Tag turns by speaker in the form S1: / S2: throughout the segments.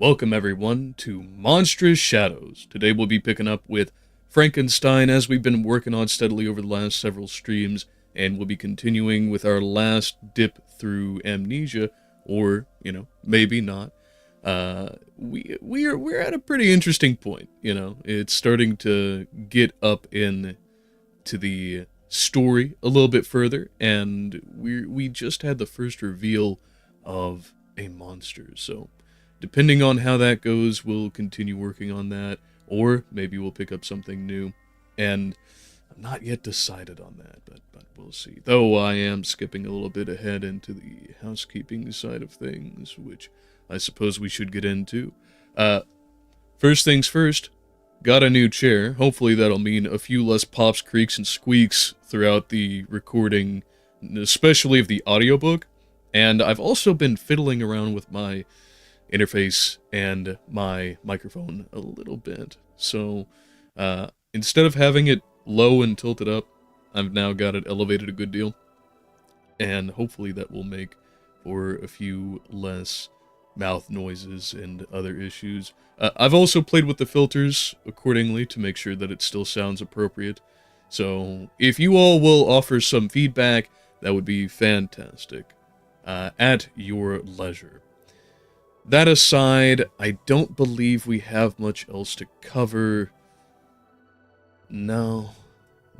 S1: Welcome everyone to Monstrous Shadows. Today we'll be picking up with Frankenstein as we've been working on steadily over the last several streams, and we'll be continuing with our last dip through Amnesia, or, maybe not. We're at a pretty interesting point, It's starting to get up in to the story a little bit further, and we just had the first reveal of a monster, so depending on how that goes, we'll continue working on that, or maybe we'll pick up something new. And I'm not yet decided on that, but we'll see. Though I am skipping a little bit ahead into the housekeeping side of things, which I suppose we should get into. First things first, got a new chair. Hopefully that'll mean a few less pops, creaks, and squeaks throughout the recording, especially of the audiobook. And I've also been fiddling around with my interface and my microphone a little bit. So instead of having it low and tilted up, I've now got it elevated a good deal. And hopefully that will make for a few less mouth noises and other issues. I've also played with the filters accordingly to make sure that it still sounds appropriate. So if you all will offer some feedback, that would be fantastic. At your leisure. That aside, I don't believe we have much else to cover. No,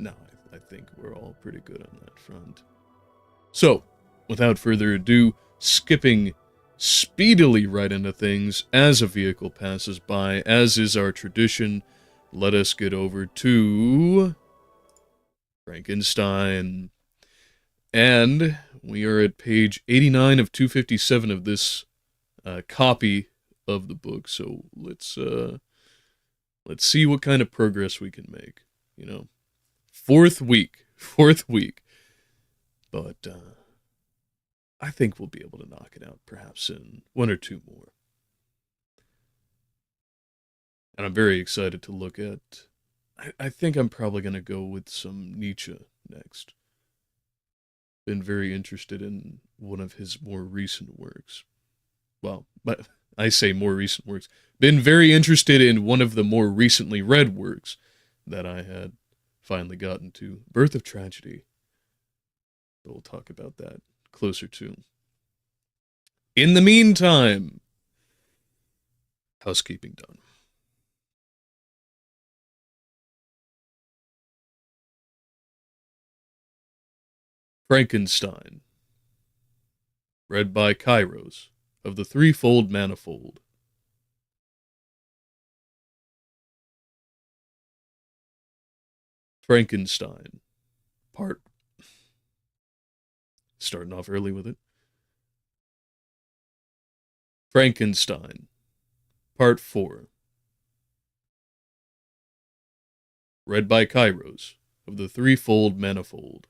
S1: I think we're all pretty good on that front. So, without further ado, skipping speedily right into things as a vehicle passes by, as is our tradition, let us get over to Frankenstein. And we are at page 89 of 257 of this copy of the book, so let's see what kind of progress we can make. Fourth week, but I think we'll be able to knock it out, perhaps in one or two more. And I'm very excited to look at. I think I'm probably going to go with some Nietzsche next. Been very interested in one of his more recent works. Well, but I say more recent works. Been very interested in one of the more recently read works that I had finally gotten to, Birth of Tragedy. But we'll talk about that closer to. In the meantime, housekeeping done. Frankenstein. Read by Kairos of the Threefold Manifold. Frankenstein. Starting off early with it. Frankenstein. Part 4. Read by Kairos of the Threefold Manifold.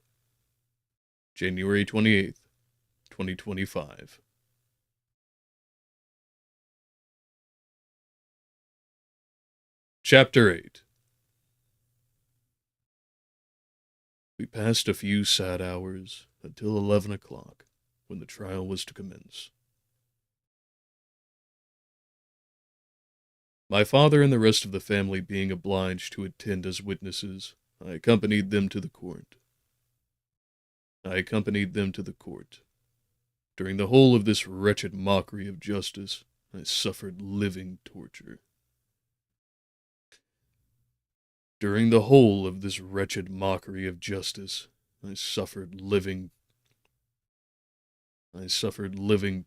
S1: January 28th, 2025. Chapter 8. We passed a few sad hours until 11 o'clock, when the trial was to commence. My father and the rest of the family being obliged to attend as witnesses, I accompanied them to the court. During the whole of this wretched mockery of justice, I suffered living torture. During the whole of this wretched mockery of justice, I suffered living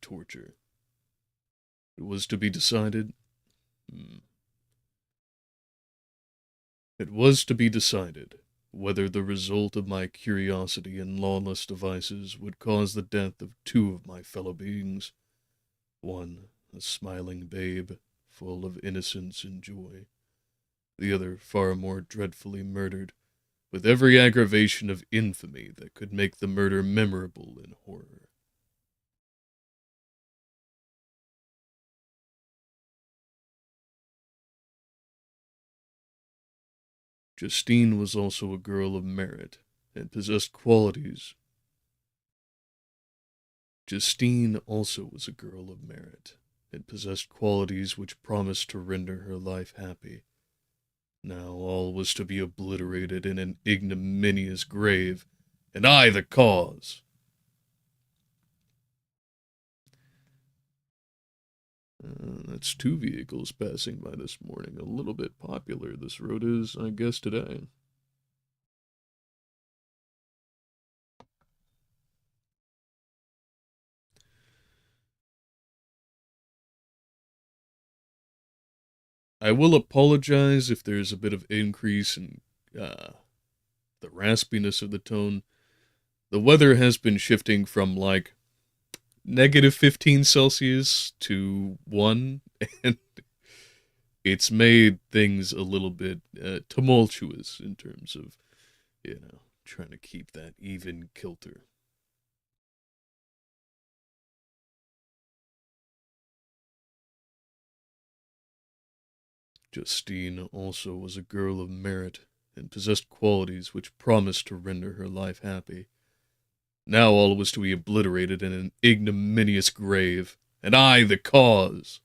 S1: torture. It was to be decided. It was to be decided whether the result of my curiosity and lawless devices would cause the death of two of my fellow beings, one a smiling babe, full of innocence and joy, the other far more dreadfully murdered, with every aggravation of infamy that could make the murder memorable in horror. Justine was also a girl of merit, and possessed qualities. Justine also was a girl of merit, and possessed qualities which promised to render her life happy. Now all was to be obliterated in an ignominious grave, and I the cause. That's two vehicles passing by this morning. A little bit popular, this road is, I guess, today. I will apologize if there's a bit of increase in the raspiness of the tone. The weather has been shifting from like -15 Celsius to 1, and it's made things a little bit tumultuous in terms of, trying to keep that even kilter. Justine also was a girl of merit and possessed qualities which promised to render her life happy. Now all was to be obliterated in an ignominious grave, and I the cause.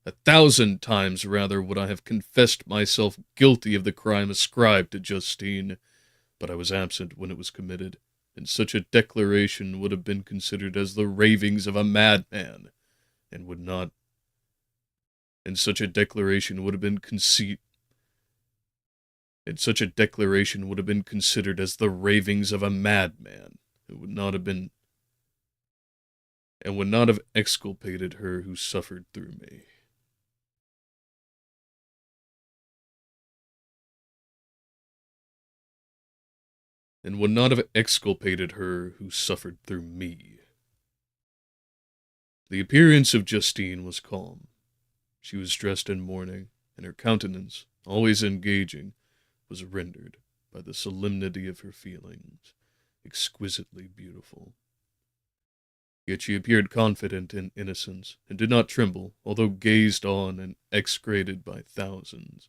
S1: 1,000 times rather would I have confessed myself guilty of the crime ascribed to Justine, but I was absent when it was committed, and such a declaration would have been considered as the ravings of a madman, and would not. And such a declaration would have been and such a declaration would have been considered as the ravings of a madman. It would not have been, and would not have exculpated her who suffered through me. And would not have exculpated her who suffered through me. The appearance of Justine was calm. She was dressed in mourning, and her countenance, always engaging, was rendered, by the solemnity of her feelings, exquisitely beautiful. Yet she appeared confident in innocence, and did not tremble, although gazed on and execrated by thousands.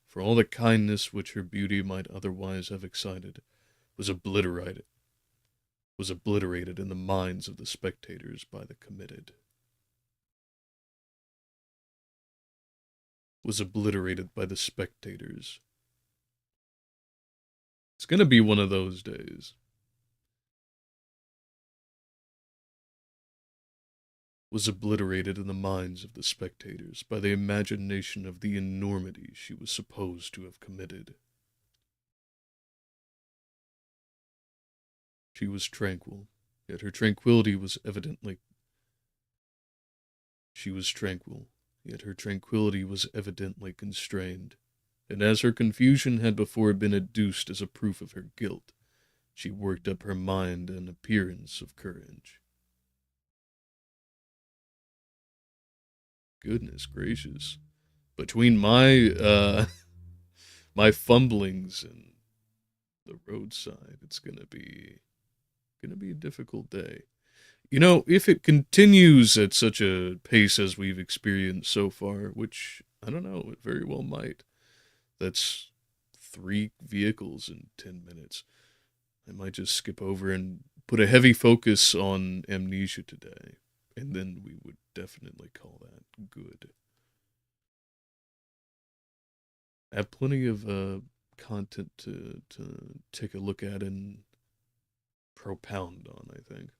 S1: For all the kindness which her beauty might otherwise have excited was obliterated in the minds of the spectators by the committed. Was obliterated by the spectators. It's gonna be one of those days. Was obliterated in the minds of the spectators by the imagination of the enormity she was supposed to have committed. She was tranquil, yet her tranquility was evidently constrained, and as her confusion had before been adduced as a proof of her guilt, she worked up her mind an appearance of courage. Goodness gracious. Between my my fumblings and the roadside, it's gonna be a difficult day. If it continues at such a pace as we've experienced so far, which I don't know, it very well might. That's 3 vehicles in 10 minutes. I might just skip over and put a heavy focus on Amnesia today, and then we would definitely call that good. I have plenty of content to take a look at and propound on, I think.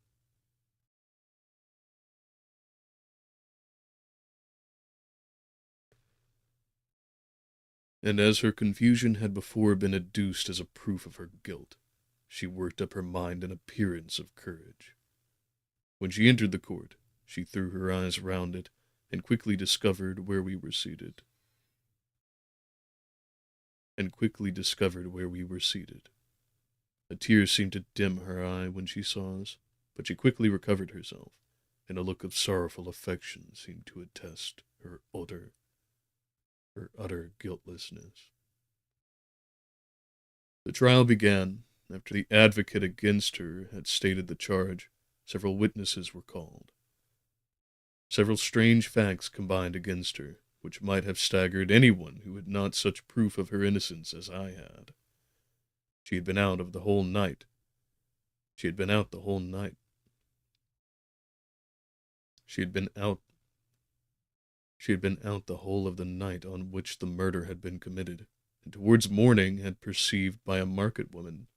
S1: And as her confusion had before been adduced as a proof of her guilt, she worked up her mind an appearance of courage. When she entered the court, she threw her eyes round it, and quickly discovered where we were seated. A tear seemed to dim her eye when she saw us, but she quickly recovered herself, and a look of sorrowful affection seemed to attest her utter guiltlessness. The trial began. After the advocate against her had stated the charge, several witnesses were called. Several strange facts combined against her, which might have staggered anyone who had not such proof of her innocence as I had. She had been out of the whole night, She had been out the whole night. She had been out She had been out the whole of the night on which the murder had been committed, and towards morning had been perceived by a market woman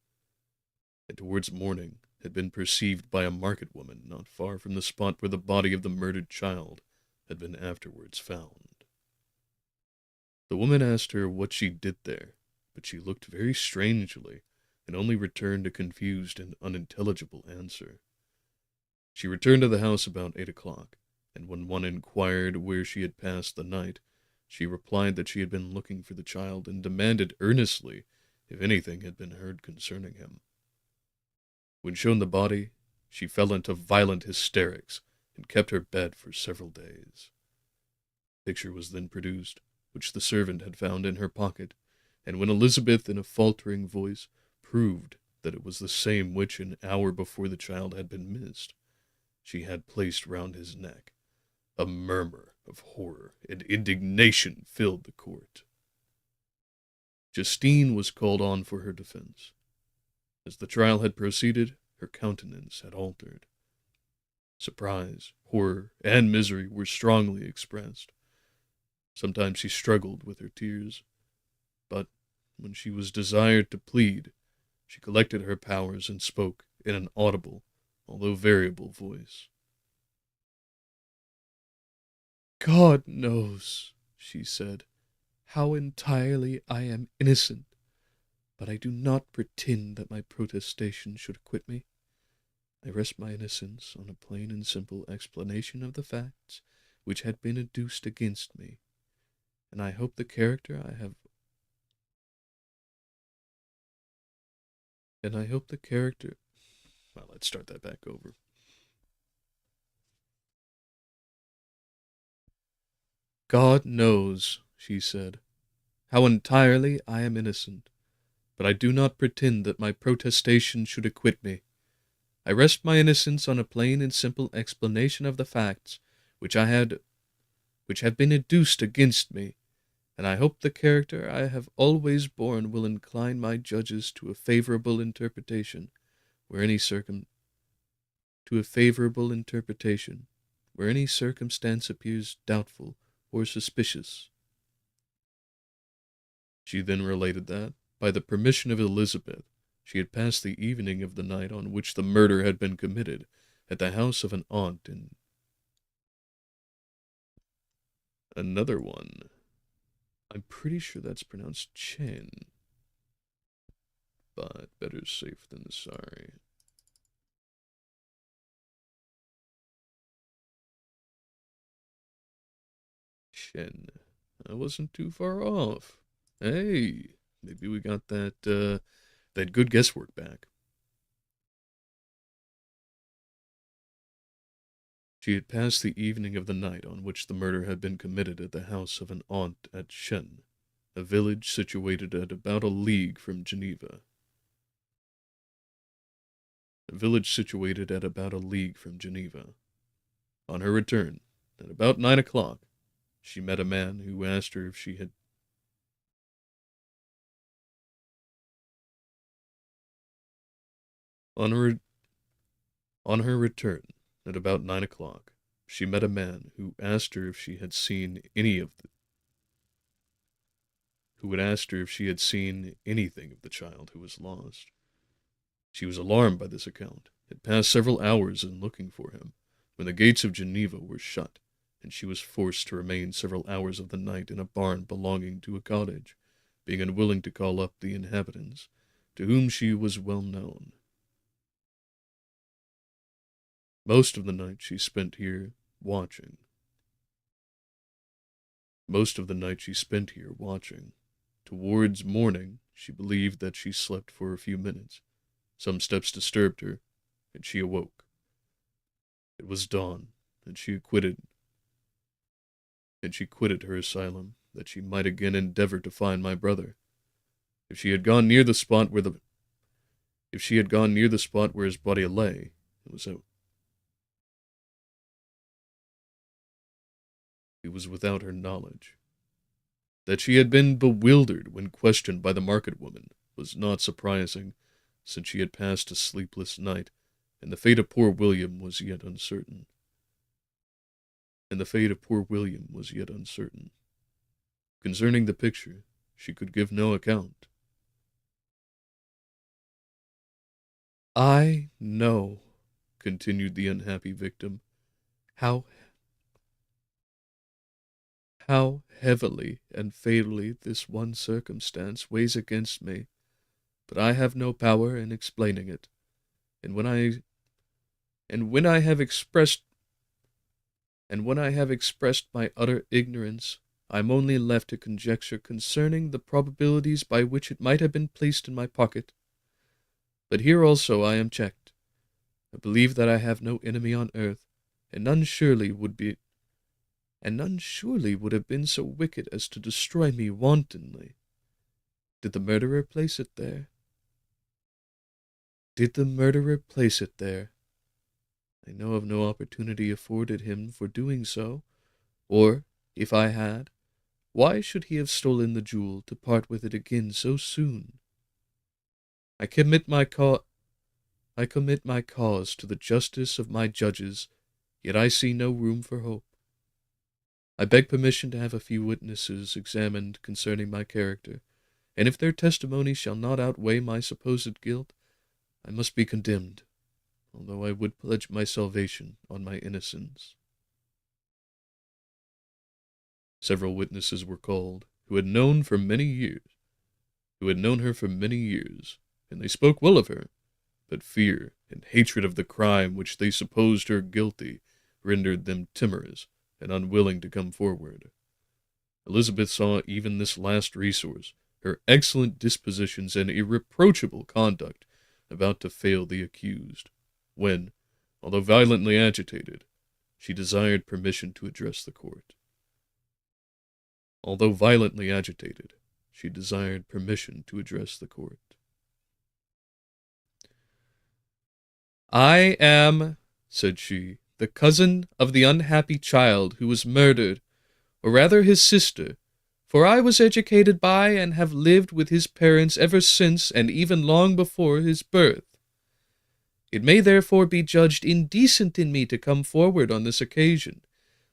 S1: not far from the spot where the body of the murdered child had been afterwards found. The woman asked her what she did there, but she looked very strangely, and only returned a confused and unintelligible answer. She returned to the house about 8 o'clock, and when one inquired where she had passed the night, she replied that she had been looking for the child, and demanded earnestly if anything had been heard concerning him. When shown the body, she fell into violent hysterics, and kept her bed for several days. A picture was then produced, which the servant had found in her pocket, and when Elizabeth, in a faltering voice, proved that it was the same which an hour before the child had been missed, she had placed round his neck, a murmur of horror and indignation filled the court. Justine was called on for her defense. As the trial had proceeded, her countenance had altered. Surprise, horror, and misery were strongly expressed. Sometimes she struggled with her tears, but when she was desired to plead, she collected her powers and spoke in an audible, although variable voice. "God knows," she said, "how entirely I am innocent, but I do not pretend that my protestation should acquit me. I rest my innocence on a plain and simple explanation of the facts which had been adduced against me, and I hope the character I have well, let's start that back over. "God knows," she said, "how entirely I am innocent, but I do not pretend that my protestation should acquit me. I rest my innocence on a plain and simple explanation of the facts which have been adduced against me, and I hope the character I have always borne will incline my judges to a favorable interpretation, where any circumstance appears doubtful or suspicious." She then related that, by the permission of Elizabeth, she had passed the evening of the night on which the murder had been committed at the house of an aunt in another one. I'm pretty sure that's pronounced Chen, but better safe than sorry. Chen. I wasn't too far off. Hey, maybe we got that good guesswork back. She had passed the evening of the night on which the murder had been committed at the house of an aunt at Shen, a village situated at about a league from Geneva. On her return, at about 9 o'clock, she met a man who asked her if she had On her on her return, at about 9 o'clock, she met a man who asked her if she had seen anything of the child who was lost. She was alarmed by this account, had passed several hours in looking for him, when the gates of Geneva were shut, and she was forced to remain several hours of the night in a barn belonging to a cottage, being unwilling to call up the inhabitants, to whom she was well known. Most of the night she spent here watching. Towards morning, she believed that she slept for a few minutes. Some steps disturbed her, and she awoke. It was dawn, and she quitted her asylum, that she might again endeavor to find my brother. If she had gone near the spot where his body lay, it was without her knowledge. That she had been bewildered when questioned by the market woman was not surprising, since she had passed a sleepless night, and the fate of poor William was yet uncertain. Concerning the picture, she could give no account. I know, continued the unhappy victim, how heavily and fatally this one circumstance weighs against me, but I have no power in explaining it, and when I have expressed my utter ignorance, I am only left to conjecture concerning the probabilities by which it might have been placed in my pocket. But here also I am checked. I believe that I have no enemy on earth, and none surely would have been so wicked as to destroy me wantonly. Did the murderer place it there? I know of no opportunity afforded him for doing so, or, if I had, why should he have stolen the jewel to part with it again so soon? I commit my cause to the justice of my judges, yet I see no room for hope. I beg permission to have a few witnesses examined concerning my character, and if their testimony shall not outweigh my supposed guilt, I must be condemned, although I would pledge my salvation on my innocence. Several witnesses were called, who had known her for many years, and they spoke well of her, but fear and hatred of the crime which they supposed her guilty rendered them timorous and unwilling to come forward. Elizabeth saw even this last resource, her excellent dispositions and irreproachable conduct, about to fail the accused, when, although violently agitated, she desired permission to address the court. I am, said she, the cousin of the unhappy child who was murdered, or rather his sister, for I was educated by and have lived with his parents ever since and even long before his birth. It may therefore be judged indecent in me to come forward on this occasion,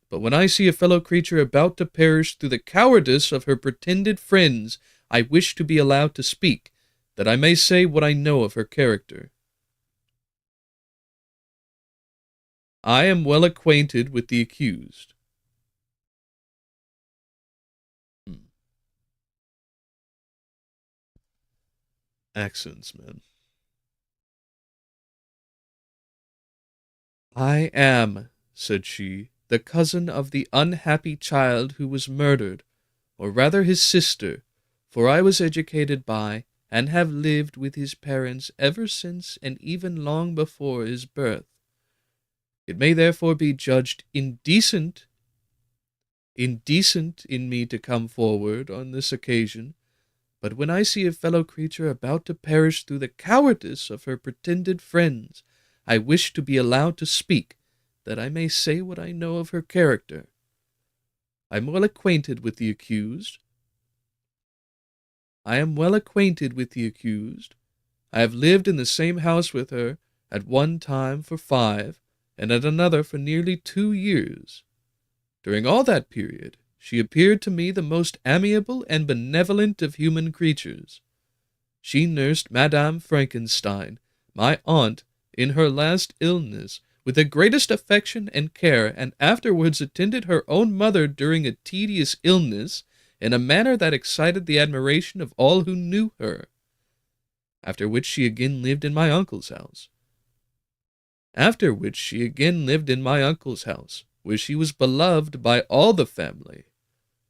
S1: but when I see a fellow creature about to perish through the cowardice of her pretended friends, I wish to be allowed to speak, that I may say what I know of her character. I am well acquainted with the accused. Accents, man. I am, said she, the cousin of the unhappy child who was murdered, or rather his sister, for I was educated by and have lived with his parents ever since and even long before his birth. It may therefore be judged indecent in me to come forward on this occasion, but when I see a fellow creature about to perish through the cowardice of her pretended friends, I wish to be allowed to speak, that I may say what I know of her character. I am well acquainted with the accused. I have lived in the same house with her, at one time for 5, and at another for nearly 2 years. During all that period, she appeared to me the most amiable and benevolent of human creatures. She nursed Madame Frankenstein, my aunt, in her last illness, with the greatest affection and care, and afterwards attended her own mother during a tedious illness, in a manner that excited the admiration of all who knew her. After which she again lived in my uncle's house, where she was beloved by all the family.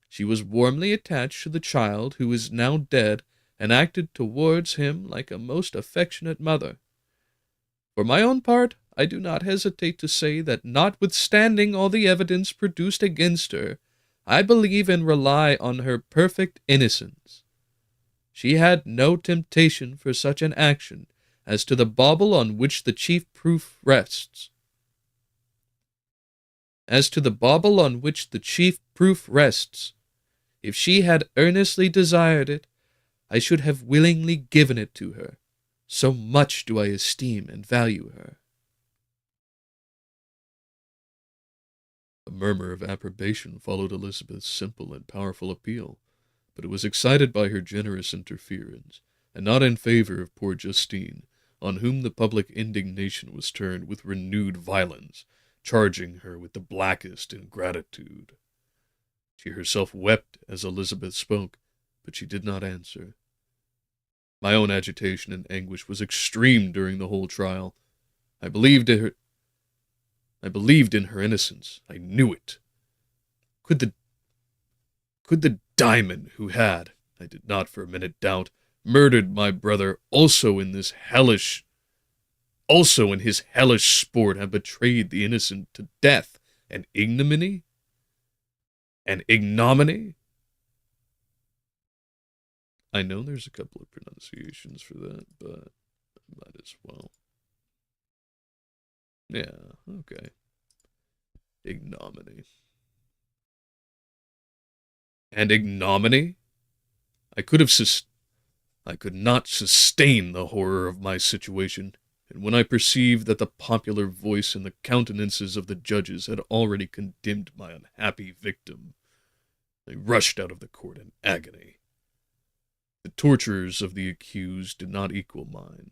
S1: She was warmly attached to the child who is now dead, and acted towards him like a most affectionate mother. For my own part, I do not hesitate to say that notwithstanding all the evidence produced against her, I believe and rely on her perfect innocence. She had no temptation for such an action as to the bauble on which the chief proof rests. If she had earnestly desired it, I should have willingly given it to her, So much do I esteem and value her." A murmur of approbation followed Elizabeth's simple and powerful appeal, but it was excited by her generous interference, and not in favor of poor Justine, on whom the public indignation was turned with renewed violence, charging her with the blackest ingratitude. She herself wept as Elizabeth spoke, but she did not answer. My own agitation and anguish was extreme during the whole trial. I believed in her innocence. I knew it. Could the Diamond who had, I did not for a minute doubt, murdered my brother also in his hellish sport have betrayed the innocent to death and ignominy? And ignominy? I know there's a couple of pronunciations for that, but might as well. Yeah, okay. Ignominy. And ignominy? I could not sustain the horror of my situation, and when I perceived that the popular voice and the countenances of the judges had already condemned my unhappy victim, I rushed out of the court in agony. The tortures of the accused did not equal mine.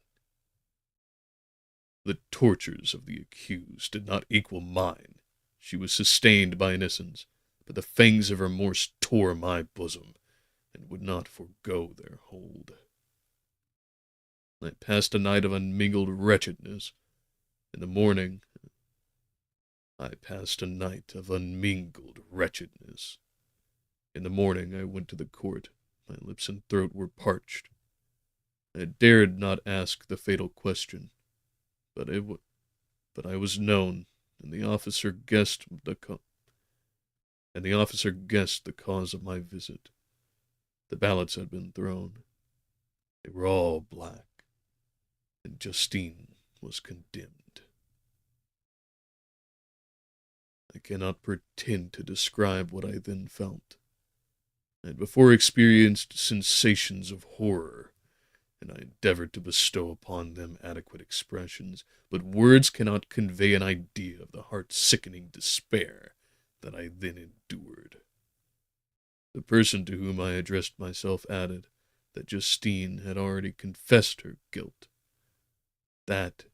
S1: She was sustained by innocence, but the fangs of remorse tore my bosom, and would not forego their hold. I passed a night of unmingled wretchedness. In the morning, I went to the court. My lips and throat were parched. I dared not ask the fatal question, but I was known, and the officer guessed the cause of my visit. The ballots had been thrown. They were all black, and Justine was condemned. I cannot pretend to describe what I then felt. I had before experienced sensations of horror, and I endeavored to bestow upon them adequate expressions, but words cannot convey an idea of the heart-sickening despair that I then endured. The person to whom I addressed myself added that Justine had already confessed her guilt. That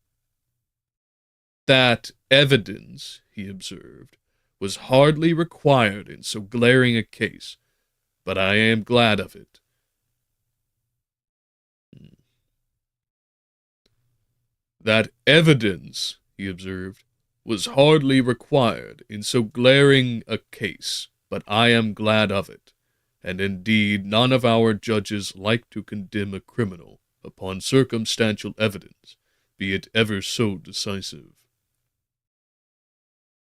S1: evidence, he observed, was hardly required in so glaring a case, but I am glad of it. That evidence, he observed, was hardly required in so glaring a case, but I am glad of it, and indeed none of our judges like to condemn a criminal upon circumstantial evidence, be it ever so decisive.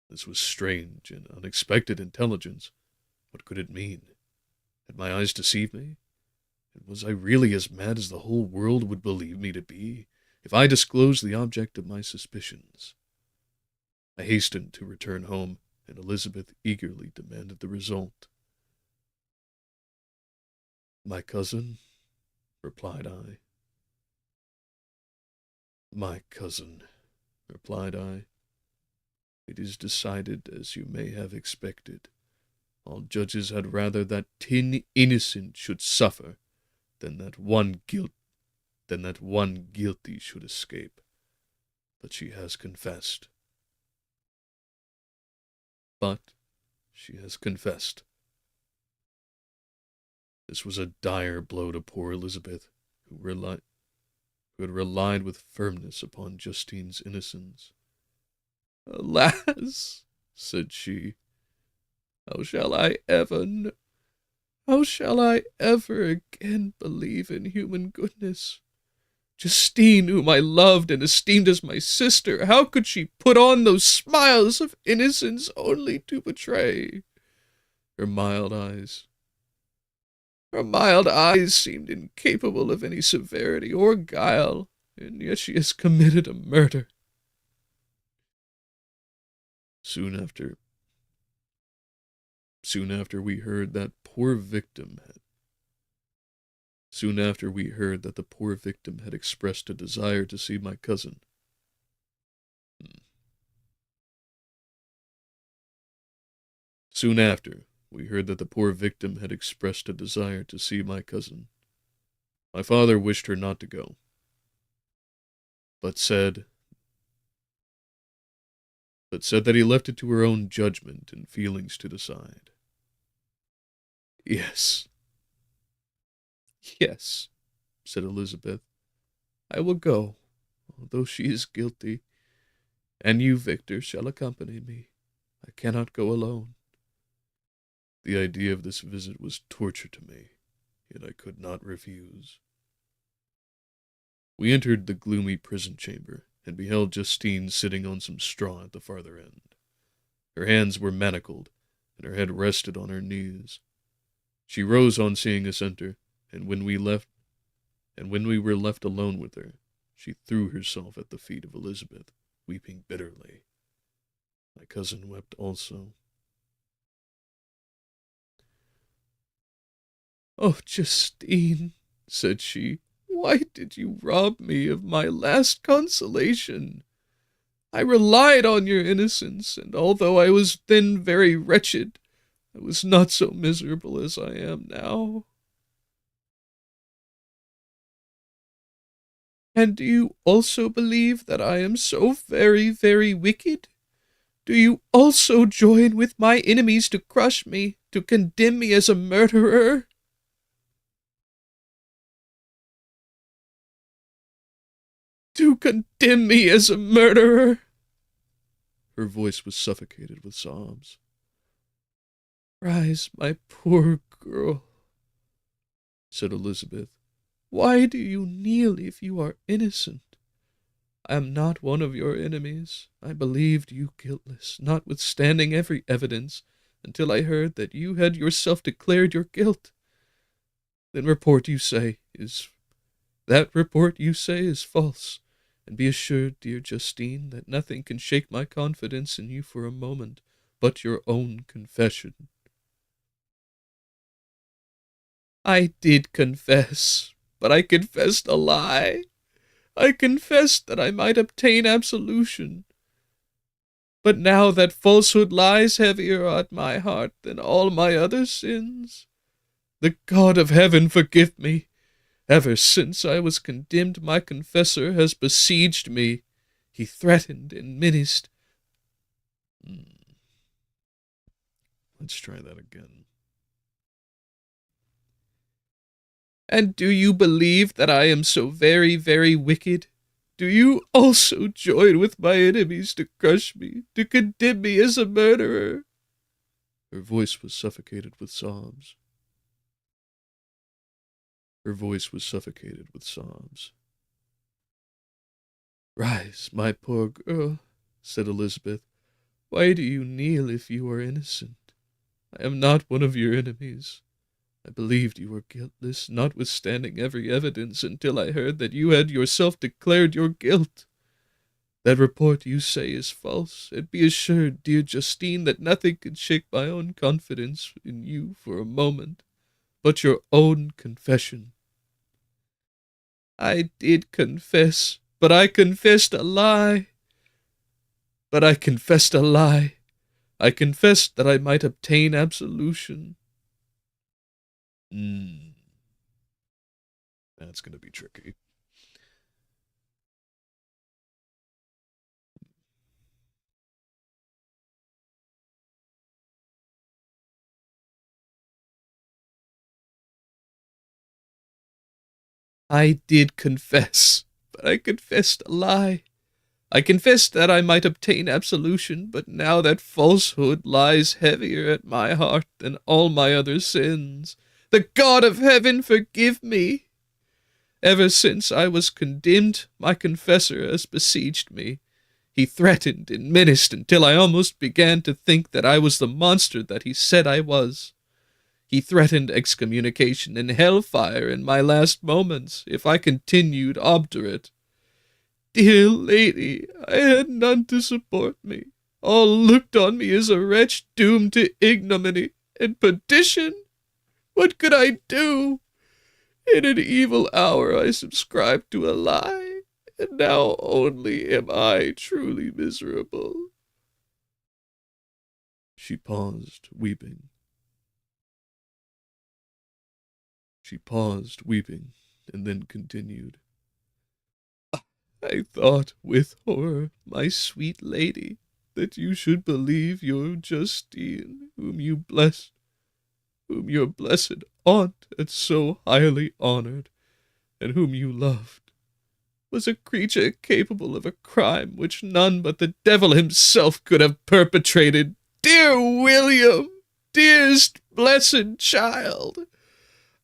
S1: This was strange and unexpected intelligence. What could it mean? Had my eyes deceived me? And was I really as mad as the whole world would believe me to be, if I disclosed the object of my suspicions? I hastened to return home, and Elizabeth eagerly demanded the result. "My cousin," replied I. "My cousin," replied I. "It is decided as you may have expected. All judges had rather that 10 innocent should suffer than that one guilty should escape. But she has confessed. This was a dire blow to poor Elizabeth, who had relied with firmness upon Justine's innocence. "Alas," said she, how shall I ever again believe in human goodness? Justine, whom I loved and esteemed as my sister, how could she put on those smiles of innocence only to betray? Her mild eyes seemed incapable of any severity or guile, and yet she has committed a murder." Soon after we heard that poor victim Soon after, we heard that the poor victim had expressed a desire to see my cousin. Soon after, we heard that the poor victim had expressed a desire to see my cousin. My father wished her not to go, but said that he left it to her own judgment and feelings to decide. Yes, yes, said Elizabeth. I will go, although she is guilty, and you, Victor, shall accompany me. I cannot go alone. The idea of this visit was torture to me, yet I could not refuse. We entered the gloomy prison chamber, and beheld Justine sitting on some straw at the farther end. Her hands were manacled, and her head rested on her knees. She rose on seeing us enter, and when we were left alone with her, she threw herself at the feet of Elizabeth, weeping bitterly. My cousin wept also. "Oh, Justine," said she, "why did you rob me of my last consolation? I relied on your innocence, and although I was then very wretched, I was not so miserable as I am now." "And do you also believe that I am so very, very wicked? Do you also join with my enemies to crush me, to condemn me as a murderer?" "To condemn me as a murderer!" Her voice was suffocated with sobs. "Rise, my poor girl," said Elizabeth. "Why do you kneel if you are innocent? I am not one of your enemies. I believed you guiltless, notwithstanding every evidence, until I heard that you had yourself declared your guilt. That report you say is false, and be assured, dear Justine, that nothing can shake my confidence in you for a moment but your own confession." "I did confess, but I confessed a lie. I confessed that I might obtain absolution. But now that falsehood lies heavier at my heart than all my other sins. The God of heaven forgive me! Ever since I was condemned, my confessor has besieged me. He threatened and menaced. Let's try that again. "And do you believe that I am so very, very wicked? Do you also join with my enemies to crush me, to condemn me as a murderer?" Her voice was suffocated with sobs. "Rise, my poor girl," said Elizabeth. "Why do you kneel if you are innocent? I am not one of your enemies. I believed you were guiltless, notwithstanding every evidence, until I heard that you had yourself declared your guilt. That report you say is false, and be assured, dear Justine, that nothing can shake my own confidence in you for a moment but your own confession." "I did confess, but I confessed a lie. I confessed that I might obtain absolution." That's going to be tricky. "I did confess, but I confessed a lie. I confessed that I might obtain absolution, but now that falsehood lies heavier at my heart than all my other sins. The God of heaven forgive me! Ever since I was condemned, my confessor has besieged me. He threatened and menaced until I almost began to think that I was the monster that he said I was. He threatened excommunication and hellfire in my last moments if I continued obdurate. Dear lady, I had none to support me. All looked on me as a wretch doomed to ignominy and perdition. What could I do? In an evil hour I subscribed to a lie, and now only am I truly miserable." She paused, weeping. And then continued. "I thought with horror, my sweet lady, that you should believe your Justine, whom your blessed aunt had so highly honored, and whom you loved, was a creature capable of a crime which none but the devil himself could have perpetrated. Dear William, dearest blessed child,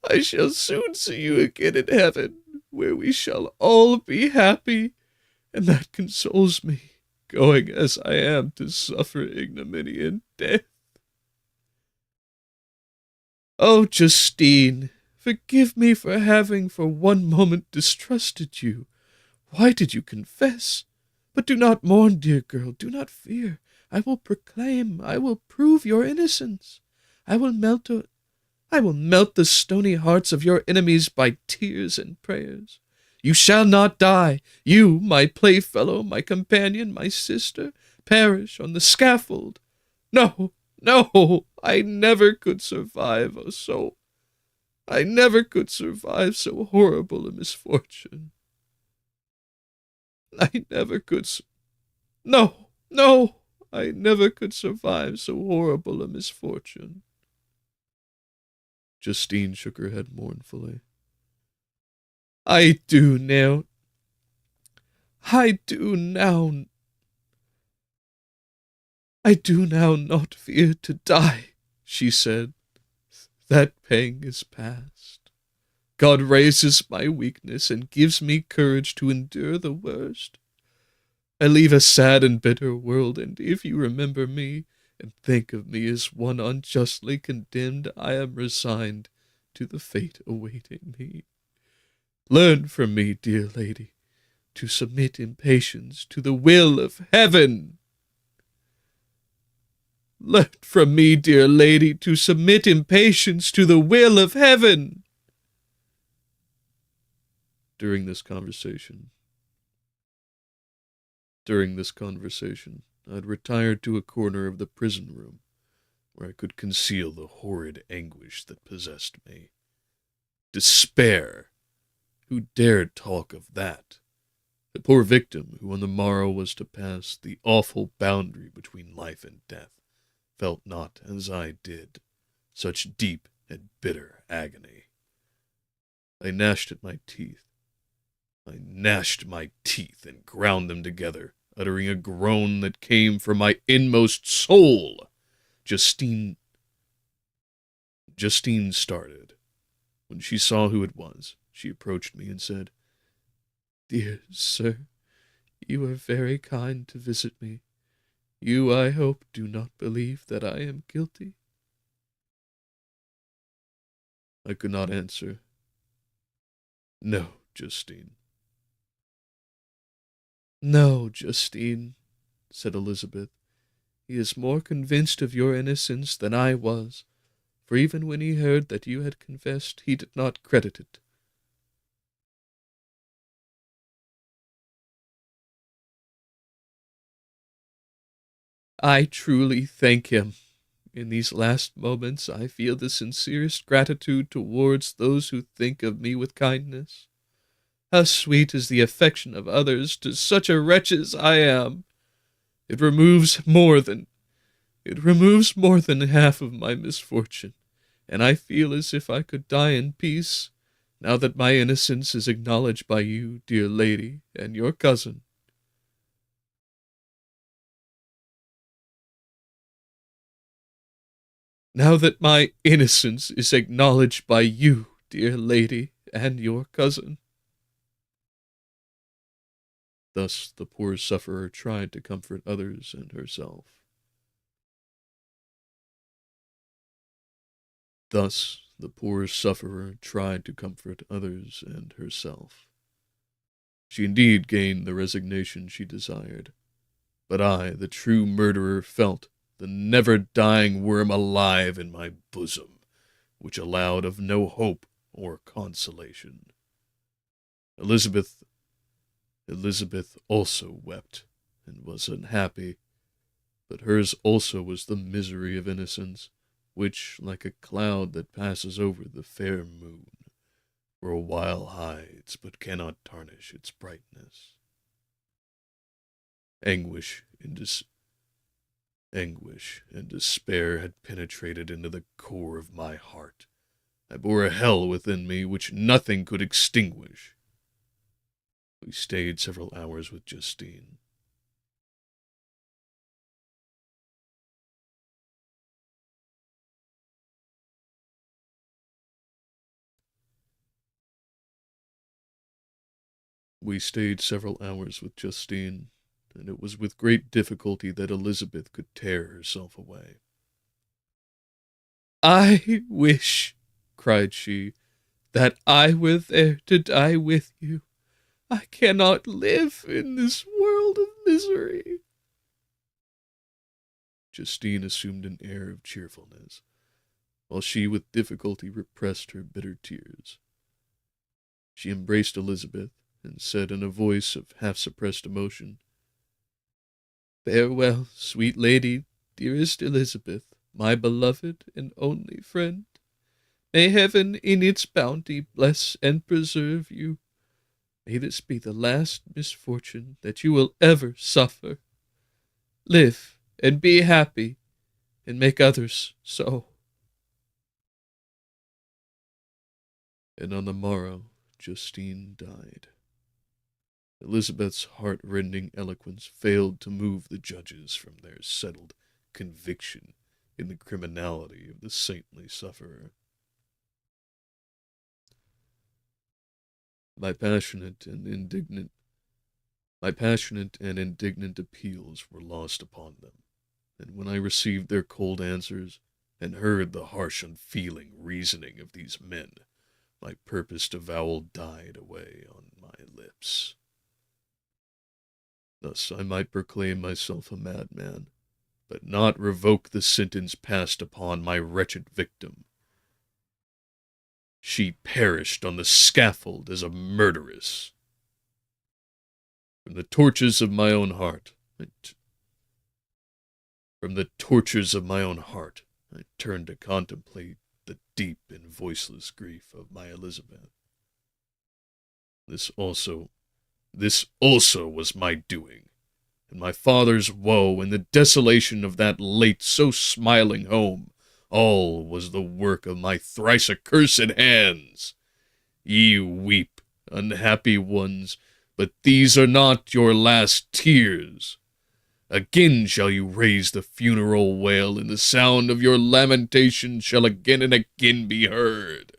S1: I shall soon see you again in heaven, where we shall all be happy, and that consoles me, going as I am to suffer ignominy and death. Oh, Justine, forgive me for having for one moment distrusted you. Why did you confess? But do not mourn, dear girl, do not fear. I will prove your innocence. I will melt the stony hearts of your enemies by tears and prayers. You shall not die. You, my playfellow, my companion, my sister, perish on the scaffold. No, no, I never could survive so horrible a misfortune. No, no, I never could survive so horrible a misfortune." Justine shook her head mournfully. I do now not fear to die," she said. "That pang is past. God raises my weakness and gives me courage to endure the worst. I leave a sad and bitter world, and if you remember me and think of me as one unjustly condemned, I am resigned to the fate awaiting me. Learn from me, dear lady, to submit in patience to the will of heaven. Learn from me, dear lady, to submit in patience to the will of heaven." During this conversation, I had retired to a corner of the prison room, where I could conceal the horrid anguish that possessed me. Despair! Who dared talk of that? The poor victim, who on the morrow was to pass the awful boundary between life and death, felt not, as I did, such deep and bitter agony. I gnashed my teeth and ground them together, uttering a groan that came from my inmost soul. Justine started. When she saw who it was, she approached me and said, "Dear sir, you are very kind to visit me. You, I hope, do not believe that I am guilty?" I could not answer. "No, Justine." "No, Justine," said Elizabeth. "He is more convinced of your innocence than I was, for even when he heard that you had confessed, he did not credit it." "I truly thank him. In these last moments I feel the sincerest gratitude towards those who think of me with kindness. How sweet is the affection of others to such a wretch as I am! It removes more than half of my misfortune, and I feel as if I could die in peace, now that my innocence is acknowledged by you, dear lady, and your cousin." "Now that my innocence is acknowledged by you, dear lady, and your cousin." Thus the poor sufferer tried to comfort others and herself. She indeed gained the resignation she desired, but I, the true murderer, felt the never-dying worm alive in my bosom, which allowed of no hope or consolation. Elizabeth Elizabeth also wept and was unhappy, but hers also was the misery of innocence, which, like a cloud that passes over the fair moon, for a while hides, but cannot tarnish its brightness. Anguish and, dis- Anguish and despair had penetrated into the core of my heart. I bore a hell within me which nothing could extinguish. We stayed several hours with Justine. We stayed several hours with Justine, and it was with great difficulty that Elizabeth could tear herself away. I wish, cried she, that I were there to die with you. I cannot live in this world of misery. Justine assumed an air of cheerfulness, while she with difficulty repressed her bitter tears. She embraced Elizabeth, and said in a voice of half-suppressed emotion, Farewell, sweet lady, dearest Elizabeth, my beloved and only friend. May heaven in its bounty bless and preserve you. May this be the last misfortune that you will ever suffer. Live and be happy, and make others so. And on the morrow, Justine died. Elizabeth's heart-rending eloquence failed to move the judges from their settled conviction in the criminality of the saintly sufferer. My passionate and indignant appeals were lost upon them, and when I received their cold answers, and heard the harsh unfeeling reasoning of these men, my purposed avowal died away on my lips. Thus I might proclaim myself a madman, but not revoke the sentence passed upon my wretched victim. She perished on the scaffold as a murderess. From the tortures of my own heart, I turned to contemplate the deep and voiceless grief of my Elizabeth. This also was my doing, and my father's woe, and the desolation of that late so smiling home, all was the work of my thrice accursed hands. Ye weep, unhappy ones, but these are not your last tears. Again shall you raise the funeral wail, and the sound of your lamentation shall again and again be heard.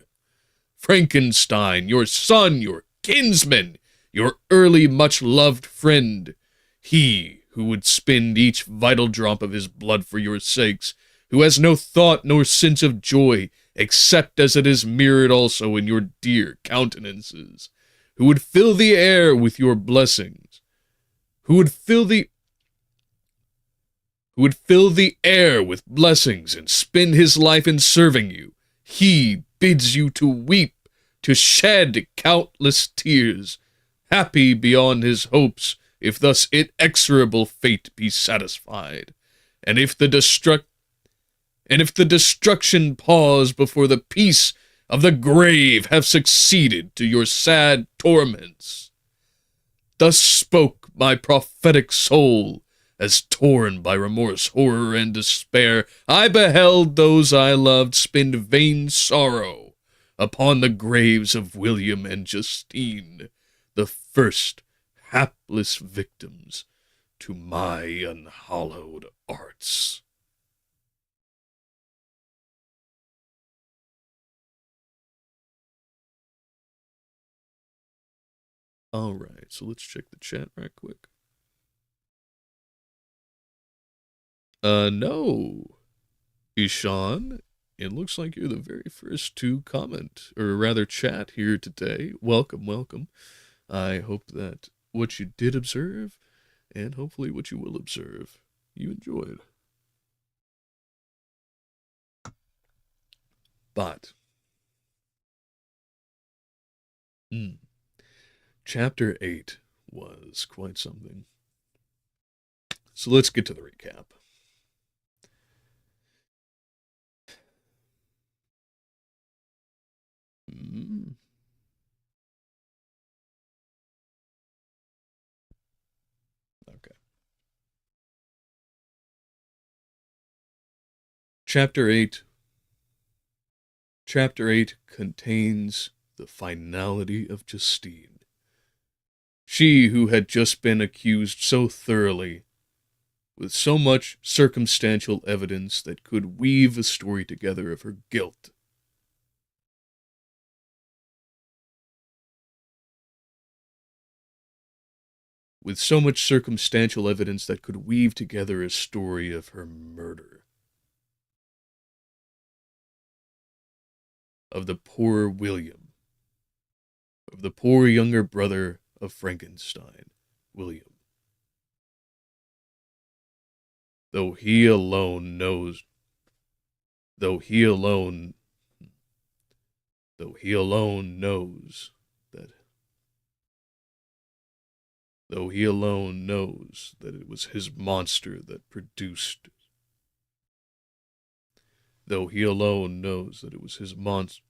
S1: Frankenstein, your son, your kinsman, your early much-loved friend, he who would spend each vital drop of his blood for your sakes, who has no thought nor sense of joy, except as it is mirrored also in your dear countenances, who would fill the air with your blessings, who would fill the air with blessings and spend his life in serving you, he bids you to weep, to shed countless tears, happy beyond his hopes, if thus inexorable fate be satisfied, and if the destruction pause before the peace of the grave have succeeded to your sad torments. Thus spoke my prophetic soul, as torn by remorse, horror, and despair, I beheld those I loved spend vain sorrow upon the graves of William and Justine, the first hapless victims to my unhallowed arts. All right, so let's check the chat right quick. No, Ishan, it looks like you're the very first to comment, or rather chat here today. Welcome, welcome. I hope that what you did observe, and hopefully what you will observe, you enjoyed. But Mm. Chapter 8 was quite something. So let's get to the recap. Mm. Okay. Chapter 8. Chapter 8 contains the finality of Justine. She who had just been accused so thoroughly, with so much circumstantial evidence that could weave a story together of her guilt. With so much circumstantial evidence that could weave together a story of her murder. Of the poor William. Of the poor younger brother of Frankenstein, William. Though he alone knows, though he alone, though he alone knows that, though he alone knows that it was his monster that produced, though he alone knows that it was his monster,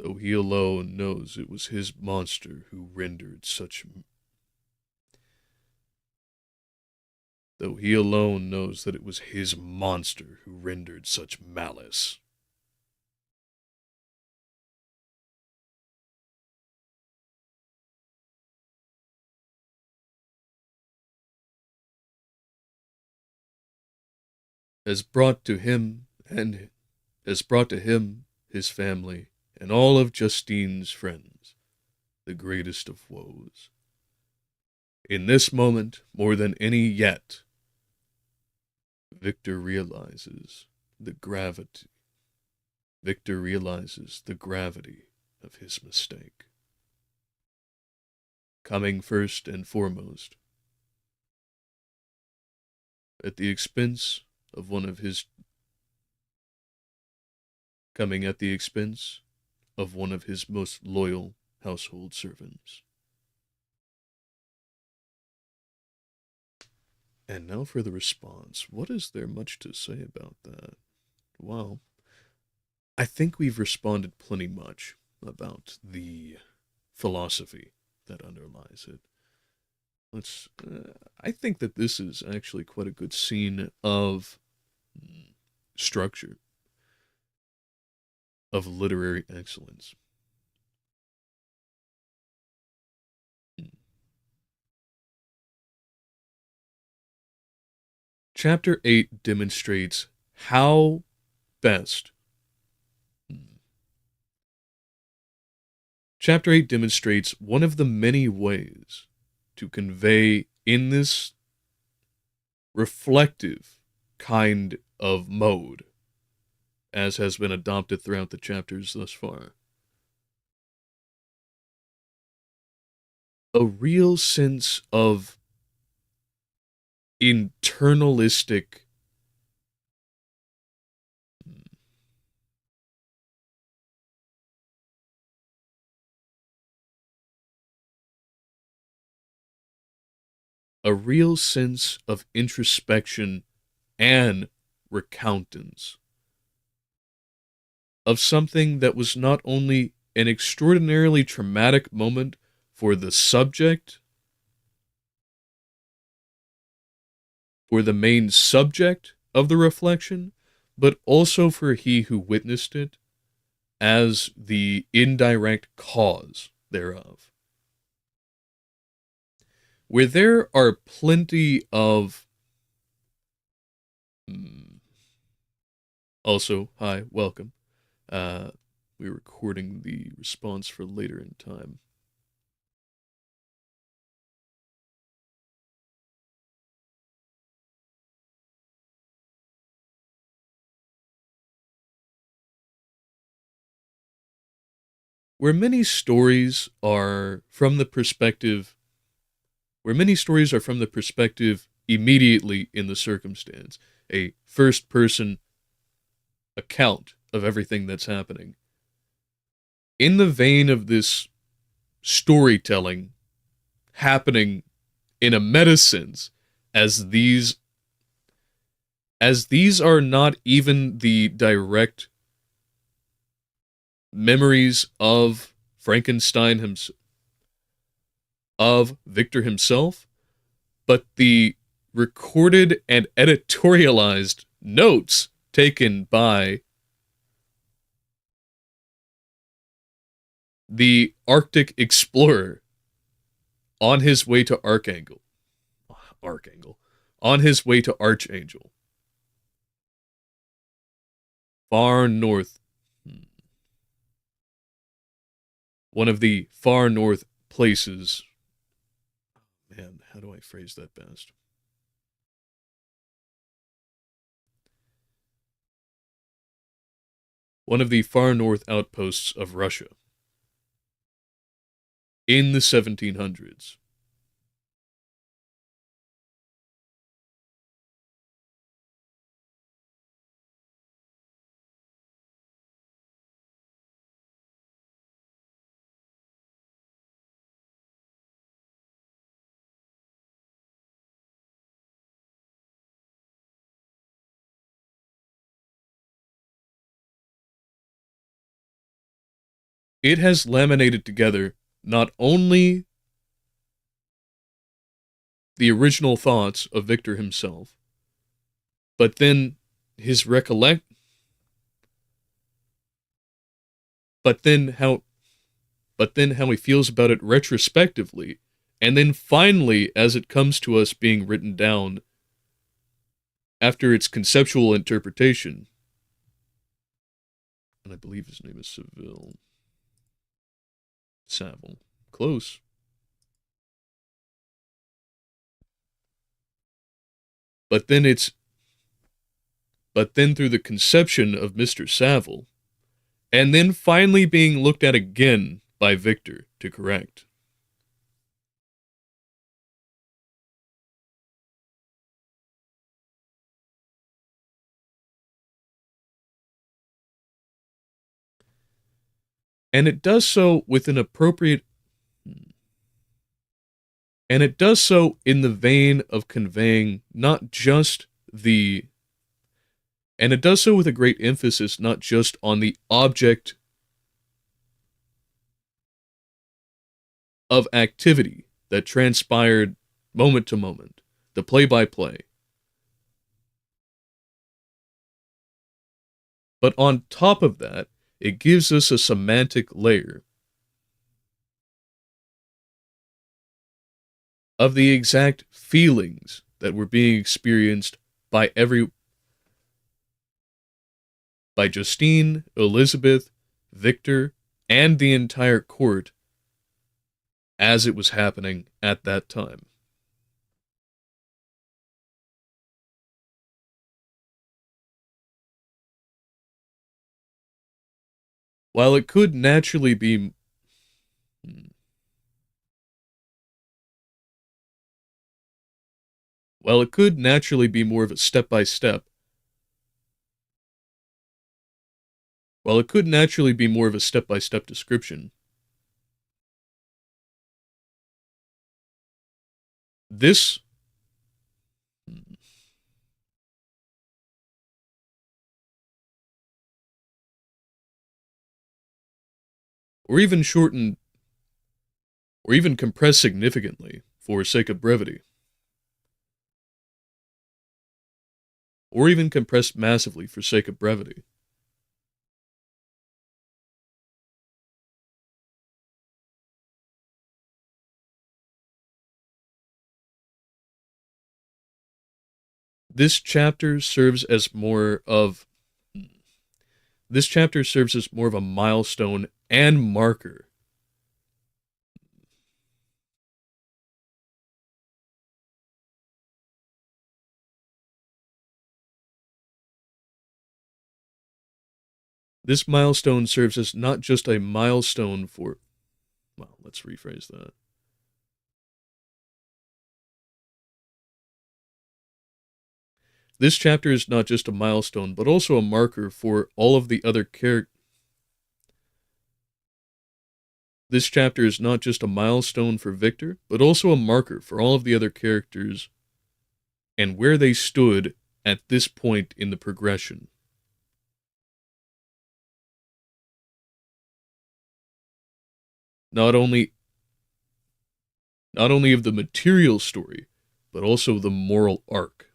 S1: though he alone knows it was his monster who rendered such, though he alone knows that it was his monster who rendered such malice. Has brought to him and has brought to him, his family, and all of Justine's friends, the greatest of woes. In this moment, more than any yet, Victor realizes the gravity. Victor realizes the gravity of his mistake. Coming first and foremost, at the expense of one of his coming at the expense of one of his most loyal household servants. And now for the response. What is there much to say about that? Well, I think we've responded plenty much about the philosophy that underlies it. I think that this is actually quite a good scene of structure, of literary excellence. Chapter 8 demonstrates how best. Chapter 8 demonstrates one of the many ways to convey in this reflective kind of mode, as has been adopted throughout the chapters thus far, a real sense of internalistic a real sense of introspection and recountance of something that was not only an extraordinarily traumatic moment for the subject, for the main subject of the reflection, but also for he who witnessed it as the indirect cause thereof. Where there are plenty of. Also, hi, welcome. We're recording the response for later in time. Where many stories are from the perspective immediately in the circumstance, a first person account of everything that's happening. In the vein of this storytelling happening in a meta sense, as these are not even the direct memories of Frankenstein himself, of Victor himself, but the recorded and editorialized notes taken by the Arctic explorer on his way to Archangel, on his way to Archangel, far north, one of the far north places. Man, how do I phrase that best? One of the far north outposts of Russia in the 1700s. It has laminated together not only the original thoughts of Victor himself, but then his but then how he feels about it retrospectively, and then finally as it comes to us being written down after its conceptual interpretation. And I believe his name is Saville. Close. But then through the conception of Mr. Saville, and then finally being looked at again by Victor to correct. And it does so with an appropriate, and it does so in the vein of conveying not just the, and it does so with a great emphasis not just on the object of activity that transpired moment to moment, the play-by-play, but on top of that, it gives us a semantic layer of the exact feelings that were being experienced by by Justine, Elizabeth, Victor, and the entire court as it was happening at that time. While it could naturally be more of a step-by-step, description, this or even shortened or even compressed significantly for sake of brevity, or even compressed massively for sake of brevity. This chapter serves as more of a milestone and marker. This milestone serves as not just a milestone for, well, let's rephrase that. This chapter is not just a milestone, but also a marker for all of the other characters. This chapter is not just a milestone for Victor, but also a marker for all of the other characters and where they stood at this point in the progression. Not only of the material story, but also the moral arc.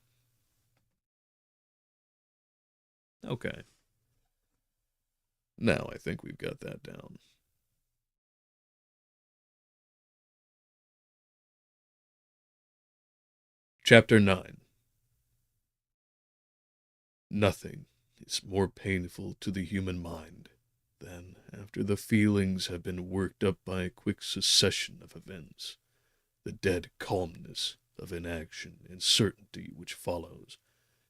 S1: Okay. Now I think we've got that down. Chapter 9. Nothing is more painful to the human mind than, after the feelings have been worked up by a quick succession of events, the dead calmness of inaction and certainty which follows,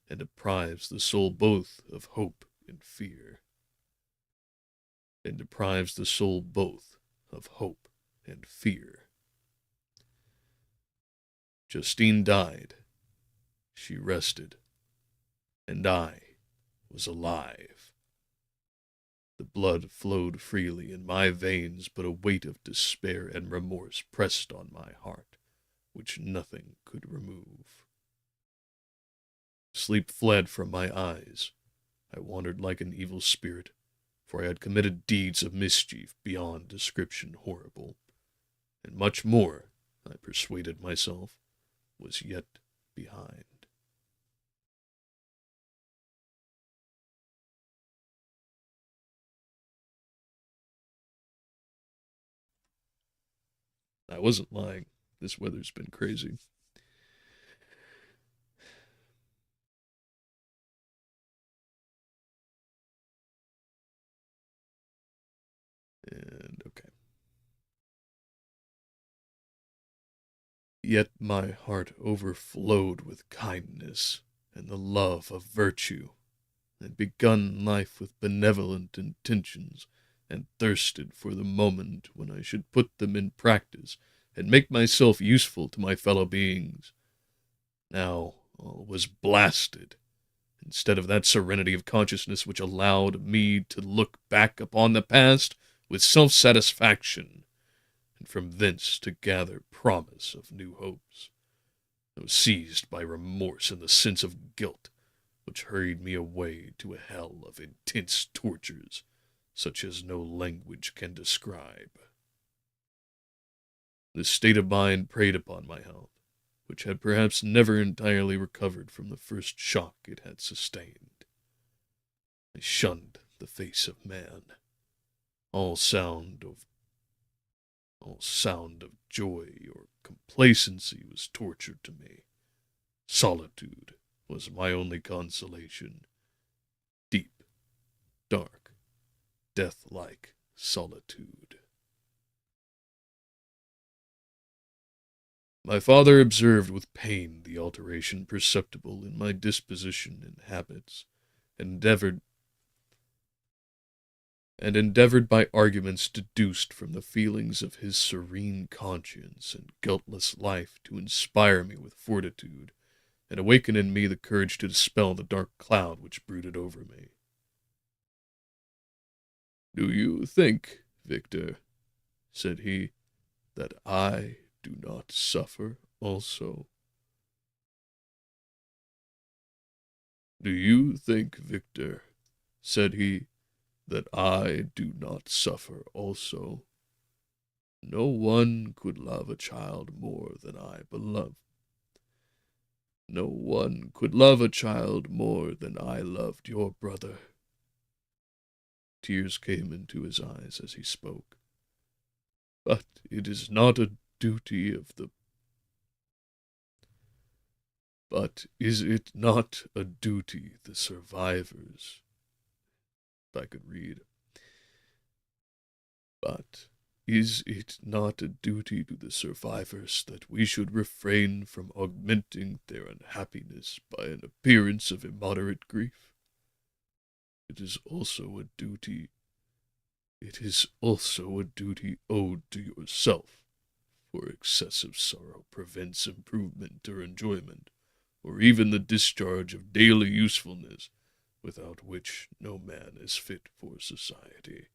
S1: and deprives the soul both of hope and fear. And deprives the soul both of hope and fear. Justine died. She rested. And I was alive. The blood flowed freely in my veins, but a weight of despair and remorse pressed on my heart, which nothing could remove. Sleep fled from my eyes. I wandered like an evil spirit, for I had committed deeds of mischief beyond description horrible, and much more, I persuaded myself, was yet behind. I wasn't lying. This weather's been crazy. And okay. Yet my heart overflowed with kindness and the love of virtue, and begun life with benevolent intentions, and thirsted for the moment when I should put them in practice and make myself useful to my fellow beings. Now all was blasted, instead of that serenity of consciousness which allowed me to look back upon the past with self-satisfaction, and from thence to gather promise of new hopes. I was seized by remorse and the sense of guilt, which hurried me away to a hell of intense tortures, such as no language can describe. This state of mind preyed upon my health, which had perhaps never entirely recovered from the first shock it had sustained. I shunned the face of man. All sound of joy or complacency was torture to me. Solitude was my only consolation. Deep, dark, death-like solitude. My father observed with pain the alteration perceptible in my disposition and habits, and endeavored by arguments deduced from the feelings of his serene conscience and guiltless life to inspire me with fortitude, and awaken in me the courage to dispel the dark cloud which brooded over me. "Do you think, Victor," said he, "that I do not suffer also? Do you think, Victor," said he, "that I do not suffer also? No one could love a child more than I beloved. No one could love a child more than I loved your brother." Tears came into his eyes as he spoke. "But it is not a duty of the But is it not a duty the survivors, if I could read, but is it not a duty to the survivors that we should refrain from augmenting their unhappiness by an appearance of immoderate grief? It is also a duty owed to yourself, for excessive sorrow prevents improvement or enjoyment, or even the discharge of daily usefulness, without which no man is fit for society.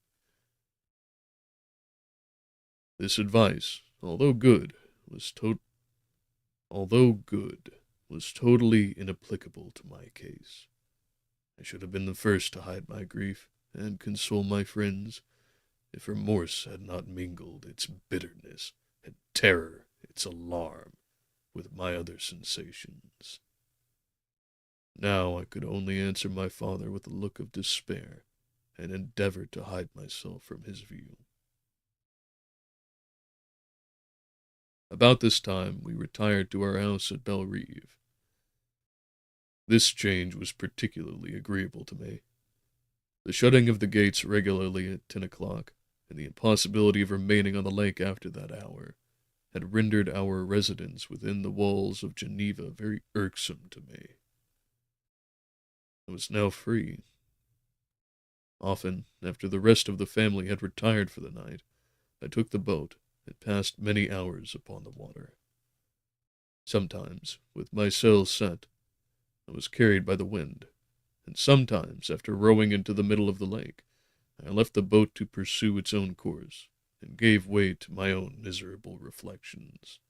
S1: This advice, although good, was totally inapplicable to my case. I should have been the first to hide my grief and console my friends, if remorse had not mingled its bitterness and terror, its alarm, with my other sensations. Now I could only answer my father with a look of despair, and endeavor to hide myself from his view. About this time we retired to our house at Belrive. This change was particularly agreeable to me. The shutting of the gates regularly at 10 o'clock, and the impossibility of remaining on the lake after that hour, had rendered our residence within the walls of Geneva very irksome to me. I was now free. Often, after the rest of the family had retired for the night, I took the boat and passed many hours upon the water. Sometimes, with my sails set, I was carried by the wind, and sometimes, after rowing into the middle of the lake, I left the boat to pursue its own course, and gave way to my own miserable reflections.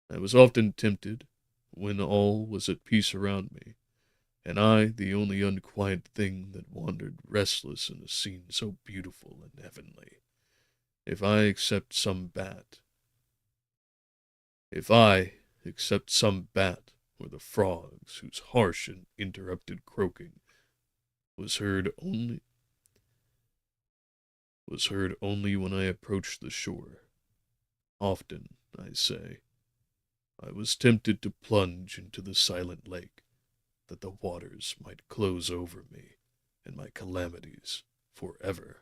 S1: I was often tempted, when all was at peace around me, and I the only unquiet thing that wandered restless in a scene so beautiful and heavenly, if I except some bat, or the frogs whose harsh and interrupted croaking was heard only when I approached the shore. Often, I say, I was tempted to plunge into the silent lake, that the waters might close over me and my calamities forever.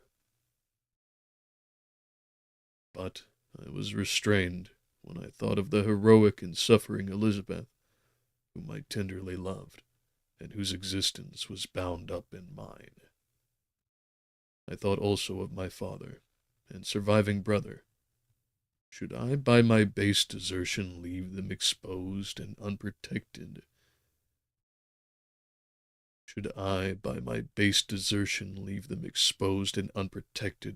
S1: But I was restrained when I thought of the heroic and suffering Elizabeth, whom I tenderly loved, and whose existence was bound up in mine. I thought also of my father and surviving brother. Should I by my base desertion leave them exposed and unprotected?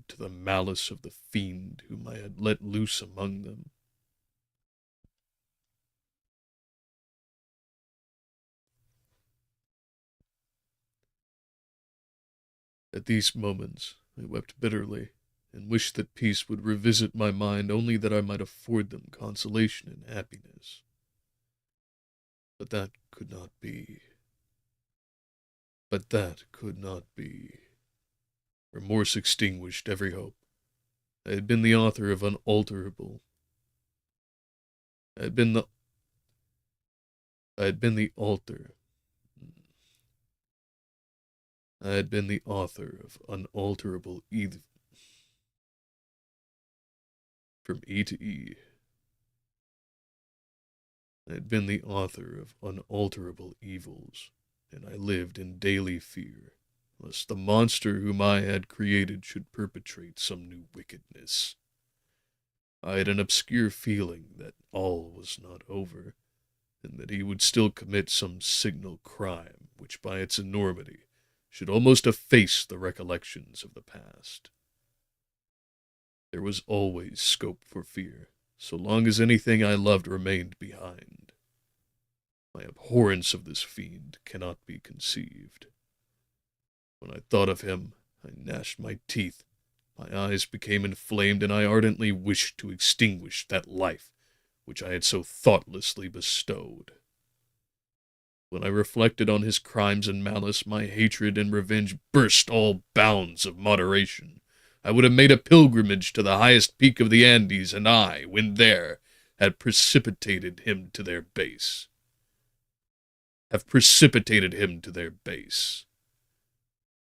S1: To the malice of the fiend whom I had let loose among them? At these moments I wept bitterly, and wished that peace would revisit my mind, only that I might afford them consolation and happiness. But that could not be. Remorse extinguished every hope. I had been the author of unalterable. I had been the. I had been the author. I had been the author of unalterable evil. From E to E. I had been the author of unalterable evils, and I lived in daily fear, lest the monster whom I had created should perpetrate some new wickedness. I had an obscure feeling that all was not over, and that he would still commit some signal crime which by its enormity should almost efface the recollections of the past. There was always scope for fear, so long as anything I loved remained behind. My abhorrence of this fiend cannot be conceived. When I thought of him, I gnashed my teeth, my eyes became inflamed, and I ardently wished to extinguish that life which I had so thoughtlessly bestowed. When I reflected on his crimes and malice, my hatred and revenge burst all bounds of moderation. I would have made a pilgrimage to the highest peak of the Andes, and I, when there, had precipitated him to their base.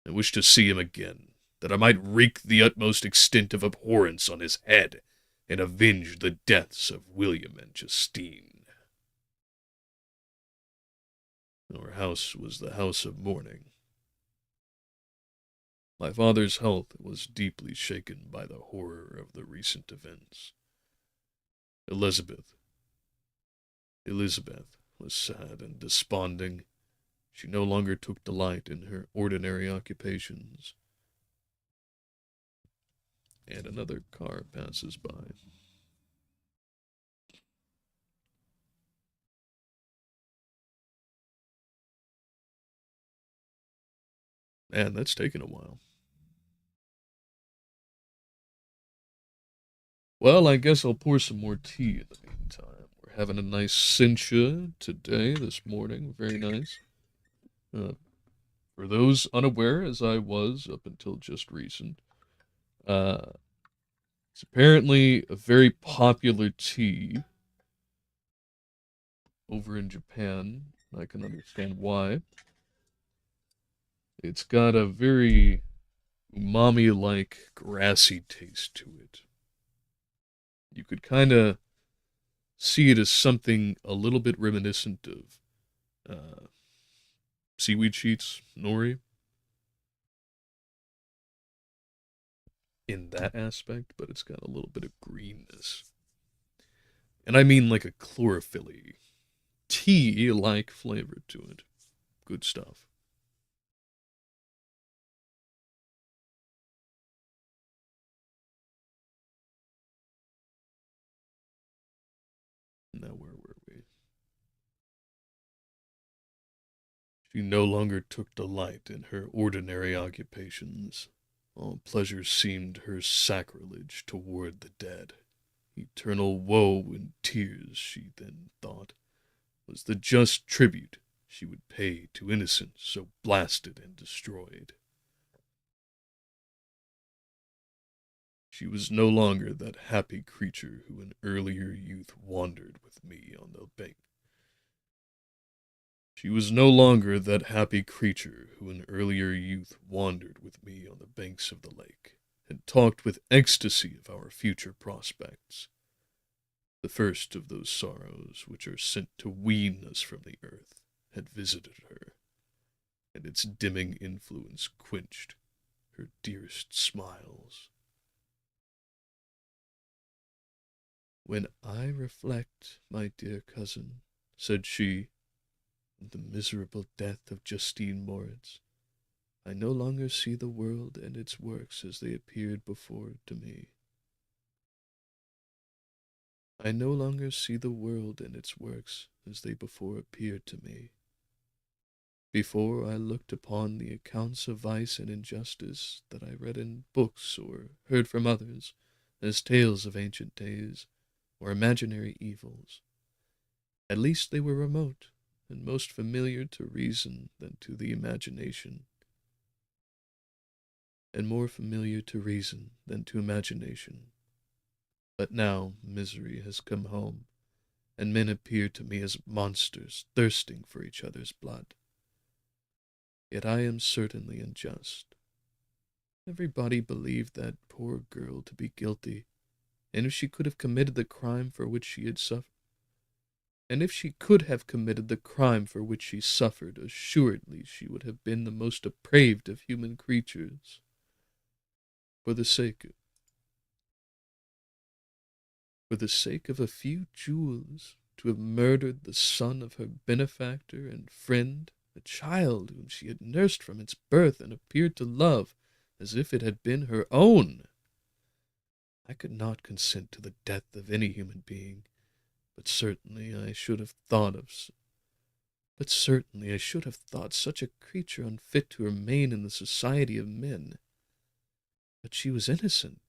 S1: I wish to see him again, that I might wreak the utmost extent of abhorrence on his head, and avenge the deaths of William and Justine. Our house was the house of mourning. My father's health was deeply shaken by the horror of the recent events. Elizabeth, was sad and desponding. She no longer took delight in her ordinary occupations. And another car passes by. And that's taken a while. Well, I guess I'll pour some more tea in the meantime. We're having a nice cincha today, this morning. Very nice. Uh, for those unaware, as I was up until just recent, uh, it's apparently a very popular tea over in Japan. I can understand why. It's got a very umami-like grassy taste to it. You could kind of see it as something a little bit reminiscent of seaweed sheets, nori, in that aspect, but it's got a little bit of greenness. And I mean like a chlorophyll tea-like flavor to it. Good stuff. Now, where were we? She no longer took delight in her ordinary occupations. All pleasure seemed her sacrilege toward the dead. Eternal woe and tears, she then thought, was the just tribute she would pay to innocence so blasted and destroyed. She was no longer that happy creature who in earlier youth wandered with me on the bank. She was no longer that happy creature who in earlier youth wandered with me on the banks of the lake, and talked with ecstasy of our future prospects. The first of those sorrows which are sent to wean us from the earth had visited her, and its dimming influence quenched her dearest smiles. When I reflect, my dear cousin, said she, on the miserable death of Justine Moritz, I no longer see the world and its works as they appeared before to me. I no longer see the world and its works as they before appeared to me. Before I looked upon the accounts of vice and injustice that I read in books or heard from others as tales of ancient days or imaginary evils. At least they were remote and most familiar to reason than to the imagination, and more familiar to reason than to imagination. But now misery has come home, and men appear to me as monsters thirsting for each other's blood. Yet I am certainly unjust. Everybody believed that poor girl to be guilty, and if she could have committed the crime for which she had suffered, assuredly she would have been the most depraved of human creatures. For the sake for the sake of a few jewels, to have murdered the son of her benefactor and friend, a child whom she had nursed from its birth and appeared to love as if it had been her own. I could not consent to the death of any human being, but certainly I should have thought such a creature unfit to remain in the society of men. But she was innocent.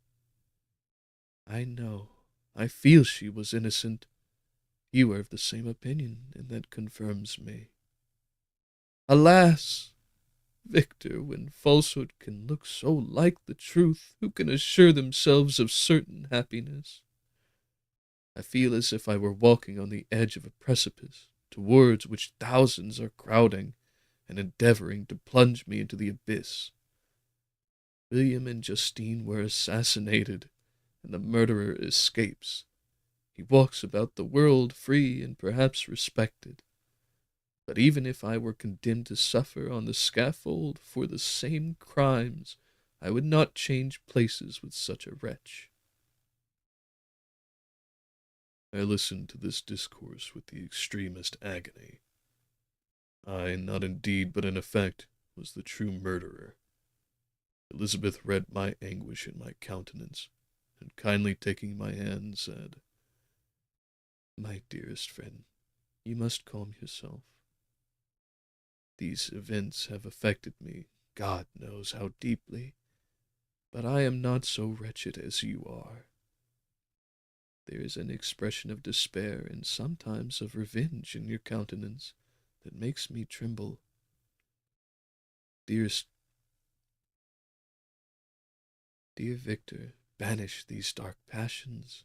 S1: I know, I feel she was innocent. You are of the same opinion, and that confirms me. Alas! Victor, when falsehood can look so like the truth, who can assure themselves of certain happiness? I feel as if I were walking on the edge of a precipice, towards which thousands are crowding and endeavoring to plunge me into the abyss. William and Justine were assassinated, and the murderer escapes. He walks about the world free and perhaps respected. But even if I were condemned to suffer on the scaffold for the same crimes, I would not change places with such a wretch. I listened to this discourse with the extremest agony. I, not in deed but in effect, was the true murderer. Elizabeth read my anguish in my countenance, and kindly taking my hand, said, "My dearest friend, you must calm yourself. These events have affected me, God knows how deeply, but I am not so wretched as you are. There is an expression of despair and sometimes of revenge in your countenance that makes me tremble. Dearest, dear Victor, banish these dark passions.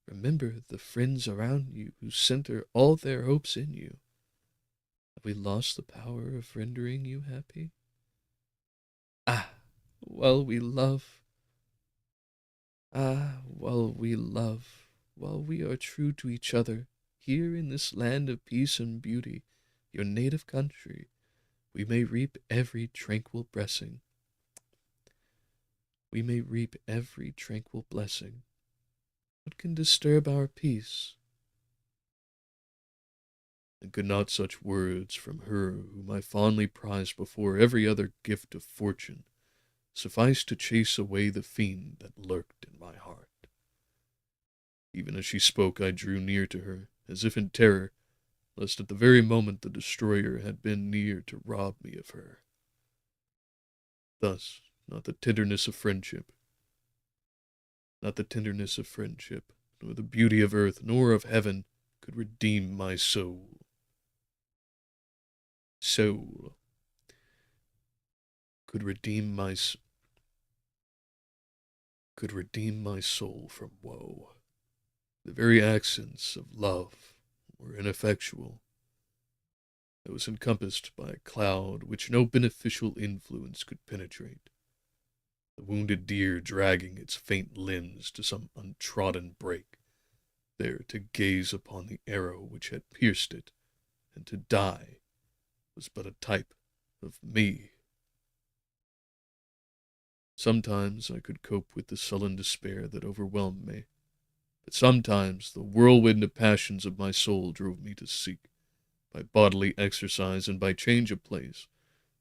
S1: Remember the friends around you who center all their hopes in you. Have we lost the power of rendering you happy? Ah, while we love, while we love, while we are true to each other, here in this land of peace and beauty, your native country, we may reap every tranquil blessing. We may reap every tranquil blessing. What can disturb our peace? And could not such words from her whom I fondly prized before every other gift of fortune suffice to chase away the fiend that lurked in my heart? Even as she spoke, I drew near to her, as if in terror, lest at the very moment the destroyer had been near to rob me of her. Thus, not the tenderness of friendship, nor the beauty of earth, nor of heaven, could redeem my soul. Could redeem my soul from woe. The very accents of love were ineffectual. I was encompassed by a cloud which no beneficial influence could penetrate. The wounded deer dragging its faint limbs to some untrodden brake, there to gaze upon the arrow which had pierced it, and to die, was but a type of me. Sometimes I could cope with the sullen despair that overwhelmed me, but sometimes the whirlwind of passions of my soul drove me to seek, by bodily exercise and by change of place,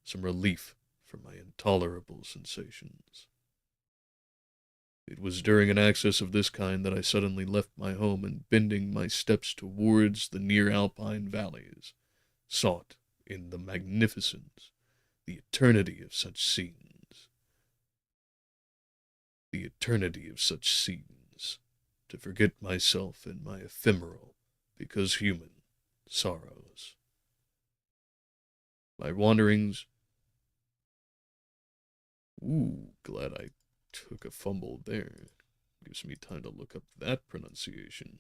S1: some relief from my intolerable sensations. It was during an access of this kind that I suddenly left my home and, bending my steps towards the near alpine valleys, sought in the magnificence, the eternity of such scenes, to forget myself in my ephemeral, because human, sorrows. My wanderings. Glad I took a fumble there. Gives me time to look up that pronunciation.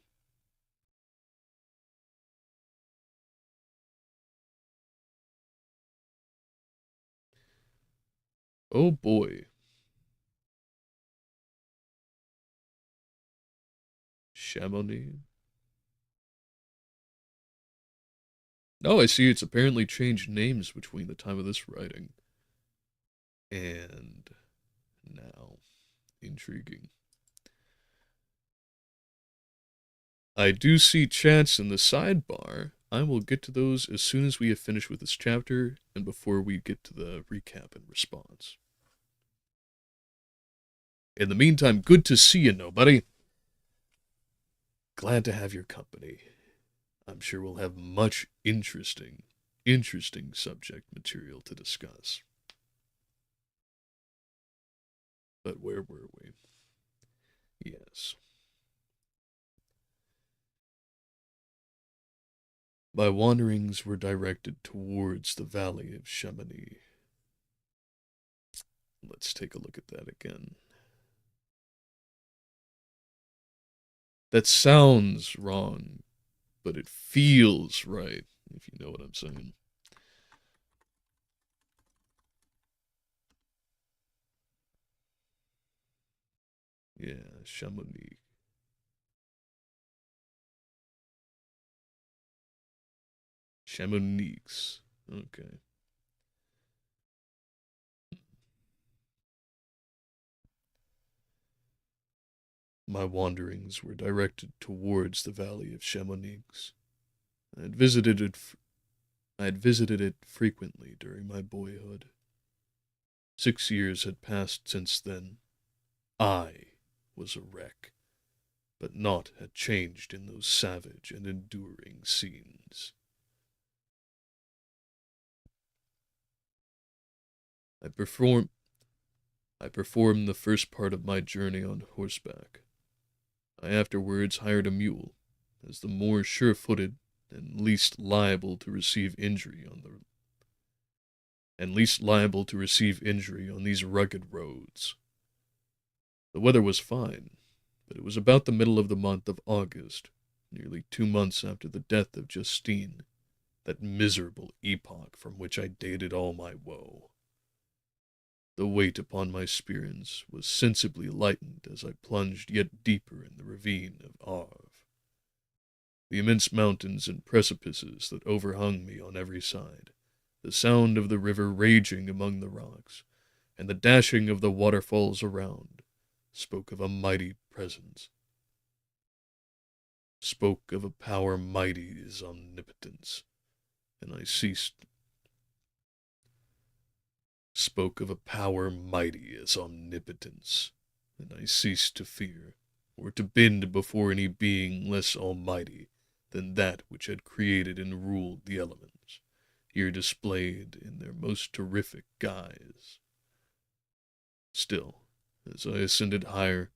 S1: Oh boy. Chamonix. Oh, I see it's apparently changed names between the time of this writing and now. Intriguing. I do see chats in the sidebar. I will get to those as soon as we have finished with this chapter and before we get to the recap and response. In the meantime, good to see you, nobody. Glad to have your company. I'm sure we'll have much interesting subject material to discuss. But where were we? Yes. My wanderings were directed towards the valley of Chamonix. Let's take a look at that again. That sounds wrong, but it feels right, if you know what I'm saying. Yeah, Chamonix. Chamonix. Okay. My wanderings were directed towards the valley of Chamonix. I had visited it, I had visited it frequently during my boyhood. 6 years had passed since then. I was a wreck, but naught had changed in those savage and enduring scenes. I performed I performed the first part of my journey on horseback. I afterwards hired a mule, as the more sure-footed and least liable to receive injury on these rugged roads. The weather was fine, but it was about the middle of the month of August, nearly 2 months after the death of Justine, that miserable epoch from which I dated all my woe. The weight upon my spirits was sensibly lightened as I plunged yet deeper in the ravine of Arve. The immense mountains and precipices that overhung me on every side, the sound of the river raging among the rocks, and the dashing of the waterfalls around, spoke of a mighty presence, spoke of a power mighty as omnipotence, and I ceased spoke of a power mighty as omnipotence, and I ceased to fear, or to bend before any being less almighty than that which had created and ruled the elements, here displayed in their most terrific guise. Still, as I ascended higher,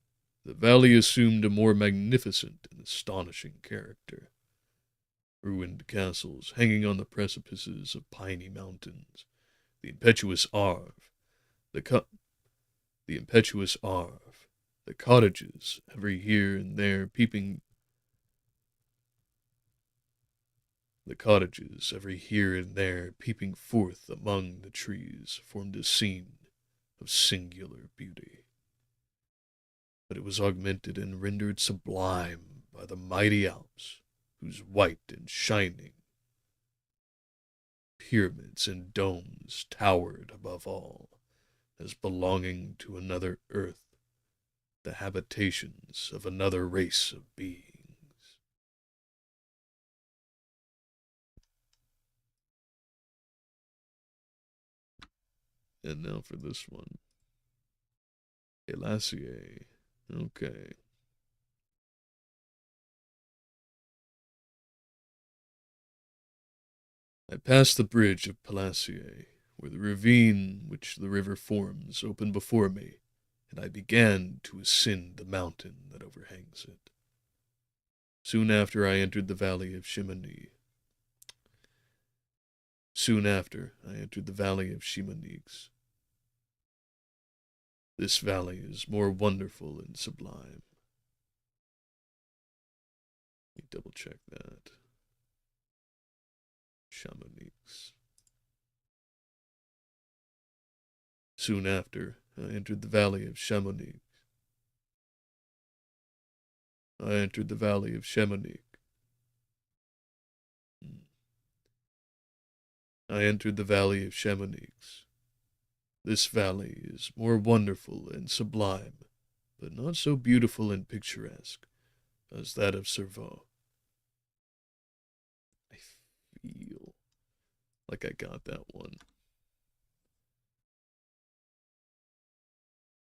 S1: the valley assumed a more magnificent and astonishing character. Ruined castles hanging on the precipices of piny mountains, the impetuous Arve, the co- the impetuous Arve, the cottages every here and there peeping the cottages every here and there peeping forth among the trees formed a scene of singular beauty. But it was augmented and rendered sublime by the mighty Alps, whose white and shining pyramids and domes towered above all, as belonging to another earth, the habitations of another race of beings. And now for this one. Elassier. Okay. I passed the bridge of Palacier, where the ravine which the river forms opened before me, and I began to ascend the mountain that overhangs it. Soon after I entered the valley of Chamonix. Soon after I entered the valley of Chamonix. This valley is more wonderful and sublime. Let me double check that. Chamonix. Soon after I entered the valley of Chamonix. I entered the valley of Chamonix. I entered the valley of Chamonix. This valley is more wonderful and sublime, but not so beautiful and picturesque as that of Cerveau. I feel like I got that one.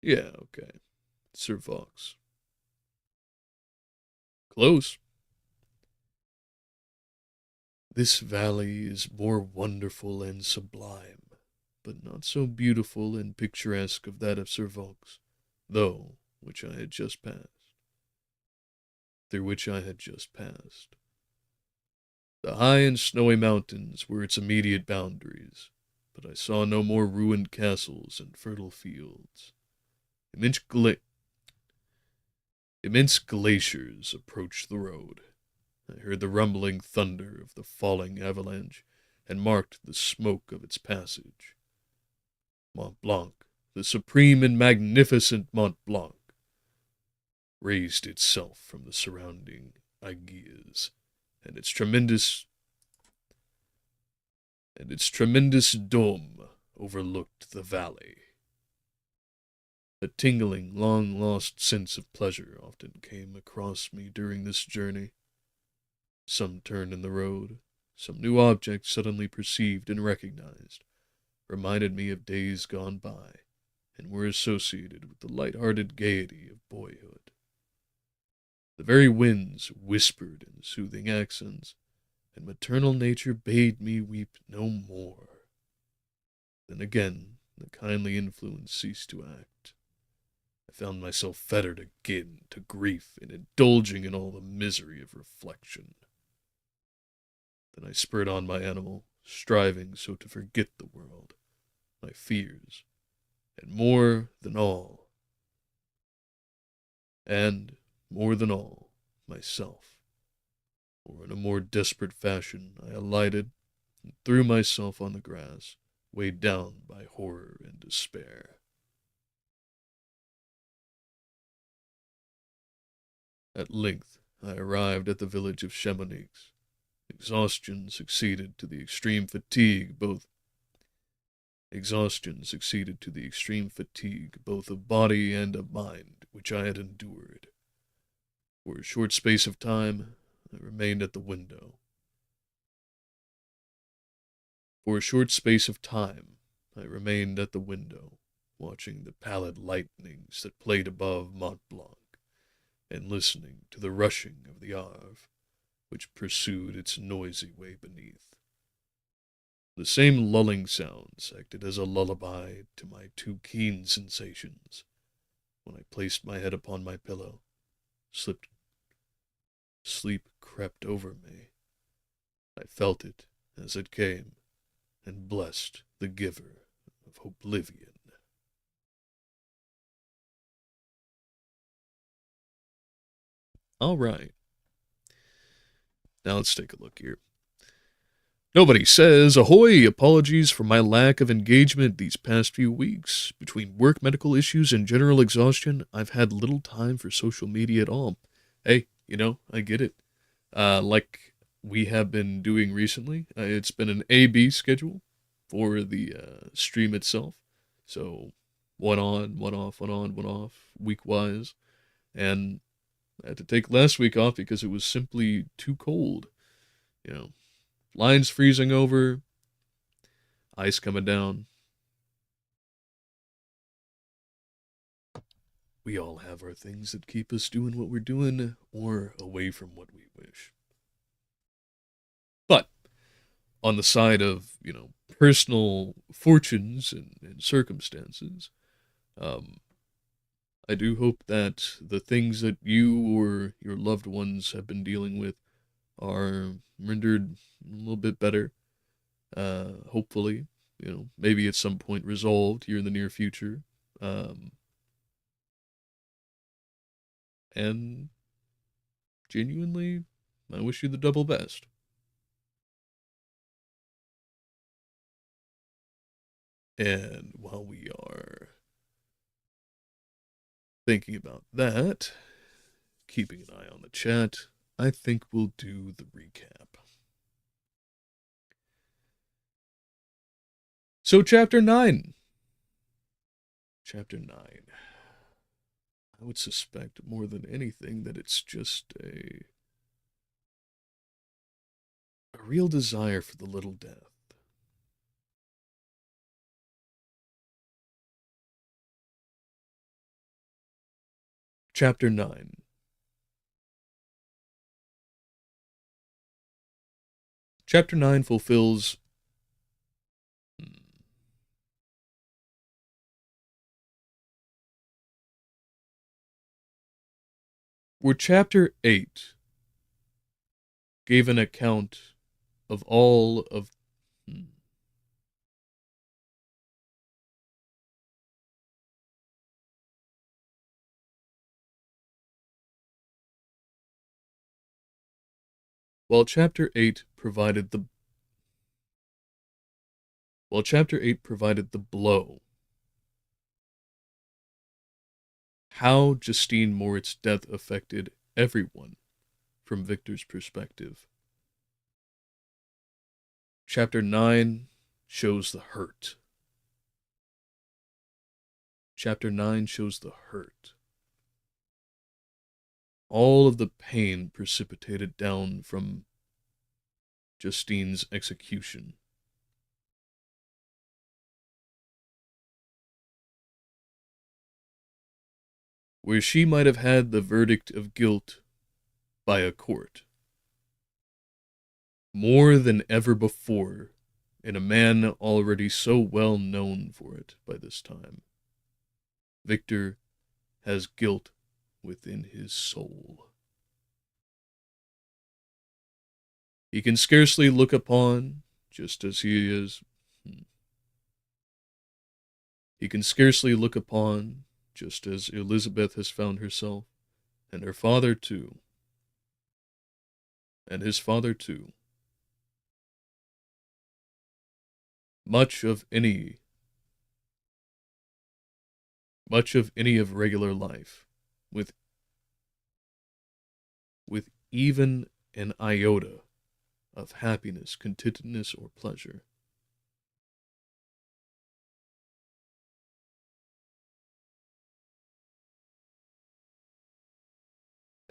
S1: Yeah, okay. Cervox. Close. This valley is more wonderful and sublime, but not so beautiful and picturesque of that of Servox, though which I had just passed, through which I had just passed. The high and snowy mountains were its immediate boundaries, but I saw no more ruined castles and fertile fields. Immense, gla- Immense glaciers approached the road. I heard the rumbling thunder of the falling avalanche, and marked the smoke of its passage. Mont Blanc, the supreme and magnificent Mont Blanc, raised itself from the surrounding aiguilles, and its tremendous dome overlooked the valley. A tingling, long-lost sense of pleasure often came across me during this journey. Some turn in the road, some new object suddenly perceived and recognized, reminded me of days gone by, and were associated with the light-hearted gaiety of boyhood. The very winds whispered in soothing accents, and maternal nature bade me weep no more. Then again the kindly influence ceased to act. I found myself fettered again to grief and indulging in all the misery of reflection. Then I spurred on my animal, striving so to forget the world, my fears, and more than all, myself. For in a more desperate fashion I alighted and threw myself on the grass, weighed down by horror and despair. At length I arrived at the village of Chamonix. Exhaustion succeeded to the extreme fatigue both of body and of mind which I had endured. For a short space of time I remained at the window. Watching the pallid lightnings that played above Mont Blanc, and listening to the rushing of the Arve, which pursued its noisy way beneath. The same lulling sounds acted as a lullaby to my too keen sensations. When I placed my head upon my pillow, sleep crept over me. I felt it as it came, and blessed the giver of oblivion. All right. Now let's take a look here. Nobody says, ahoy, apologies for my lack of engagement these past few weeks. Between work, medical issues, and general exhaustion, I've had little time for social media at all. Hey, I get it. Like we have been doing recently, it's been an A-B schedule for the stream itself. So, one on, one off, one on, one off, week-wise. And I had to take last week off because it was simply too cold. You know, lines freezing over, ice coming down. We all have our things that keep us doing what we're doing or away from what we wish. But on the side of, personal fortunes and circumstances, um, I do hope that the things that you or your loved ones have been dealing with are rendered a little bit better. Hopefully, maybe at some point resolved here in the near future. Um, and genuinely, I wish you the double best. And while we are thinking about that, keeping an eye on the chat, I think we'll do the recap. So, Chapter 9. Chapter 9. I would suspect more than anything that it's just a real desire for the little death. Chapter 9. Chapter 9 fulfills where Chapter 8 gave an account of all of while Chapter 8 provided the blow, how Justine Morit's death affected everyone from Victor's perspective. Chapter 9 shows the hurt. Chapter 9 shows the hurt. All of the pain precipitated down from Justine's execution. Where she might have had the verdict of guilt by a court. More than ever before, in a man already so well known for it by this time, Victor has guilt within his soul. He can scarcely look upon, just as he is. He can scarcely look upon, just as Elizabeth has found herself, and her father too. And his father too. Much of any of regular life, with even an iota of happiness, contentedness, or pleasure.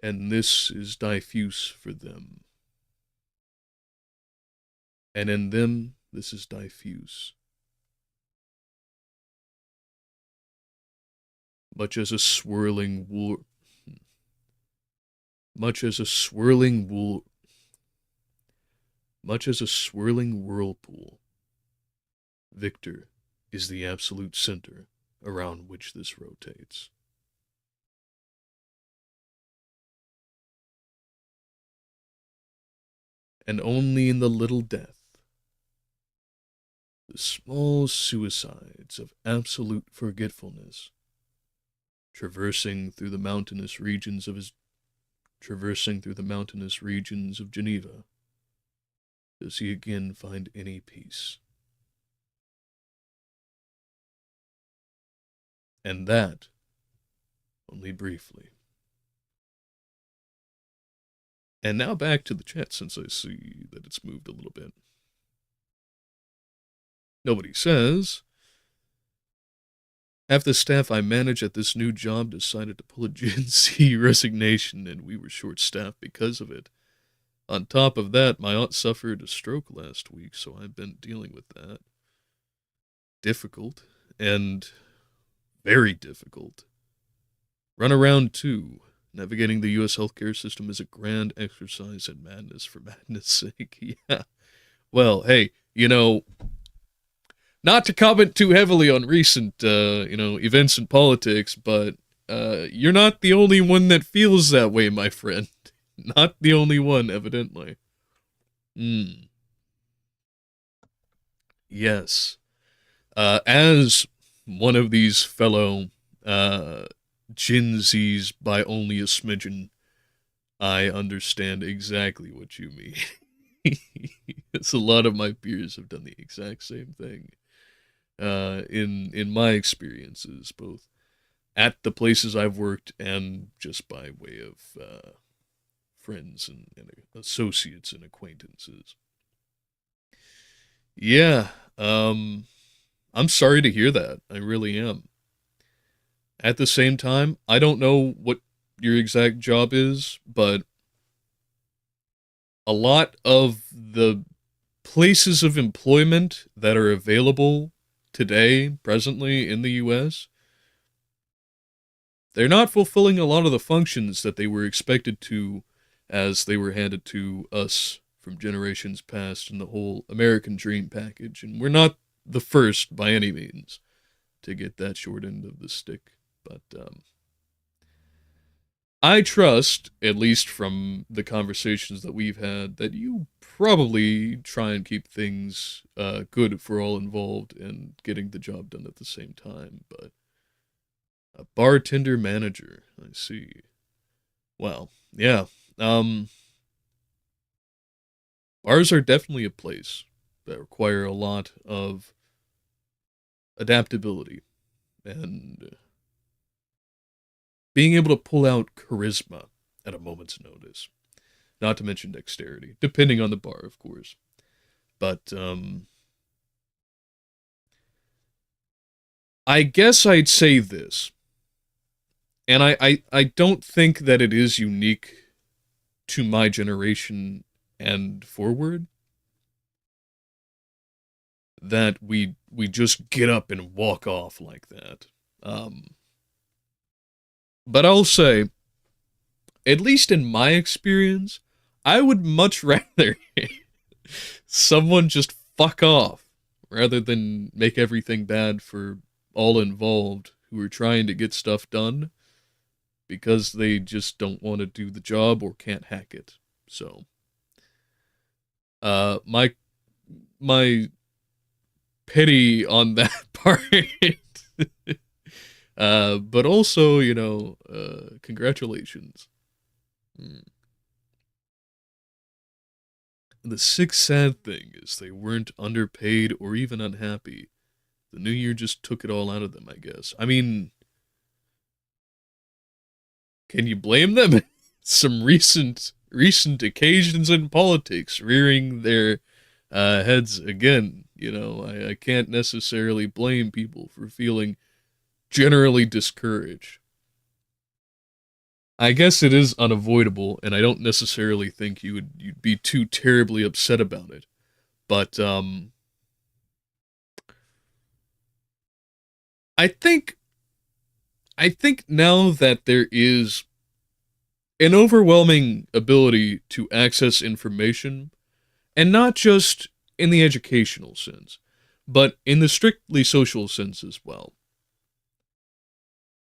S1: And this is diffuse for them. And in them this is diffuse. Much as a swirling whirlpool, Victor is the absolute center around which this rotates. And only in the little death, the small suicides of absolute forgetfulness, traversing through the mountainous regions of Geneva, does he again find any peace. And that only briefly. And now back to the chat, since I see that it's moved a little bit. Nobody says, half the staff I manage at this new job decided to pull a Gen Z resignation, and we were short-staffed because of it. On top of that, my aunt suffered a stroke last week, so I've been dealing with that. Difficult, and very difficult. Run around, too. Navigating the U.S. healthcare system is a grand exercise in madness for madness' sake. Yeah. Well, hey, not to comment too heavily on recent, events in politics, but you're not the only one that feels that way, my friend. Not the only one, evidently. Yes. As one of these fellow Gen Zs by only a smidgen, I understand exactly what you mean. It's a lot of my peers have done the exact same thing. In my experiences, both at the places I've worked and just by way of friends and associates and acquaintances. Yeah, I'm sorry to hear that. I really am. At the same time, I don't know what your exact job is, but a lot of the places of employment that are available today, presently in the US, they're not fulfilling a lot of the functions that they were expected to as they were handed to us from generations past in the whole American dream package. And we're not the first by any means to get that short end of the stick. But I trust, at least from the conversations that we've had, that you probably try and keep things good for all involved and getting the job done at the same time. But a bartender manager, I see. Well, yeah. Bars are definitely a place that require a lot of adaptability and being able to pull out charisma at a moment's notice. Not to mention dexterity, depending on the bar, of course. But I guess I'd say this, and I don't think that it is unique to my generation and forward, that we just get up and walk off like that. Um, but I'll say, at least in my experience, I would much rather someone just fuck off rather than make everything bad for all involved who are trying to get stuff done because they just don't want to do the job or can't hack it. So, my pity on that part. But also, congratulations. Mm. The sixth sad thing is they weren't underpaid or even unhappy. The new year just took it all out of them, I guess. I mean, can you blame them? Some recent occasions in politics rearing their heads again. I can't necessarily blame people for feeling generally discouraged. I guess it is unavoidable, and I don't necessarily think you'd be too terribly upset about it. But I think I think now that there is an overwhelming ability to access information, and not just in the educational sense, but in the strictly social sense as well.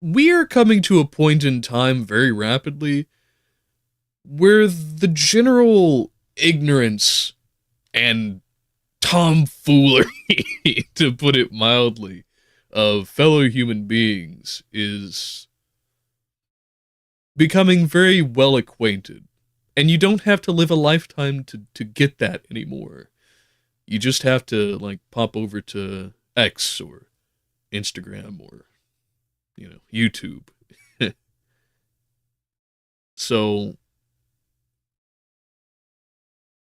S1: We are coming to a point in time very rapidly where the general ignorance and tomfoolery, to put it mildly, of fellow human beings is becoming very well acquainted. And you don't have to live a lifetime to get that anymore. You just have to, like, pop over to X or Instagram or, YouTube. So,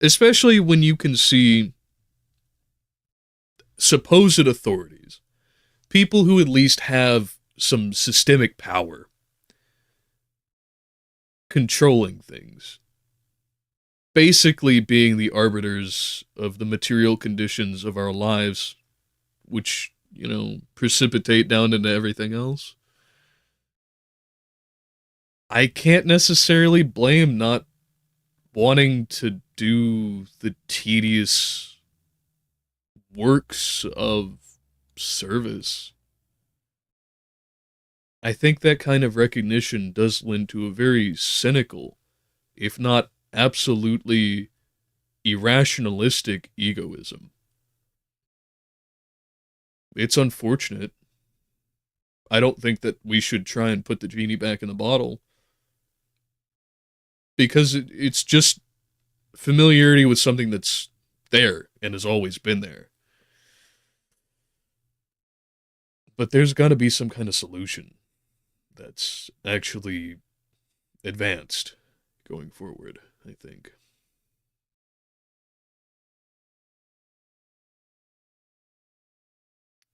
S1: especially when you can see supposed authorities, people who at least have some systemic power controlling things, basically being the arbiters of the material conditions of our lives, which, precipitate down into everything else. I can't necessarily blame not wanting to do the tedious works of service. I think that kind of recognition does lend to a very cynical, if not absolutely irrationalistic egoism. It's unfortunate. I don't think that we should try and put the genie back in the bottle because it's just familiarity with something that's there and has always been there. But there's got to be some kind of solution that's actually advanced going forward, I think.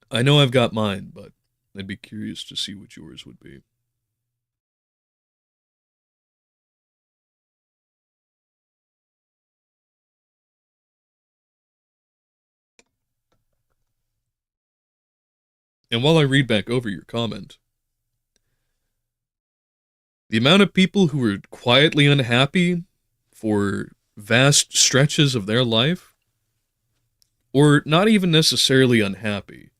S1: I know I've got mine, but I'd be curious to see what yours would be. And while I read back over your comment, the amount of people who are quietly unhappy for vast stretches of their life, or not even necessarily unhappy,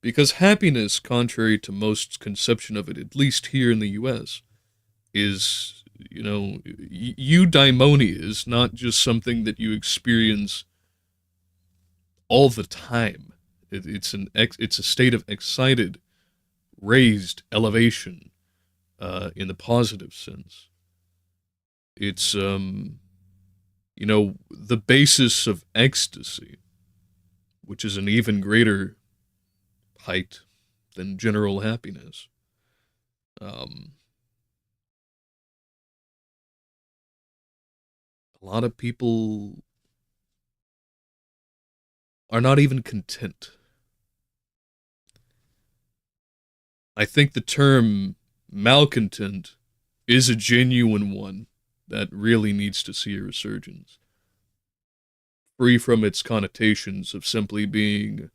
S1: because happiness, contrary to most conception of it, at least here in the US, is, eudaimonia is not just something that you experience all the time. It's a state of excited, raised elevation, in the positive sense. It's the basis of ecstasy, which is an even greater height than general happiness. Um, a lot of people are not even content. I think the term malcontent is a genuine one that really needs to see a resurgence, free from its connotations of simply being,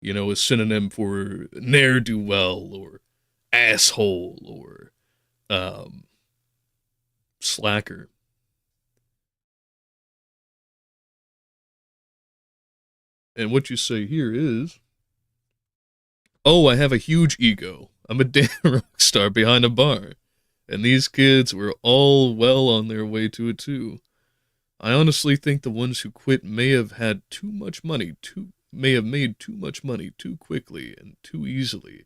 S1: a synonym for ne'er do well or asshole or um, slacker. And what you say here is, oh, I have a huge ego. I'm a damn rock star behind a bar. And these kids were all well on their way to it too. I honestly think the ones who quit may have had too much money, may have made too much money too quickly and too easily.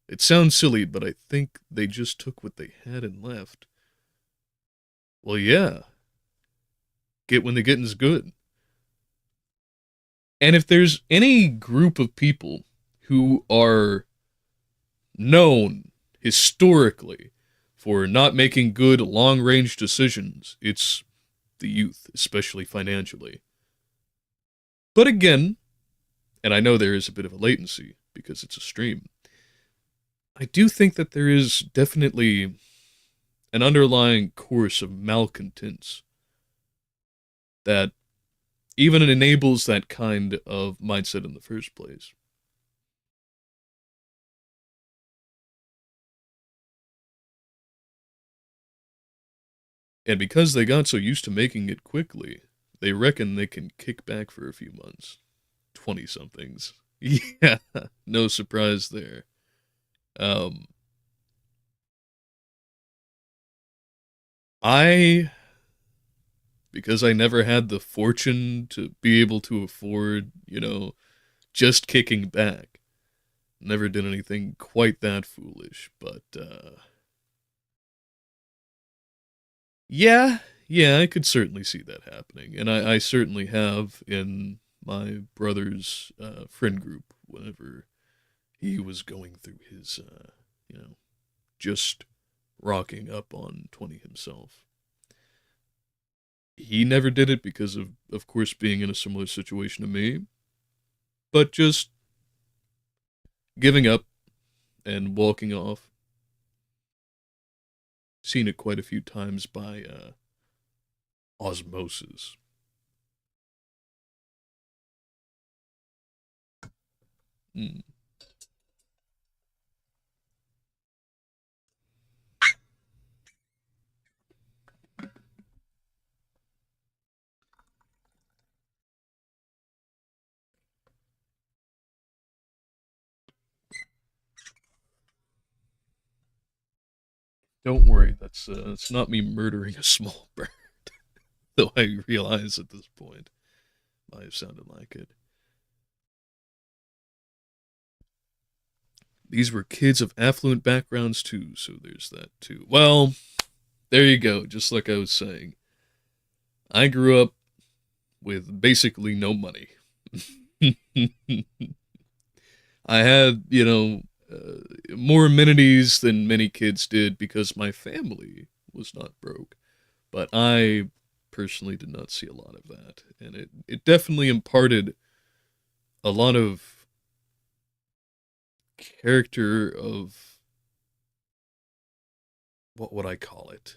S1: It sounds silly, but I think they just took what they had and left. Well, yeah, get when the getting's good. And if there's any group of people who are known historically for not making good long range decisions, it's the youth, especially financially. But again, and I know there is a bit of a latency because it's a stream, I do think that there is definitely an underlying course of malcontents that even enables that kind of mindset in the first place. And because they got so used to making it quickly, they reckon they can kick back for a few months. 20 somethings. Yeah, no surprise there. Um, I, because I never had the fortune to be able to afford, just kicking back, never did anything quite that foolish, but, yeah, yeah, I could certainly see that happening. And I certainly have in my brother's friend group whenever he was going through his, just rocking up on 20 himself. He never did it because of course, being in a similar situation to me, but just giving up and walking off. Seen it quite a few times by osmosis. Mm. Don't worry, that's not me murdering a small bird, though I realize at this point might have sounded like it. These were kids of affluent backgrounds too, so there's that too. Well, there you go, just like I was saying. I grew up with basically no money. I had, more amenities than many kids did because my family was not broke. But I personally did not see a lot of that. And it definitely imparted a lot of character of, what would I call it?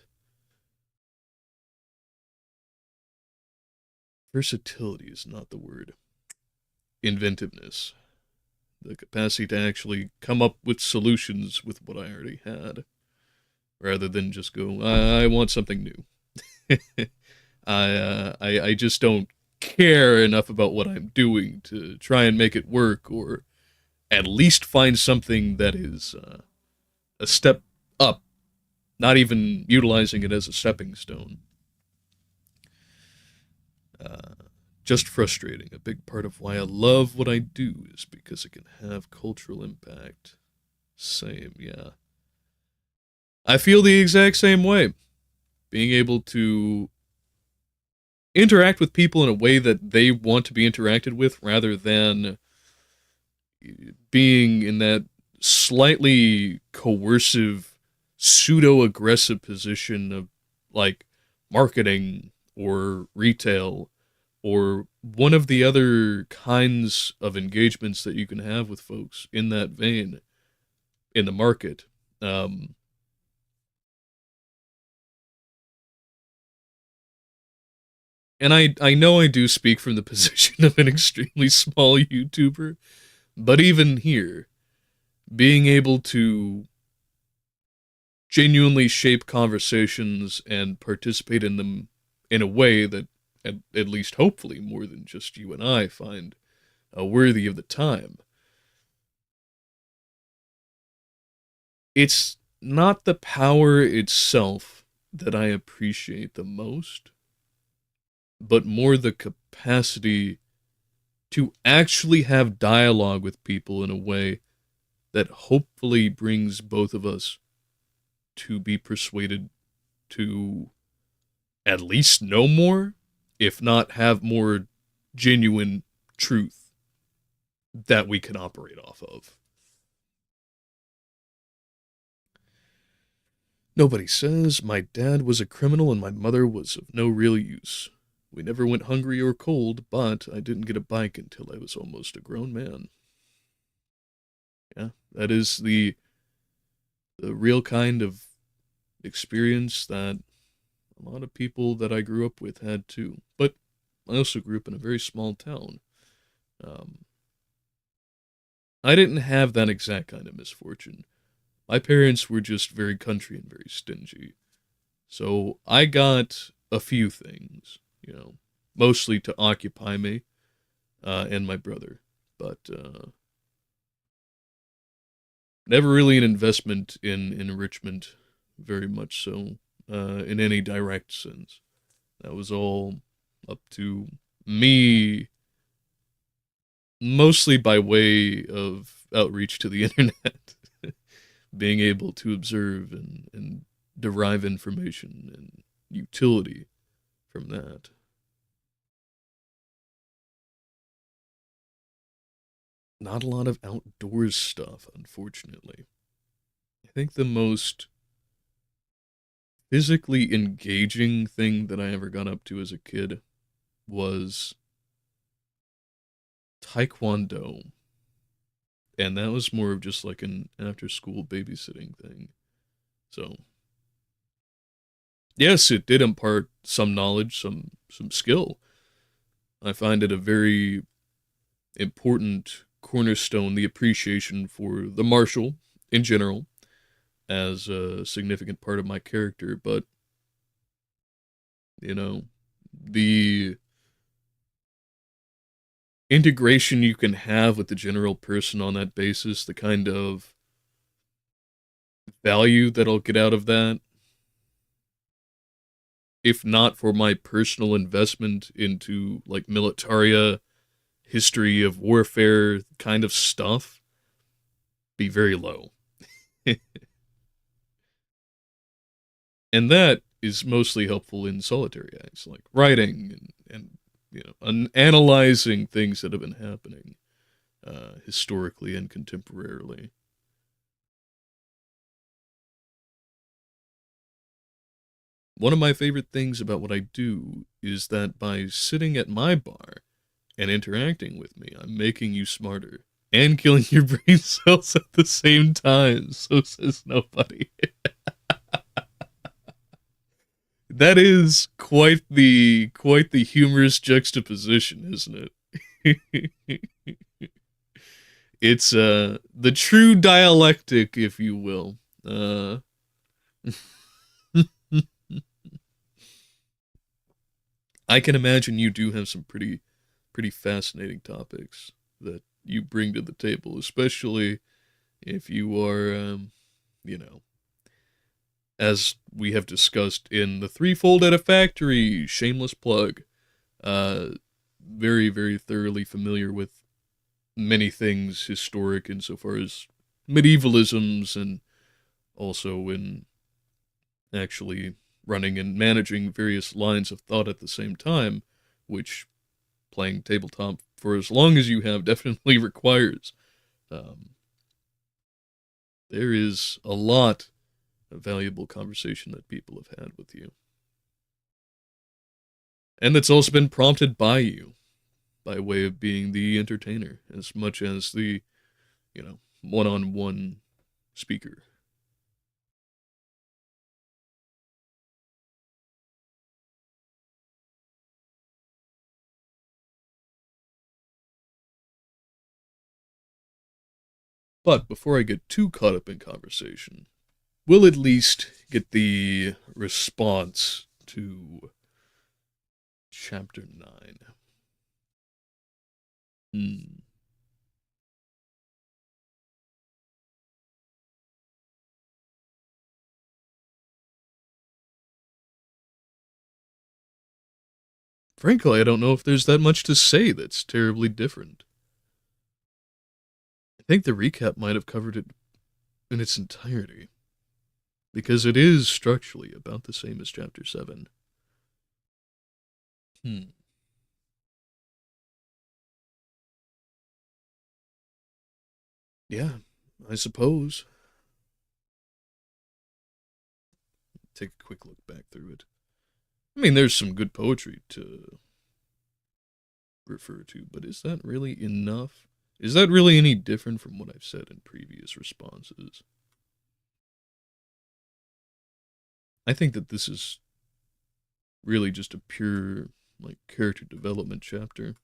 S1: Versatility is not the word. Inventiveness. The capacity to actually come up with solutions with what I already had, rather than just go, I want something new. I just don't care enough about what I'm doing to try and make it work, or at least find something that is a step up, not even utilizing it as a stepping stone. Uh, just frustrating. A big part of why I love what I do is because it can have cultural impact. Same, yeah. I feel the exact same way. Being able to interact with people in a way that they want to be interacted with rather than being in that slightly coercive, pseudo aggressive position of like marketing or retail or one of the other kinds of engagements that you can have with folks in that vein in the market. Um, and I know I do speak from the position of an extremely small YouTuber, but even here, being able to genuinely shape conversations and participate in them in a way that, at least hopefully, more than just you and I find worthy of the time. It's not the power itself that I appreciate the most, but more the capacity to actually have dialogue with people in a way that hopefully brings both of us to be persuaded to at least know more, if not have more genuine truth that we can operate off of. Nobody says my dad was a criminal and my mother was of no real use. We never went hungry or cold, but I didn't get a bike until I was almost a grown man. Yeah, that is the real kind of experience that a lot of people that I grew up with had too. But I also grew up in a very small town. Um, I didn't have that exact kind of misfortune. My parents were just very country and very stingy. So I got a few things, mostly to occupy me and my brother, but never really an investment in enrichment, very much so, in any direct sense. That was all up to me, mostly by way of outreach to the internet, being able to observe and derive information and utility from that. Not a lot of outdoors stuff, unfortunately. I think the most physically engaging thing that I ever got up to as a kid was Taekwondo. And that was more of just like an after school babysitting thing. So, yes, it did impart some knowledge, some skill. I find it a very important cornerstone, the appreciation for the martial in general as a significant part of my character, but you know, the integration you can have with the general person on that basis, the kind of value that I'll get out of that, if not for my personal investment into like militaria, history of warfare kind of stuff, be very low. And that is mostly helpful in solitary acts like writing and analyzing things that have been happening historically and contemporarily. One of my favorite things about what I do is that by sitting at my bar and interacting with me, I'm making you smarter and killing your brain cells at the same time. So says nobody. That is quite the humorous juxtaposition, isn't it? It's the true dialectic, if you will. I can imagine you do have some pretty fascinating topics that you bring to the table, especially if you are, you know, as we have discussed in the Threefold at a Factory, shameless plug, uh, very thoroughly familiar with many things historic insofar as medievalisms and also in actually running and managing various lines of thought at the same time, which playing tabletop for as long as you have definitely requires. Um, there is a lot of valuable conversation that people have had with you. And that's also been prompted by you, by way of being the entertainer, as much as the, one-on-one speaker. But before I get too caught up in conversation, we'll at least get the response to Chapter 9. Hmm. Frankly, I don't know if there's that much to say that's terribly different. I think the recap might have covered it in its entirety, because it is structurally about the same as Chapter 7. Hmm. Yeah, I suppose. Take a quick look back through it. I mean, there's some good poetry to refer to, but is that really enough? Is that really any different from what I've said in previous responses? I think that this is really just a pure, like, character development chapter,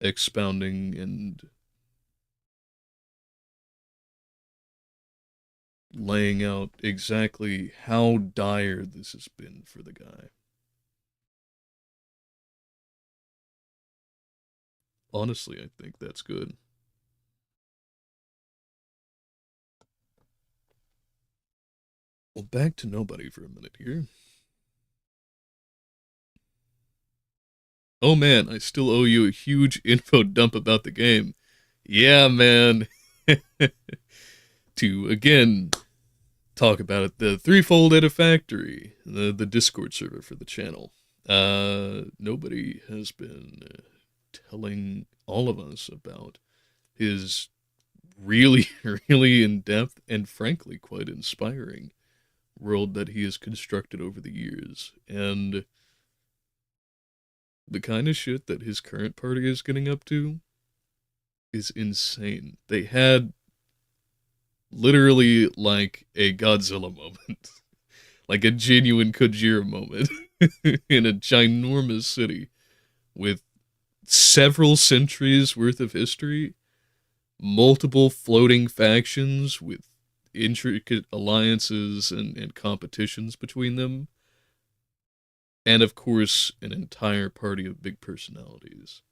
S1: expounding and laying out exactly how dire this has been for the guy. Honestly, I think that's good. Well, back to nobody for a minute here. Oh man, I still owe you a huge info dump about the game. Yeah, man. To again talk about it, the Threefold Edit Factory, the Discord server for the channel. Nobody has been telling all of us about his really, really in depth and frankly quite inspiring world that he has constructed over the years. And the kind of shit that his current party is getting up to is insane. They had literally like a Godzilla moment, like a genuine Kojira moment in a ginormous city with several centuries worth of history, multiple floating factions with intricate alliances and competitions between them, and of course, an entire party of big personalities.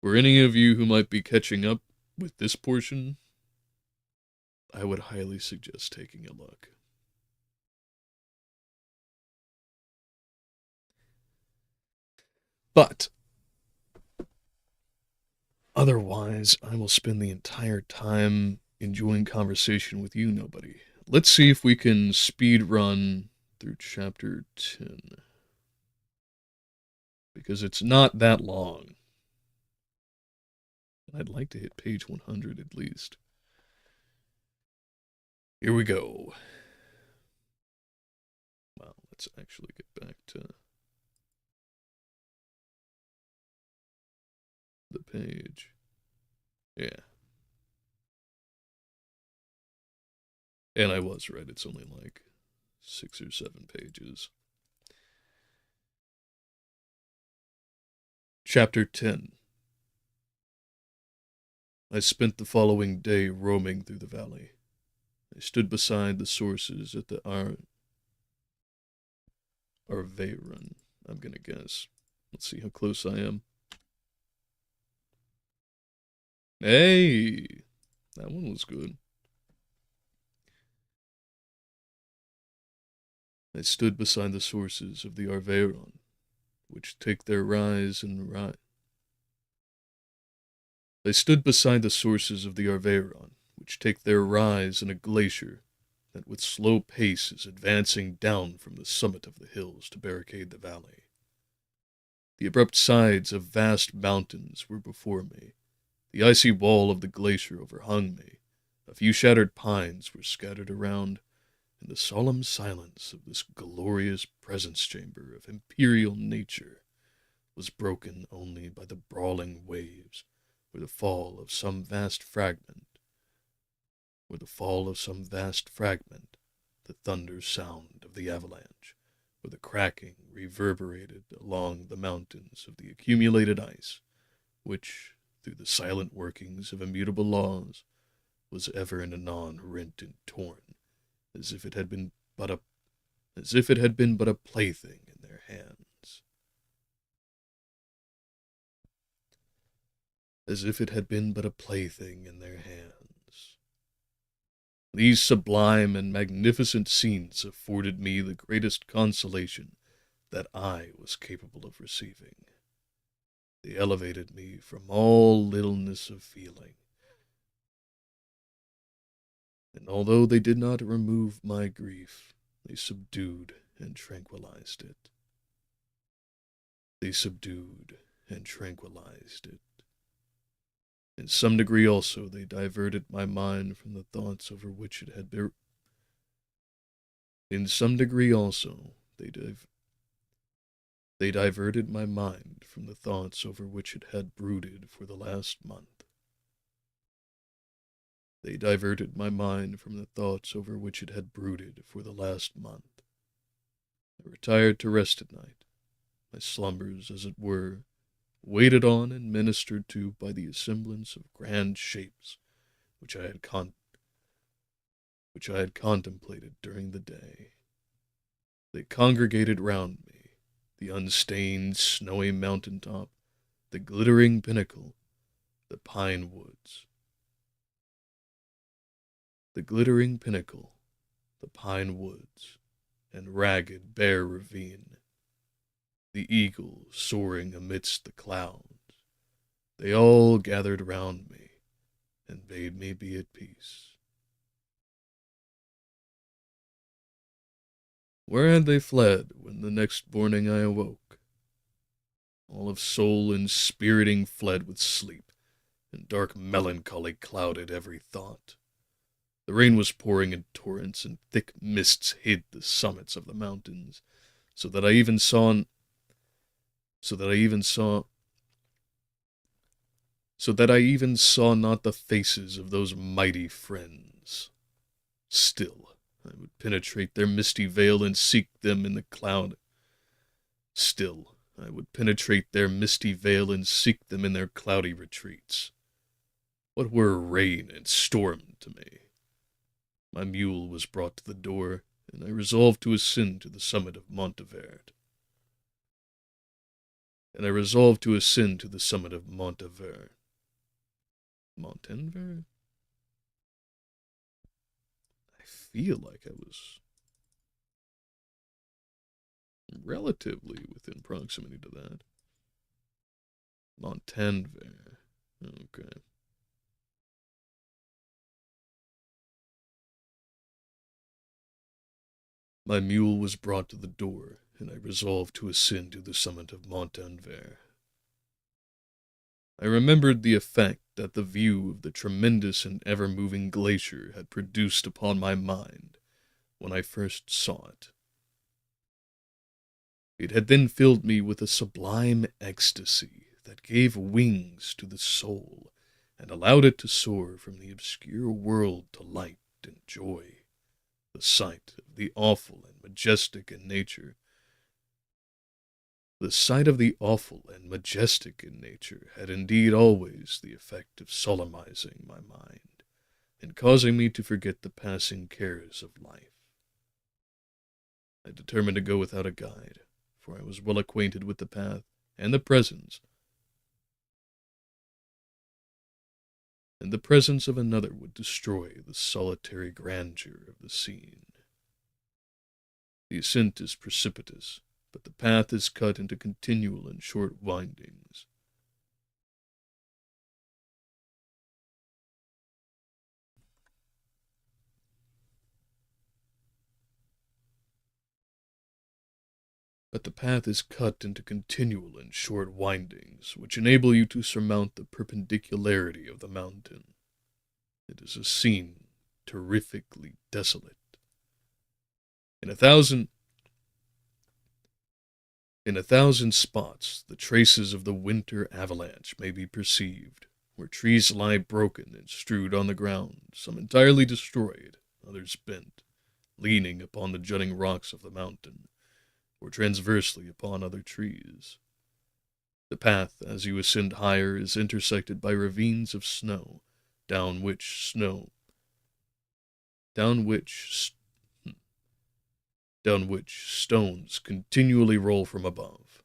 S1: For any of you who might be catching up with this portion, I would highly suggest taking a look. But otherwise, I will spend the entire time enjoying conversation with you, nobody. Let's see if we can speed run through chapter 10. Because it's not that long. I'd like to hit page 100 at least. Here we go. Well, let's actually get back to the page. Yeah. And I was right, it's only like 6 or 7 pages. Chapter 10. I spent the following day roaming through the valley. I stood beside the sources at the Arveyron, I'm gonna guess. Let's see how close I am. Hey! That one was good. I stood beside the sources of the Arveyron, which take their rise and rise. They stood beside the sources of the Arveyron, which take their rise in a glacier that with slow pace is advancing down from the summit of the hills to barricade the valley. The abrupt sides of vast mountains were before me. The icy wall of the glacier overhung me. A few shattered pines were scattered around, and the solemn silence of this glorious presence chamber of imperial nature was broken only by the brawling waves, or the fall of some vast fragment, the thunder sound of the avalanche, or the cracking reverberated along the mountains of the accumulated ice, which, through the silent workings of immutable laws, was ever and anon rent and torn, as if it had been but a plaything in their hands. As if it had been but a plaything in their hands. These sublime and magnificent scenes afforded me the greatest consolation that I was capable of receiving. They elevated me from all littleness of feeling, and although they did not remove my grief, they subdued and tranquilized it. In some degree also they diverted my mind from the thoughts over which it had been. In some degree also they diverted my mind from the thoughts over which it had brooded for the last month. I retired to rest at night, my slumbers, as it were, waited on and ministered to by the assemblance of grand shapes which I had contemplated during the day. They congregated round me, the unstained, snowy mountain top, the glittering pinnacle, the pine woods, and ragged, bare ravine, the eagle soaring amidst the clouds. They all gathered round me and bade me be at peace. Where had they fled when the next morning I awoke? All of soul inspiriting fled with sleep, and dark melancholy clouded every thought. The rain was pouring in torrents, and thick mists hid the summits of the mountains, so that I even saw not the faces of those mighty friends. Still, I would penetrate their misty veil and seek them in the cloud. In their cloudy retreats. What were rain and storm to me? My mule was brought to the door, and I resolved to ascend to the summit of Monteverde. Montenverde? I feel like I was relatively within proximity to that. Montenverde. Okay. My mule was brought to the door, and I resolved to ascend to the summit of Montenverde. I remembered the effect that the view of the tremendous and ever-moving glacier had produced upon my mind when I first saw it. It had then filled me with a sublime ecstasy that gave wings to the soul and allowed it to soar from the obscure world to light and joy. The sight of the awful and majestic in nature had indeed always the effect of solemnizing my mind, and causing me to forget the passing cares of life. I determined to go without a guide, for I was well acquainted with the path, and the presence of another would destroy the solitary grandeur of the scene. The ascent is precipitous, but the path is cut into continual and short windings. Which enable you to surmount the perpendicularity of the mountain. It is a scene terrifically desolate. In a thousand In a thousand spots the traces of the winter avalanche may be perceived, where trees lie broken and strewed on the ground, some entirely destroyed, others bent, leaning upon the jutting rocks of the mountain, or transversely upon other trees. The path, as you ascend higher, is intersected by ravines of snow, down which snow, down which down which stones continually roll from above.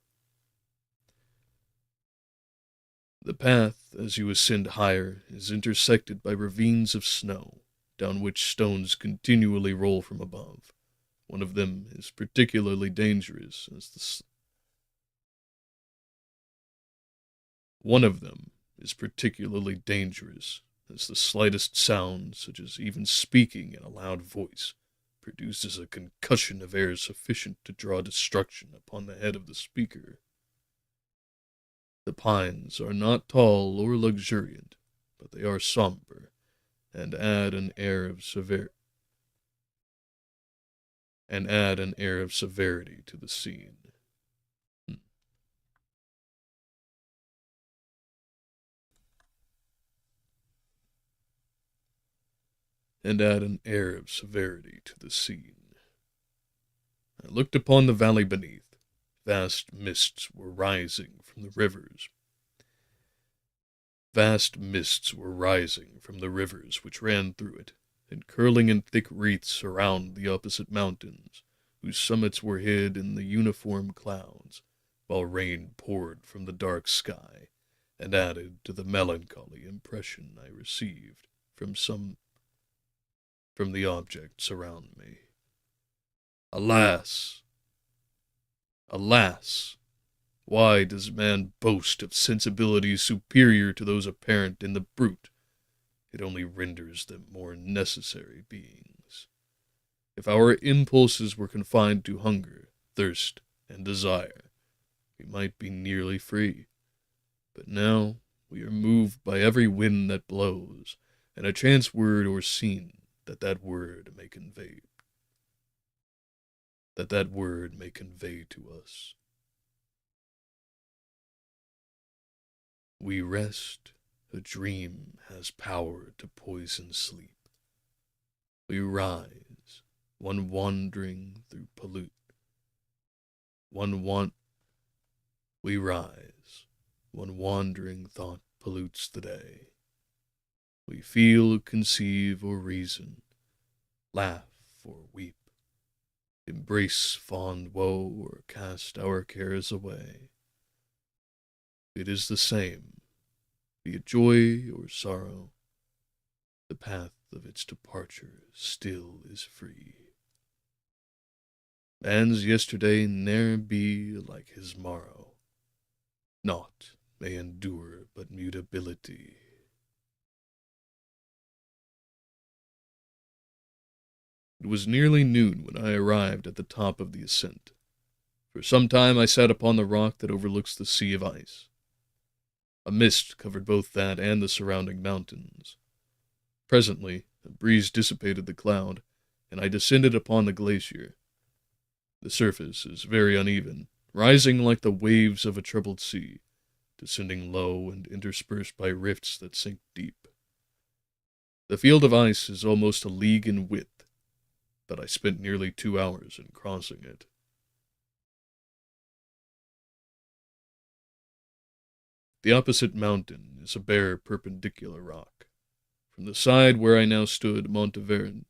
S1: The path, as you ascend higher, is intersected by ravines of snow, down which stones continually roll from above. One of them is particularly dangerous as the slightest sound, such as even speaking in a loud voice, produces a concussion of air sufficient to draw destruction upon the head of the speaker. The pines are not tall or luxuriant, but they are somber, and add an air of severity to the scene. And add an air of severity to the scene. I looked upon the valley beneath. Vast mists were rising from the rivers. Vast mists were rising from the rivers which ran through it, and curling in thick wreaths around the opposite mountains, whose summits were hid in the uniform clouds, while rain poured from the dark sky, and added to the melancholy impression I received from the objects around me. Alas! Alas! Why does man boast of sensibilities superior to those apparent in the brute? It only renders them more necessary beings. If our impulses were confined to hunger, thirst, and desire, we might be nearly free. But now we are moved by every wind that blows, and a chance word or scene that word may convey to us. We rest, a dream has power to poison sleep. We rise, one wandering through pollute. We rise, one wandering thought pollutes the day. We feel, conceive, or reason, laugh or weep, embrace fond woe, or cast our cares away. It is the same, be it joy or sorrow, the path of its departure still is free. Man's yesterday ne'er be like his morrow, naught may endure but mutability. It was nearly noon when I arrived at the top of the ascent. For some time I sat upon the rock that overlooks the sea of ice. A mist covered both that and the surrounding mountains. Presently, a breeze dissipated the cloud, and I descended upon the glacier. The surface is very uneven, rising like the waves of a troubled sea, descending low and interspersed by rifts that sink deep. The field of ice is almost a league in width, but I spent nearly 2 hours in crossing it. The opposite mountain is a bare perpendicular rock. From the side where I now stood, Montanvert.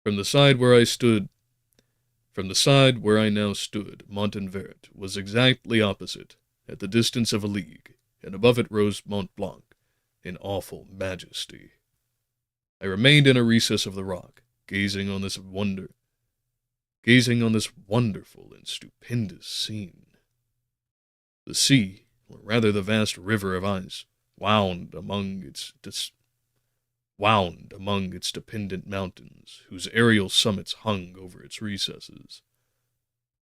S1: From the side where I now stood, Montanvert was exactly opposite, at the distance of a league, and above it rose Mont Blanc, in awful majesty. I remained in a recess of the rock, gazing on this wonderful and stupendous scene. The sea, or rather the vast river of ice, wound among its dependent mountains, whose aerial summits hung over its recesses.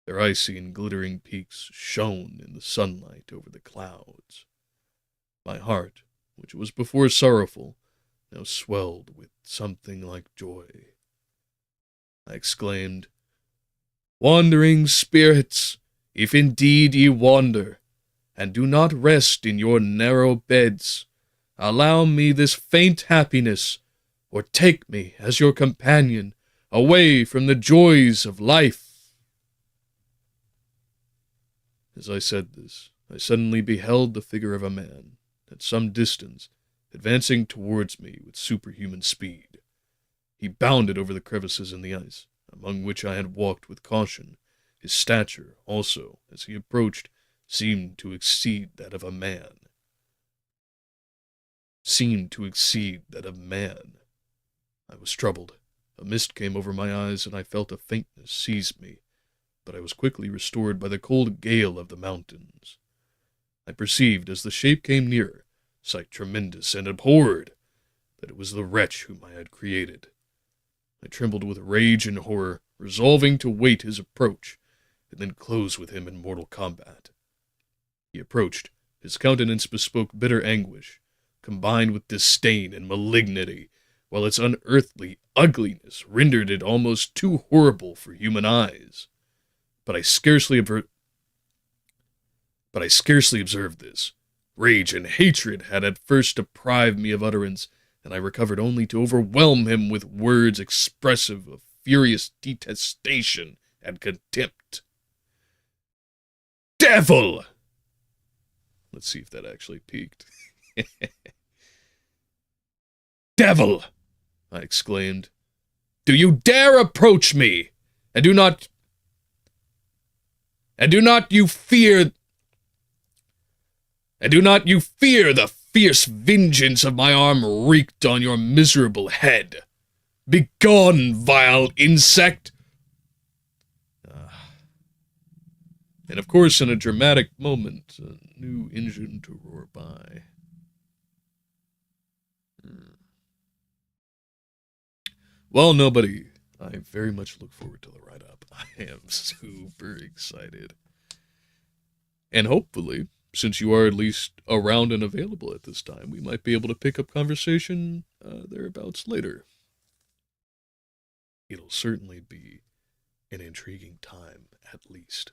S1: Their icy and glittering peaks shone in the sunlight over the clouds. My heart, which was before sorrowful, now swelled with something like joy. I exclaimed, "Wandering spirits, if indeed ye wander, and do not rest in your narrow beds, allow me this faint happiness, or take me as your companion, away from the joys of life." As I said this, I suddenly beheld the figure of a man, at some distance, advancing towards me with superhuman speed. He bounded over the crevices in the ice, among which I had walked with caution. His stature, also, as he approached, seemed to exceed that of a man. I was troubled. A mist came over my eyes, and I felt a faintness seize me, but I was quickly restored by the cold gale of the mountains. I perceived, as the shape came nearer, sight tremendous, and abhorred, that it was the wretch whom I had created. I trembled with rage and horror, resolving to wait his approach, and then close with him in mortal combat. He approached. His countenance bespoke bitter anguish, combined with disdain and malignity, while its unearthly ugliness rendered it almost too horrible for human eyes. But I scarcely observed this. Rage and hatred had at first deprived me of utterance, and I recovered only to overwhelm him with words expressive of furious detestation and contempt. "Devil!" Let's see if that actually peaked. "Devil!" I exclaimed. "Do you dare approach me? And do not you fear the fierce vengeance of my arm wreaked on your miserable head? Begone, vile insect!" And of course, in a dramatic moment, a new engine to roar by. Well, nobody, I very much look forward to the write-up. I am super excited. And hopefully, since you are at least around and available at this time, we might be able to pick up conversation thereabouts later. It'll certainly be an intriguing time, at least.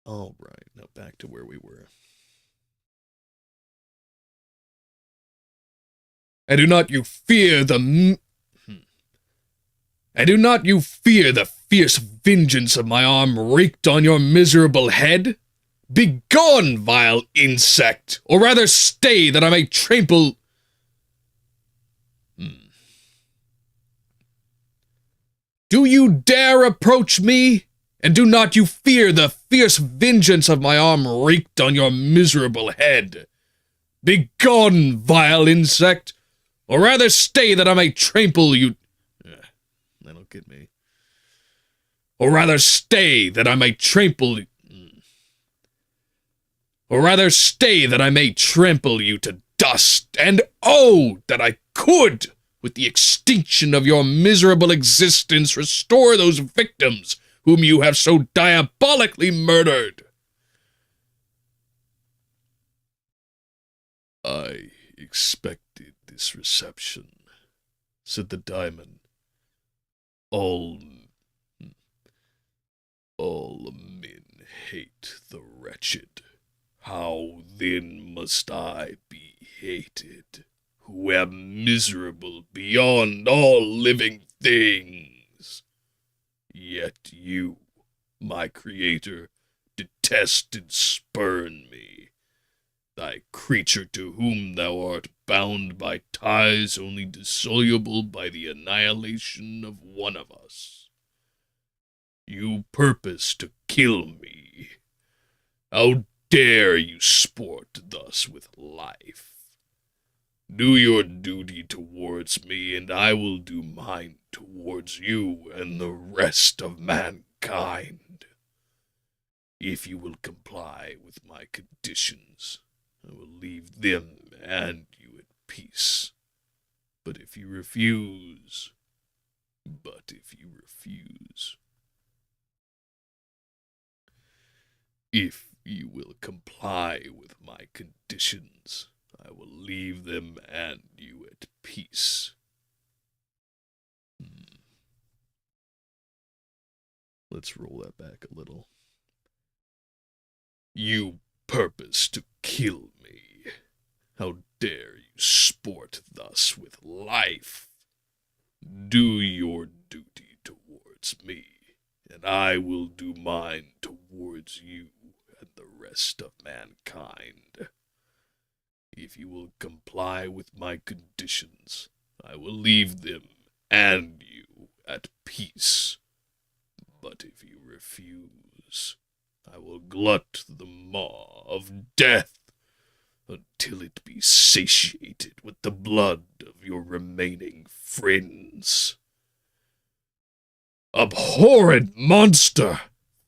S1: All right, now back to where we were. And do not you fear the fierce vengeance of my arm wreaked on your miserable head? Begone, vile insect, or rather stay that I may trample... Do you dare approach me? And do not you fear the fierce vengeance of my arm wreaked on your miserable head? Begone, vile insect, or rather stay that I may trample you... That'll get me. Or rather stay that I may trample you... Or rather stay that I may trample you to dust, and oh, that I could, with the extinction of your miserable existence, restore those victims whom you have so diabolically murdered. I expected this reception, said the diamond. All men hate the wretched. How then must I be hated, who am miserable beyond all living things? Yet you, my creator, detest and spurn me, thy creature to whom thou art bound by ties only dissoluble by the annihilation of one of us. You purpose to kill me. How dare you sport thus with life? Do your duty towards me, and I will do mine towards you and the rest of mankind. If you will comply with my conditions, I will leave them and you at peace. But if you refuse... If you will comply with my conditions, I will leave them and you at peace. Hmm. Let's roll that back a little. You purpose to kill me. How dare you sport thus with life? Do your duty towards me, and I will do mine towards you and the rest of mankind. If you will comply with my conditions, I will leave them and you at peace. But if you refuse, I will glut the maw of death until it be satiated with the blood of your remaining friends. Abhorred monster!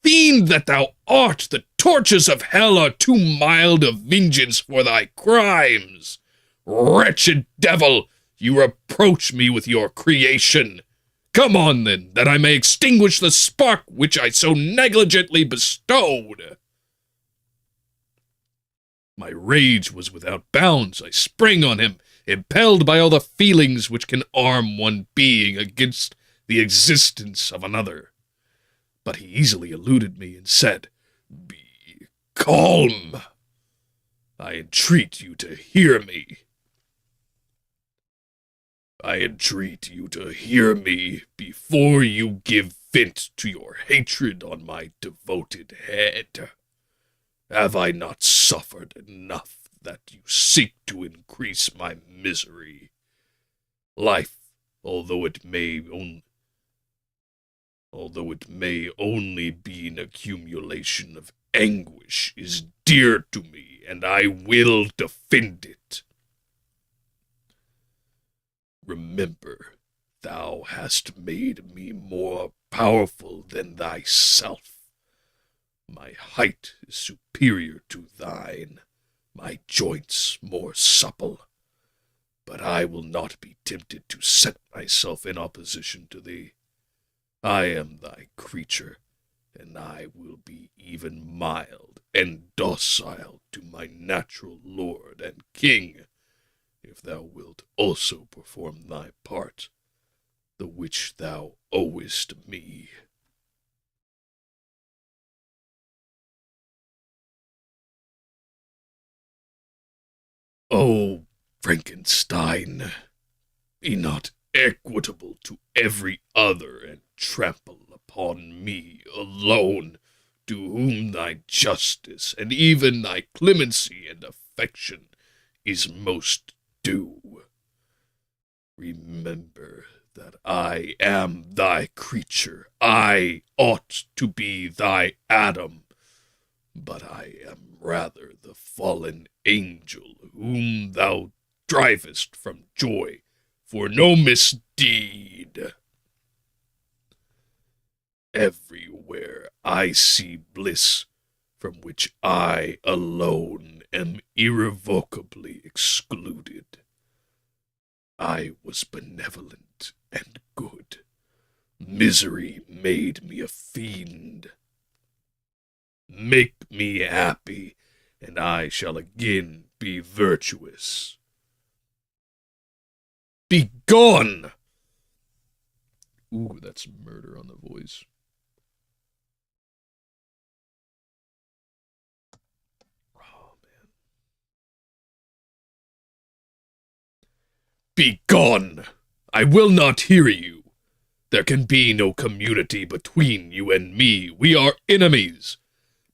S1: Fiend that thou art, the tortures of hell are too mild a vengeance for thy crimes. Wretched devil, you reproach me with your creation. Come on, then, that I may extinguish the spark which I so negligently bestowed. My rage was without bounds. I sprang on him, impelled by all the feelings which can arm one being against the existence of another. But he easily eluded me and said, "Be calm. I entreat you to hear me. I entreat you to hear me before you give vent to your hatred on my devoted head. Have I not suffered enough that you seek to increase my misery? Life, although it may only be an accumulation of anguish, is dear to me, and I will defend it. Remember, thou hast made me more powerful than thyself. My height is superior to thine, my joints more supple, but I will not be tempted to set myself in opposition to thee. I am thy creature, and I will be even mild and docile to my natural lord and king, if thou wilt also perform thy part, the which thou owest me." O Frankenstein, be not equitable to every other, and trample upon me alone, to whom thy justice, and even thy clemency and affection, is most due. Remember that I am thy creature. I ought to be thy Adam, but I am rather the fallen angel whom thou drivest from joy for no misdeed. Everywhere I see bliss from which I alone am irrevocably excluded. I was benevolent and good. Misery made me a fiend. Make me happy, and I shall again be virtuous. Begone! Ooh, that's murder on the voice. Oh, man. Begone! I will not hear you. There can be no community between you and me. We are enemies.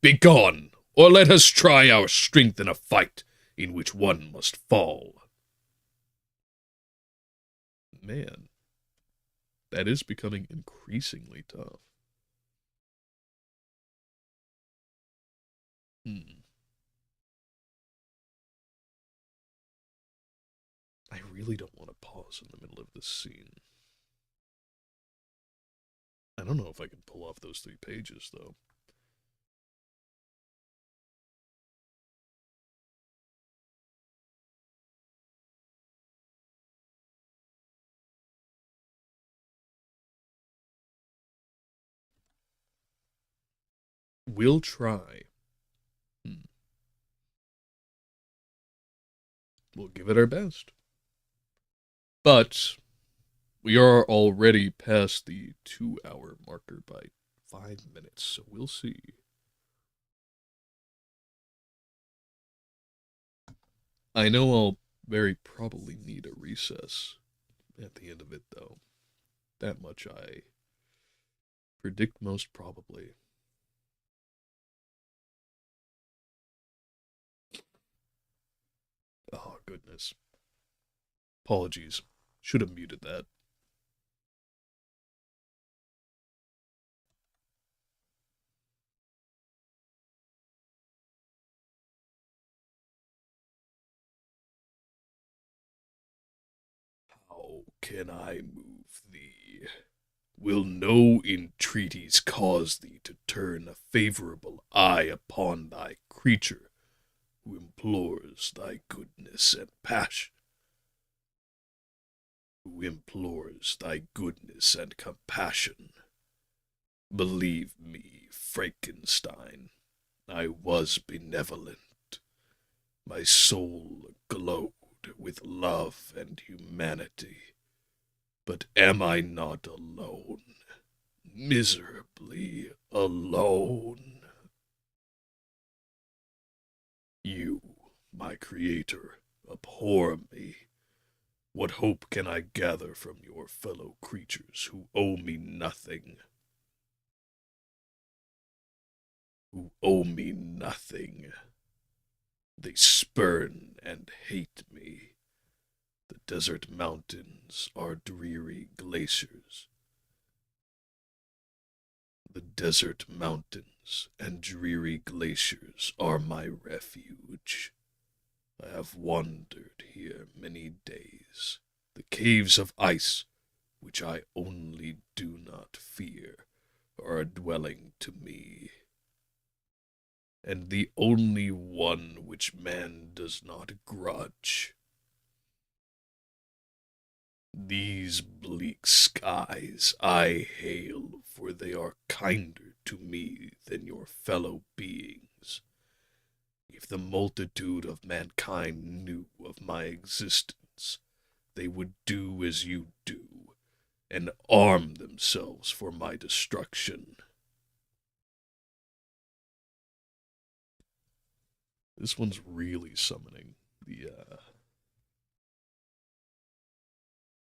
S1: Begone, or let us try our strength in a fight in which one must fall. Man, that is becoming increasingly tough. I really don't want to pause in the middle of this scene. I don't know if I can pull off those 3 pages, though. We'll try. We'll give it our best. But we are already past the 2 hour marker by 5 minutes, so we'll see. I know I'll very probably need a recess at the end of it, though. That much I predict most probably. Oh, goodness. Apologies. Should have muted that. How can I move thee? Will no entreaties cause thee to turn a favorable eye upon thy creature who implores thy goodness and passion? Who implores thy goodness and compassion? Believe me, Frankenstein, I was benevolent. My soul glowed with love and humanity. But am I not alone? Miserably alone? You, my creator, abhor me. What hope can I gather from your fellow creatures who owe me nothing? Who owe me nothing. They spurn and hate me. The desert mountains are dreary glaciers. The desert mountains and dreary glaciers are my refuge. I have wandered here many days. The caves of ice, which I only do not fear, are a dwelling to me. And the only one which man does not grudge. These bleak skies I hail, for they are kinder to me than your fellow beings. If the multitude of mankind knew of my existence, they would do as you do, and arm themselves for my destruction. This one's really summoning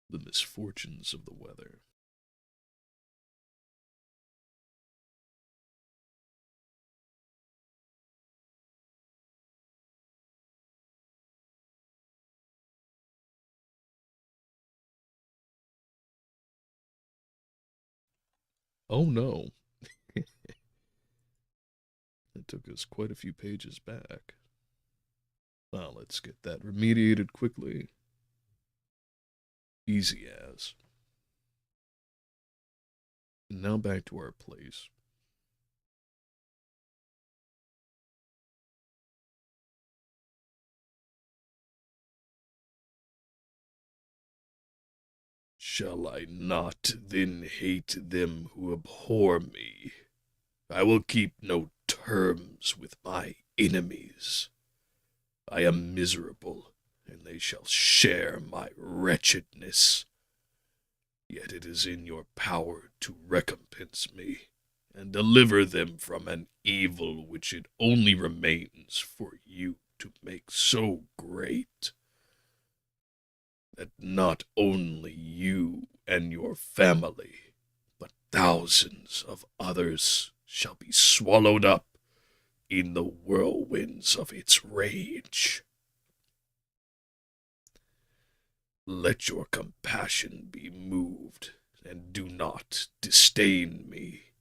S1: the misfortunes of the weather. Oh no. It took us quite a few pages back. Well, let's get that remediated quickly. Easy as. And now back to our place. Shall I not then hate them who abhor me? I will keep no terms with my enemies. I am miserable, and they shall share my wretchedness. Yet it is in your power to recompense me, and deliver them from an evil which it only remains for you to make so great, that not only you and your family, but thousands of others shall be swallowed up in the whirlwinds of its rage. Let your compassion be moved, and do not disdain me.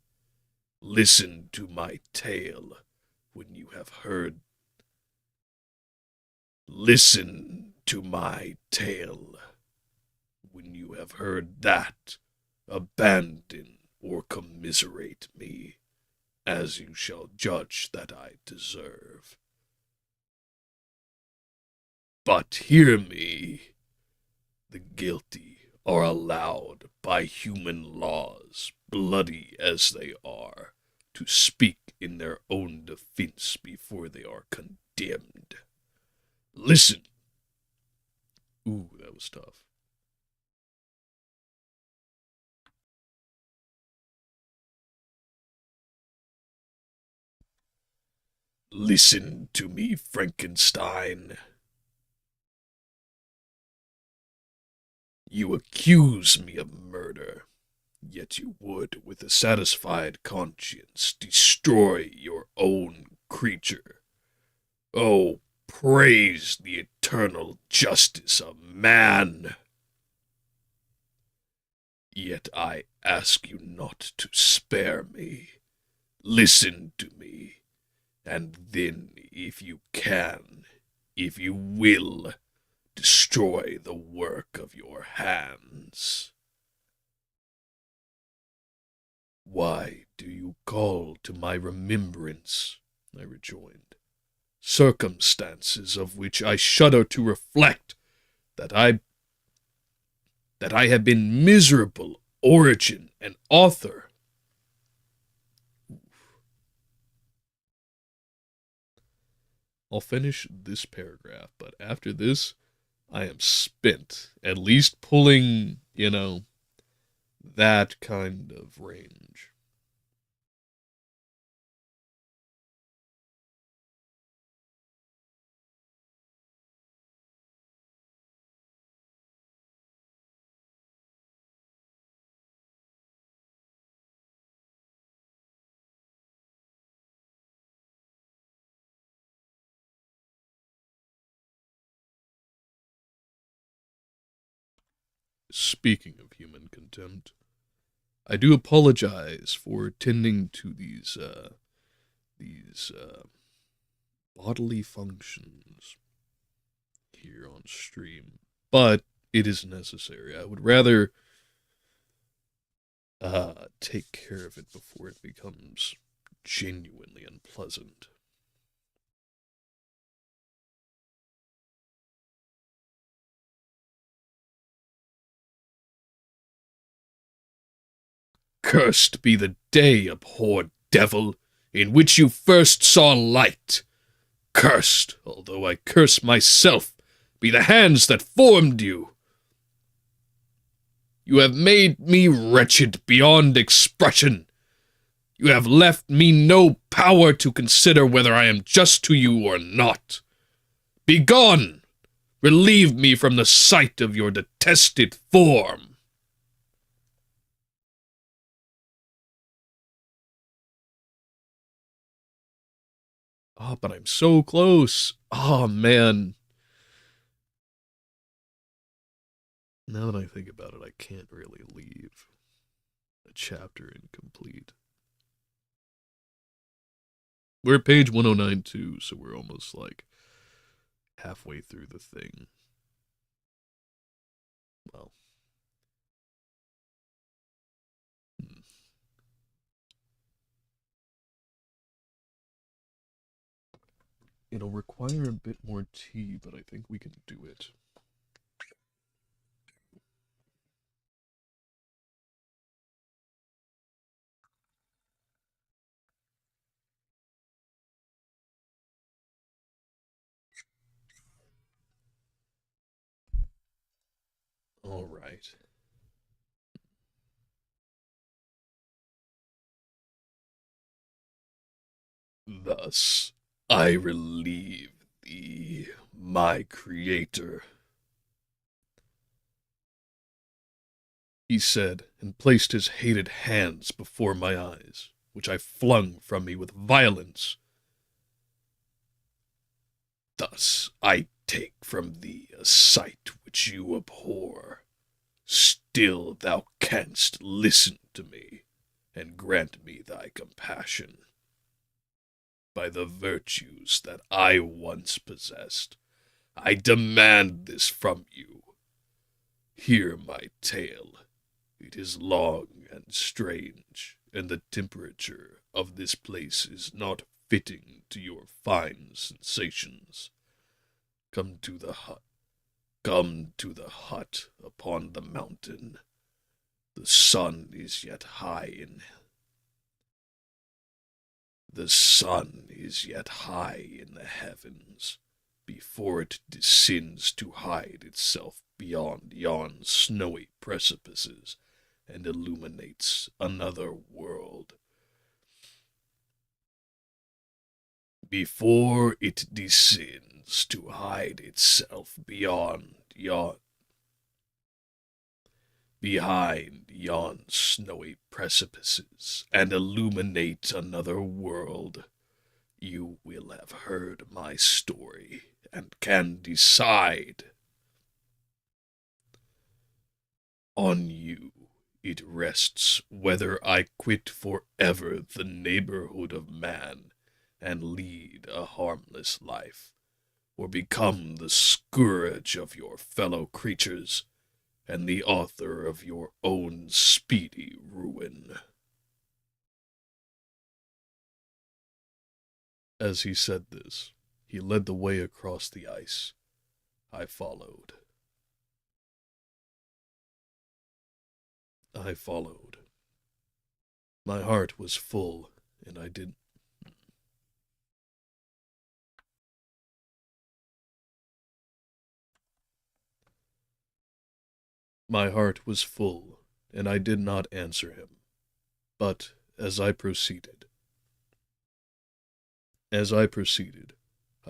S1: Listen to my tale when you have heard. Listen to my tale when you have heard that. Abandon or commiserate me, as you shall judge that I deserve. But hear me. The guilty are allowed by human laws, bloody as they are, to speak in their own defense before they are condemned. Listen, Ooh, that was tough. Listen to me, Frankenstein. You accuse me of murder, yet you would, with a satisfied conscience, destroy your own creature. Oh, praise the eternal justice of man! Yet I ask you not to spare me. Listen to me, and then, if you can, if you will, destroy the work of your hands. Why do you call to my remembrance, I rejoined, circumstances of which I shudder to reflect, that I have been miserable origin and author? I'll finish this paragraph, but after this, I am spent. At least pulling, that kind of range. Speaking of human contempt, I do apologize for tending to these bodily functions here on stream, but it is necessary. I would rather take care of it before it becomes genuinely unpleasant. Cursed be the day, abhorred devil, in which you first saw light. Cursed, although I curse myself, be the hands that formed you. You have made me wretched beyond expression. You have left me no power to consider whether I am just to you or not. Begone! Relieve me from the sight of your detested form. Oh, but I'm so close. Oh, man. Now that I think about it, I can't really leave a chapter incomplete. We're at page 109 too, so we're almost like halfway through the thing. Well, hmm. It'll require a bit more tea, but I think we can do it. All right. Thus, I relieve thee, my creator, he said, and placed his hated hands before my eyes, which I flung from me with violence. Thus I take from thee a sight which you abhor. Still thou canst listen to me, and grant me thy compassion. By the virtues that I once possessed, I demand this from you. Hear my tale. It is long and strange, and the temperature of this place is not fitting to your fine sensations. Come to the hut. Come to the hut upon the mountain. The sun is yet high in the sun is yet high in the heavens. before it descends to hide itself beyond yon snowy precipices and illuminates another world. Before it descends to hide itself behind yon snowy precipices and illuminate another world, you will have heard my story and can decide. On you it rests whether I quit forever the neighborhood of man and lead a harmless life, or become the scourge of your fellow creatures and the author of your own speedy ruin. As he said this, he led the way across the ice. I followed. I followed. My heart was full, and I did. My heart was full, and I did not answer him. But as I proceeded, I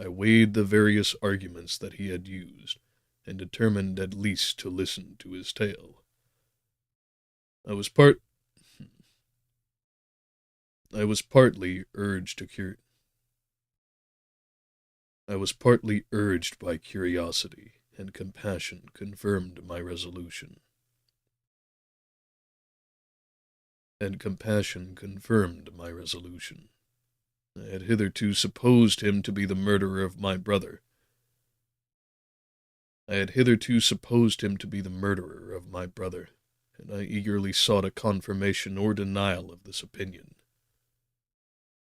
S1: weighed the various arguments that he had used, and determined at least to listen to his tale. I was partly urged to I was partly urged by curiosity, and compassion confirmed my resolution. I had hitherto supposed him to be the murderer of my brother. And I eagerly sought a confirmation or denial of this opinion.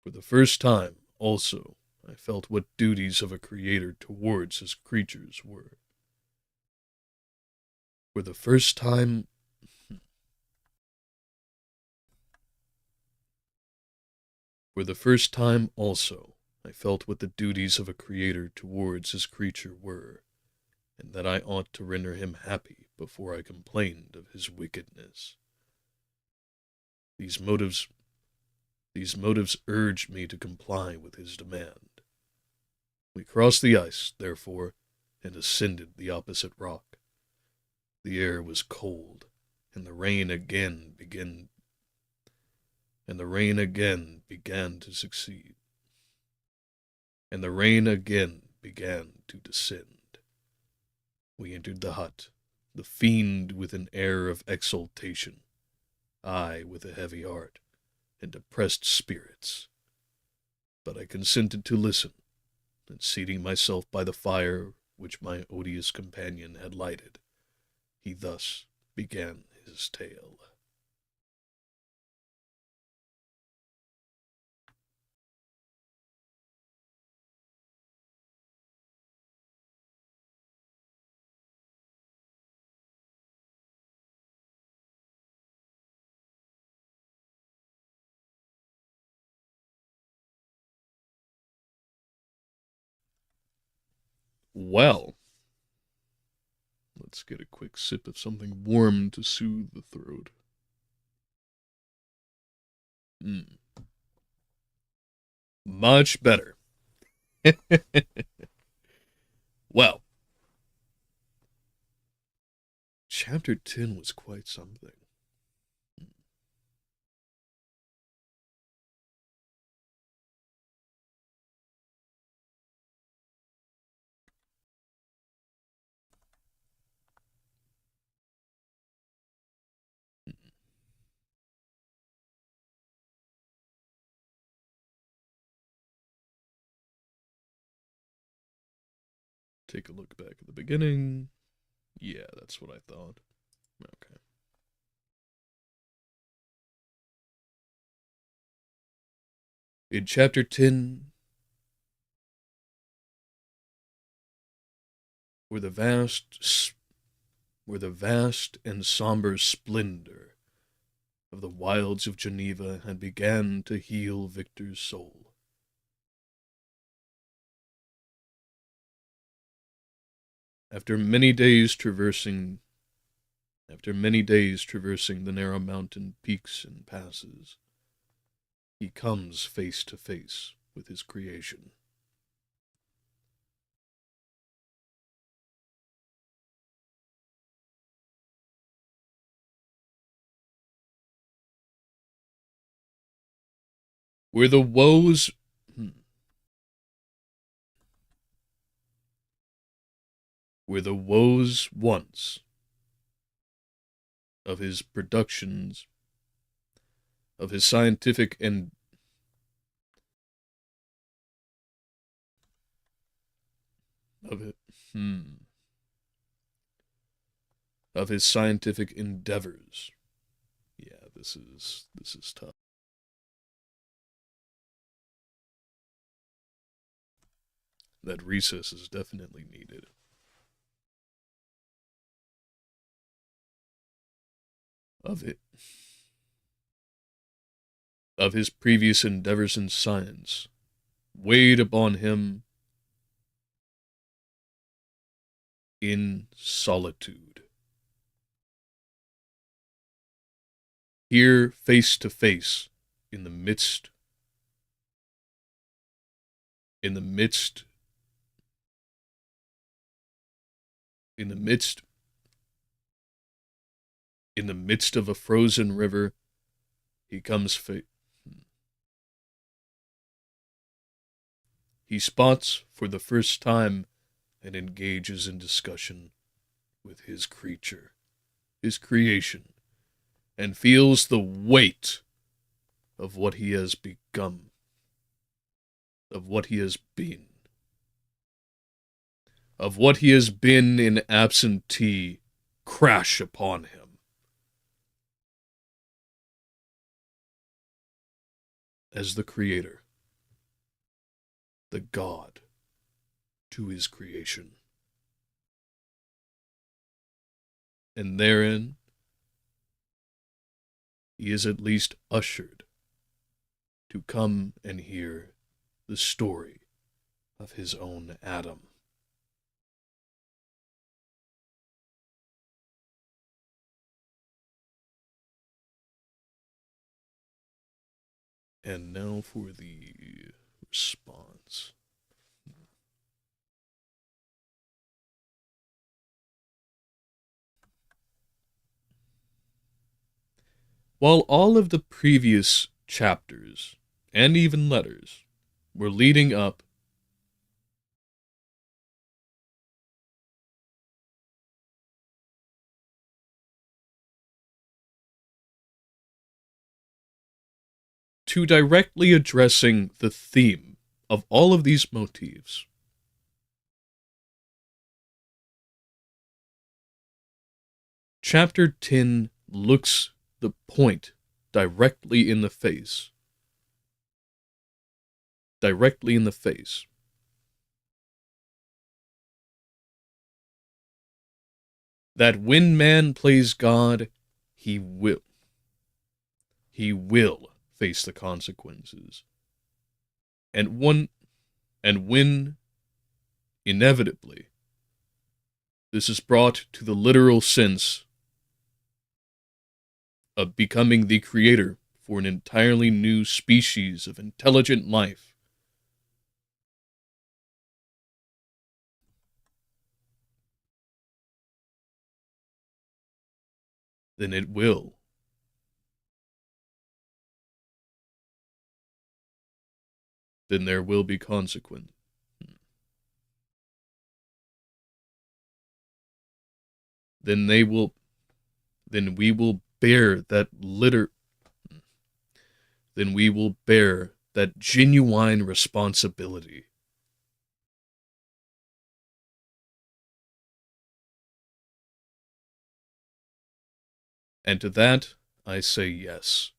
S1: For the first time, also, I felt what duties of a creator towards his creatures were. For the first time, also, I felt what the duties of a creator towards his creature were, and that I ought to render him happy before I complained of his wickedness. These motives urged me to comply with his demand. We crossed the ice, therefore, and ascended the opposite rock. The air was cold, and the rain again began to descend. We entered the hut, the fiend with an air of exultation, I with a heavy heart and depressed spirits. But I consented to listen, and seating myself by the fire which my odious companion had lighted, he thus began his tale. Well, let's get a quick sip of something warm to soothe the throat. Much better. Well, Chapter 10 was quite something. Take a look back at the beginning. Yeah, that's what I thought. Okay. In Chapter 10, where the vast and somber splendor of the wilds of Geneva had began to heal Victor's soul. After many days traversing the narrow mountain peaks and passes, he comes face to face with his creation. Where the woes where the woes once of his productions, of his scientific and of it, of his scientific endeavors. Yeah, this is tough. That recess is definitely needed. Of it, of his previous endeavors in science, weighed upon him in solitude. Here, face to face, in the midst, in the midst, in the midst, in the midst of a frozen river, he comes he spots for the first time and engages in discussion with his creature, his creation, and feels the weight of what he has become, of what he has been, of what he has been in absentee crash upon him. As the creator, the God to his creation. And therein, he is at least ushered to come and hear the story of his own Adam. And now for the response. While all of the previous chapters, and even letters, were leading up to directly addressing the theme of all of these motifs, Chapter 10 looks the point directly in the face. Directly in the face. That when man plays God, he will face the consequences. And when inevitably this is brought to the literal sense of becoming the creator for an entirely new species of intelligent life, then it will. Then there will be consequence. Then they will, then we will bear that then we will bear that genuine responsibility. And to that, I say yes.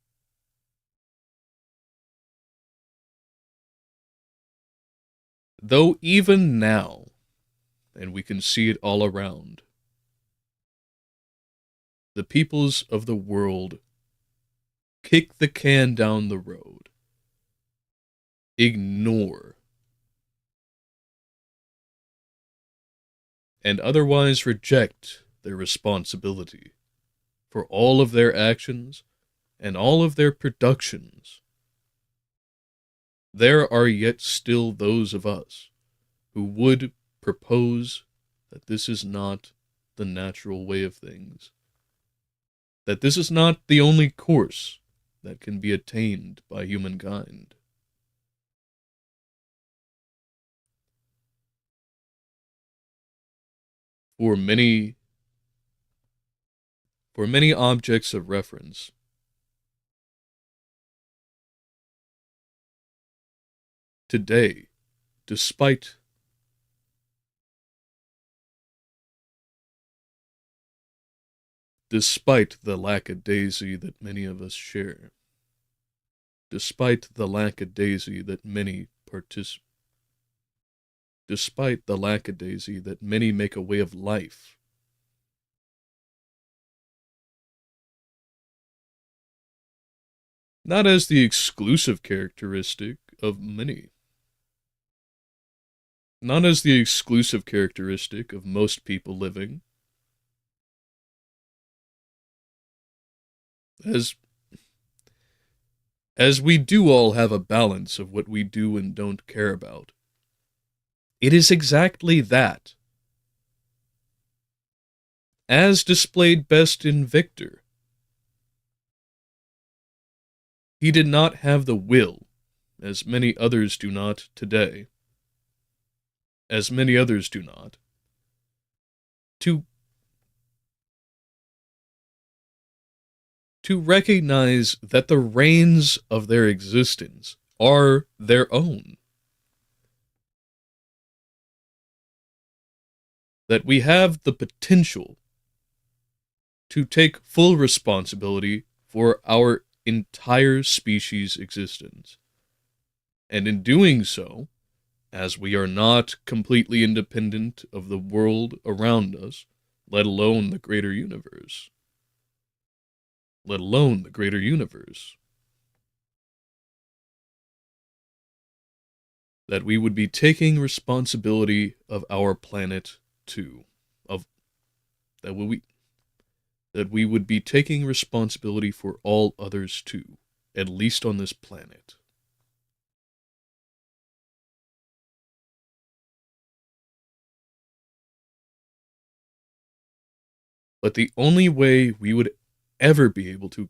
S1: Though even now, and we can see it all around, the peoples of the world kick the can down the road, ignore and otherwise reject their responsibility for all of their actions and all of their productions, there are yet still those of us who would propose that this is not the natural way of things, that this is not the only course that can be attained by humankind. For many objects of reference, today, despite the lackadaisy that many of us share, despite the lackadaisy that many despite the lackadaisy that many make a way of life, not as the exclusive characteristic of many, not as the exclusive characteristic of most people living, as we do all have a balance of what we do and don't care about. It is exactly that, as displayed best in Victor. He did not have the will, as many others do not today, as many others do not, to recognize that the reins of their existence are their own. That we have the potential to take full responsibility for our entire species' existence. And in doing so, as we are not completely independent of the world around us, let alone the greater universe, that we would be taking responsibility of our planet too, that we would be taking responsibility for all others too, at least on this planet. But the only way we would ever be able to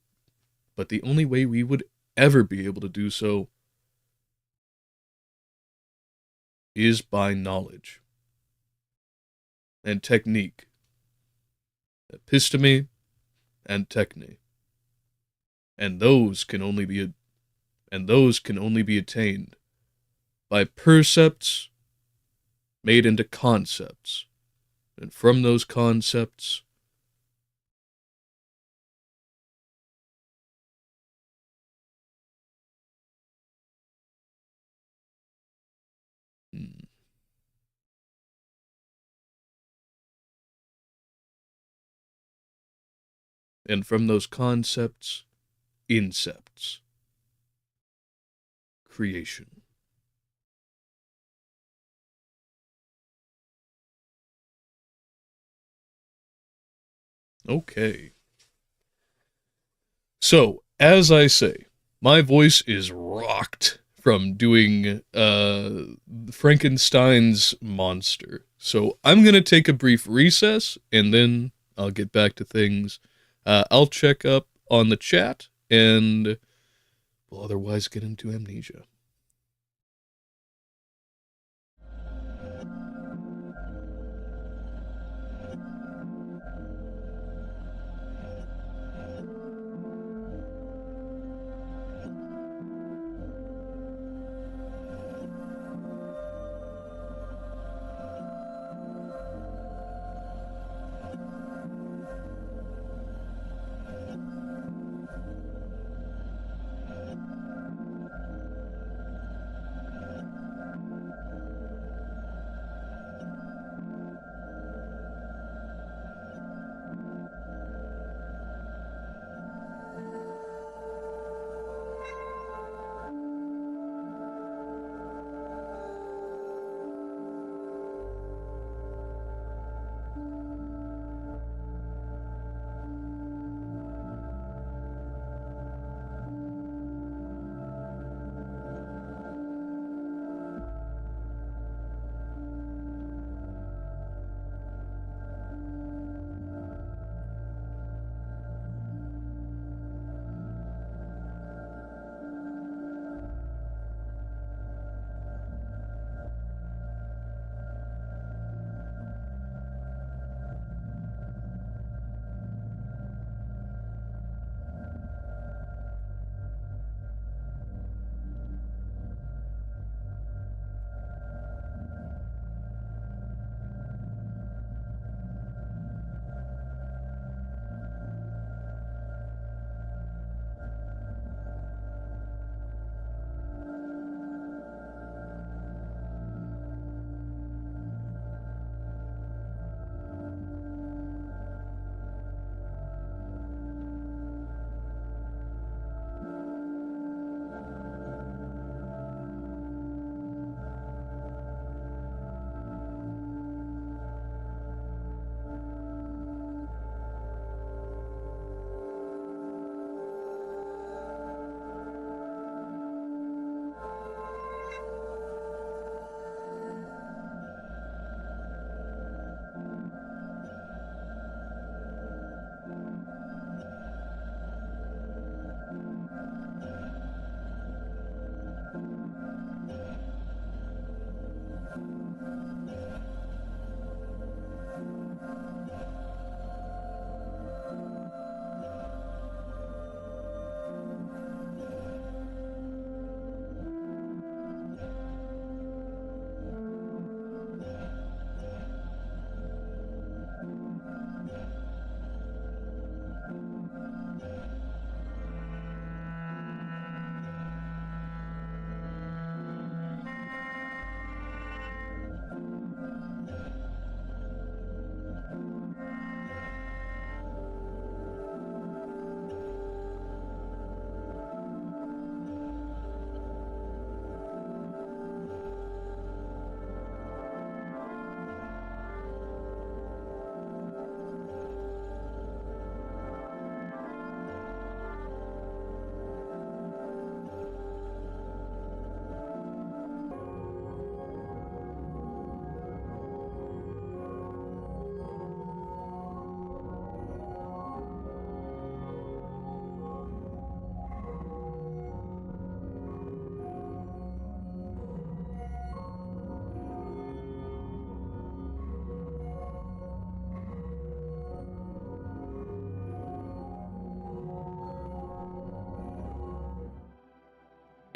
S1: do so is by knowledge and technique, episteme and techne, and those can only be attained by percepts made into concepts, and from those concepts incepts, creation. Okay. So, as I say, my voice is rocked from doing Frankenstein's monster. So I'm going to take a brief recess, and then I'll get back to things. I'll check up on the chat, and we'll otherwise get into Amnesia.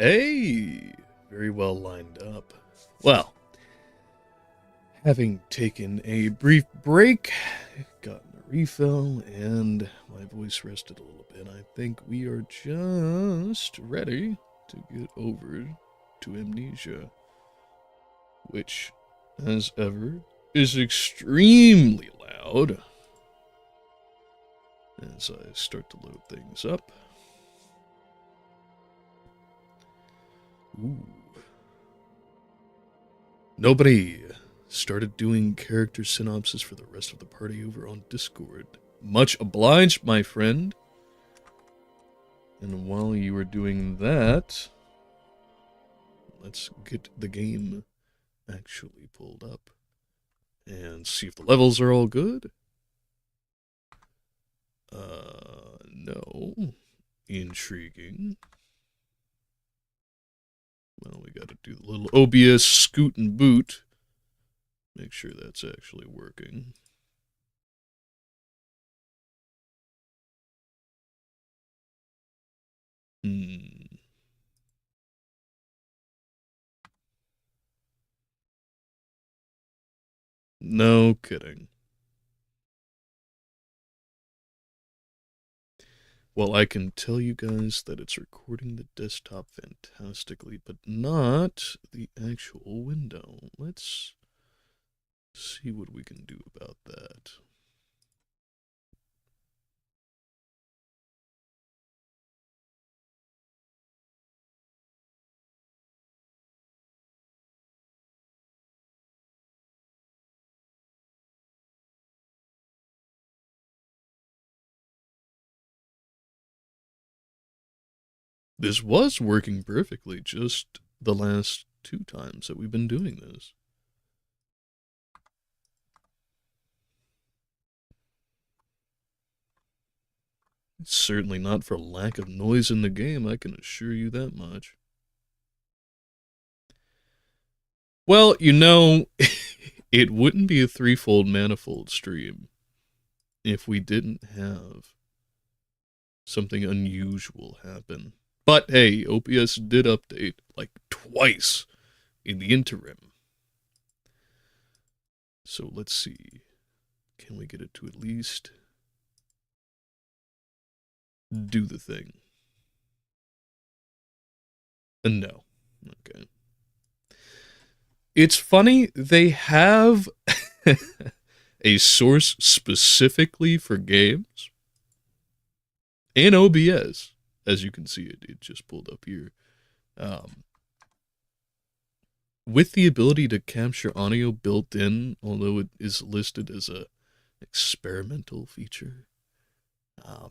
S1: Hey, very well lined up. Well, having taken a brief break, gotten a refill, and my voice rested a little bit, I think we are just ready to get over to Amnesia, which, as ever, is extremely loud as I start to load things up. Ooh. Nobody started doing character synopsis for the rest of the party over on Discord. Much obliged, my friend. And while you are doing that, let's get the game actually pulled up and see if the levels are all good. No. Intriguing. Well, we gotta do the little OBS scoot and boot. Make sure that's actually working. No kidding. Well, I can tell you guys that it's recording the desktop fantastically, but not the actual window. Let's see what we can do about that. This was working perfectly just the last 2 times that we've been doing this. It's certainly not for lack of noise in the game, I can assure you that much. Well, you know, it wouldn't be a threefold manifold stream if we didn't have something unusual happen. But hey, OPS did update like twice in the interim. So let's see. Can we get it to at least do the thing? No. Okay. It's funny, they have a source specifically for games in OBS. As you can see, it just pulled up here. With the ability to capture audio built in, although it is listed as a experimental feature. I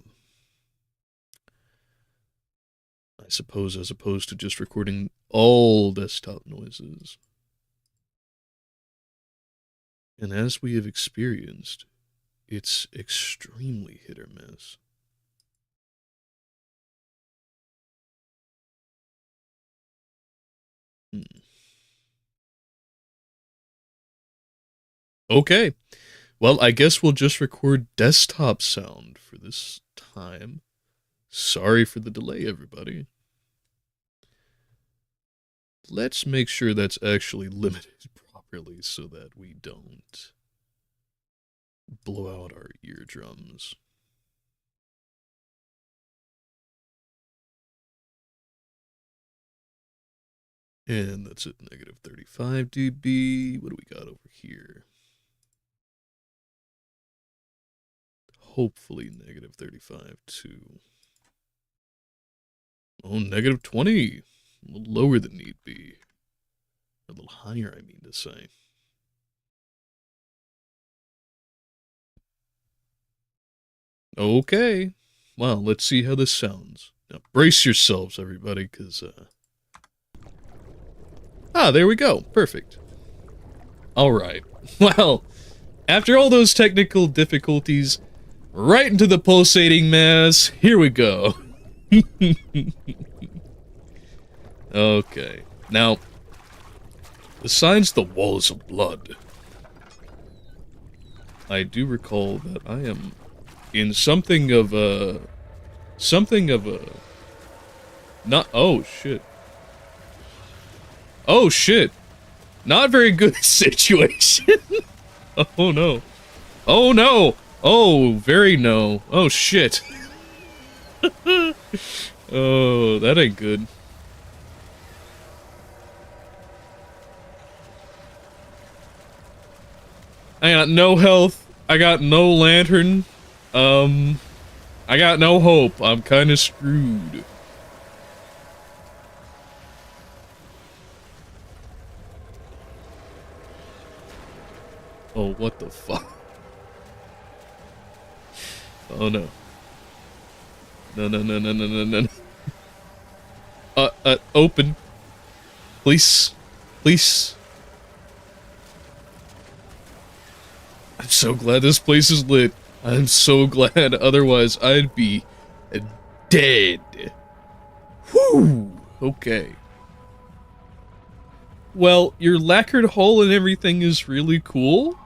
S1: suppose as opposed to just recording all desktop noises. And as we have experienced, it's extremely hit or miss. Okay. Well, I guess we'll just record desktop sound for this time. Sorry for the delay, everybody. Let's make sure that's actually limited properly so that we don't blow out our eardrums. And that's at negative 35 dB. What do we got over here? Hopefully negative 35 too. Oh, negative 20. A little lower than need be. A little higher, I mean to say. Okay. Well, let's see how this sounds. Now, brace yourselves, everybody, because, there we go. Perfect. Alright. Well, after all those technical difficulties, right into the pulsating mass, here we go. Okay. Now, besides the walls of blood, I do recall that I am in something of a... not... oh, shit. Oh shit. Not very good situation. Oh no. Oh no. Oh, very no. Oh shit. Oh, that ain't good. I got no health. I got no lantern. I got no hope. I'm kind of screwed. Oh, what the fuck? Oh no. No, no, no, no, no, no, no. Open. Please. Please. I'm so glad this place is lit. I'm so glad, otherwise I'd be dead. Whew. Okay. Well, your lacquered hull and everything is really cool,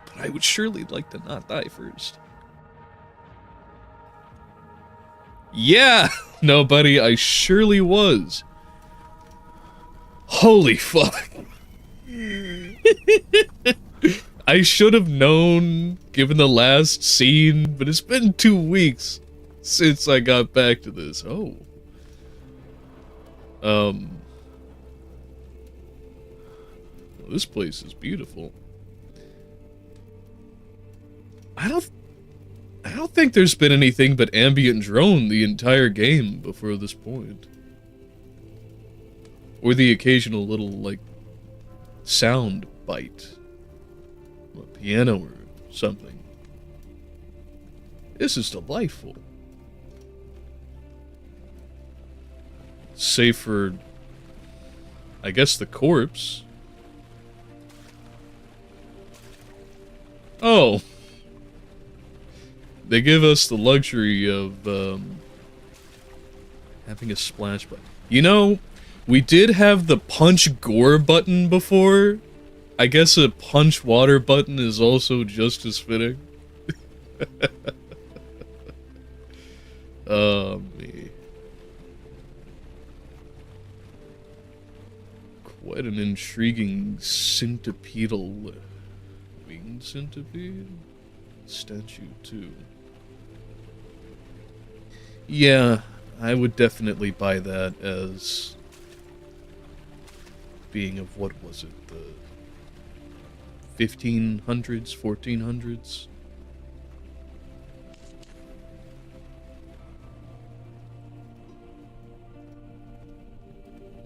S1: but I would surely like to not die first. Yeah! No, buddy, I surely was. Holy fuck. I should have known, given the last scene, but it's been 2 weeks since I got back to this. Oh. Well, this place is beautiful. I don't think there's been anything but ambient drone the entire game before this point. Or the occasional little, like, sound bite. A piano or something. This is delightful. Save for, I guess, the corpse. Oh. They give us the luxury of having a splash button. You know, we did have the punch gore button before. I guess a punch water button is also just as fitting. Me. Quite an intriguing centipedal winged centipede statue too. Yeah, I would definitely buy that as being of, what was it, the 1500s, 1400s?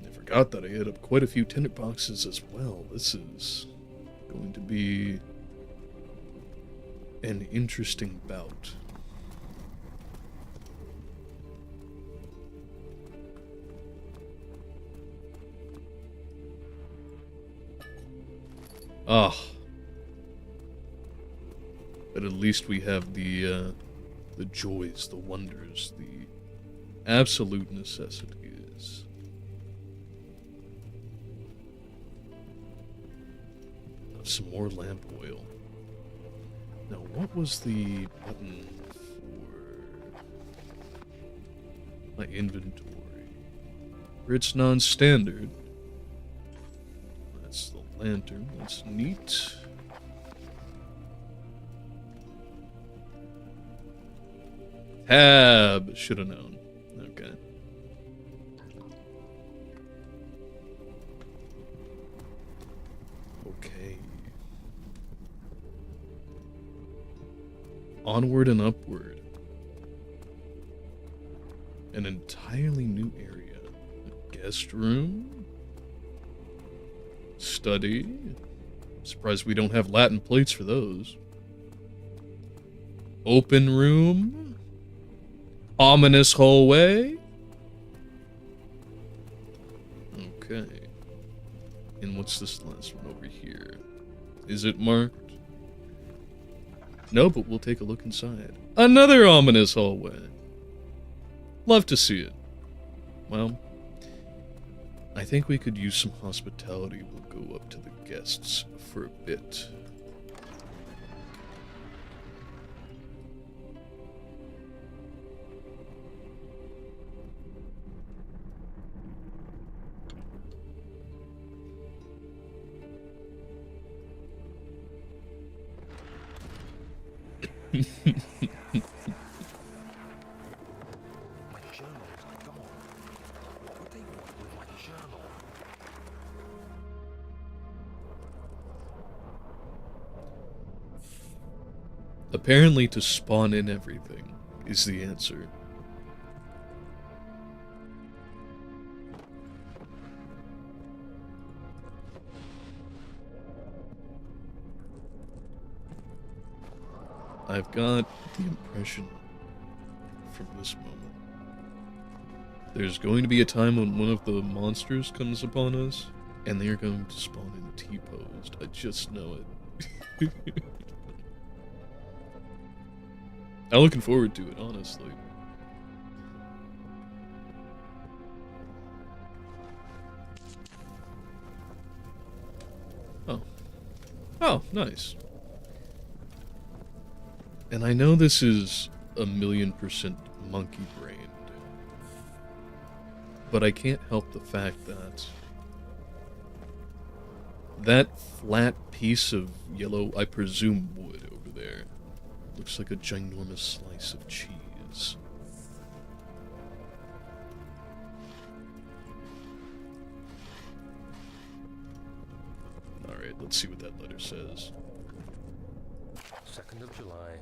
S1: I forgot that I hit up quite a few tinted boxes as well. This is going to be an interesting bout. Ah. But at least we have the joys, the wonders, the absolute necessities. Of some more lamp oil. Now, what was the button for my inventory? It's non-standard. That's the lantern. That's neat. Tab. Should have known. Okay. Okay. Onward and upward. An entirely new area. A guest room. Study. Surprised we don't have Latin plates for those. Open room. Ominous hallway. Okay. And what's this last one over here? Is it marked? No, but we'll take a look inside. Another ominous hallway. Love to see it. Well, I think we could use some hospitality. We'll go up to the guests for a bit.
S2: My journal is gone. What would they want with my journal?
S1: Apparently to spawn in everything is the answer. I've got the impression from this moment there's going to be a time when one of the monsters comes upon us, and they're going to spawn in T-posed. I just know it. I'm looking forward to it, honestly. Oh. Oh, nice. And I know this is 1,000,000% monkey-brained, but I can't help the fact that that flat piece of yellow, I presume wood over there, looks like a ginormous slice of cheese. Alright, let's see what that letter says.
S2: 2nd of July,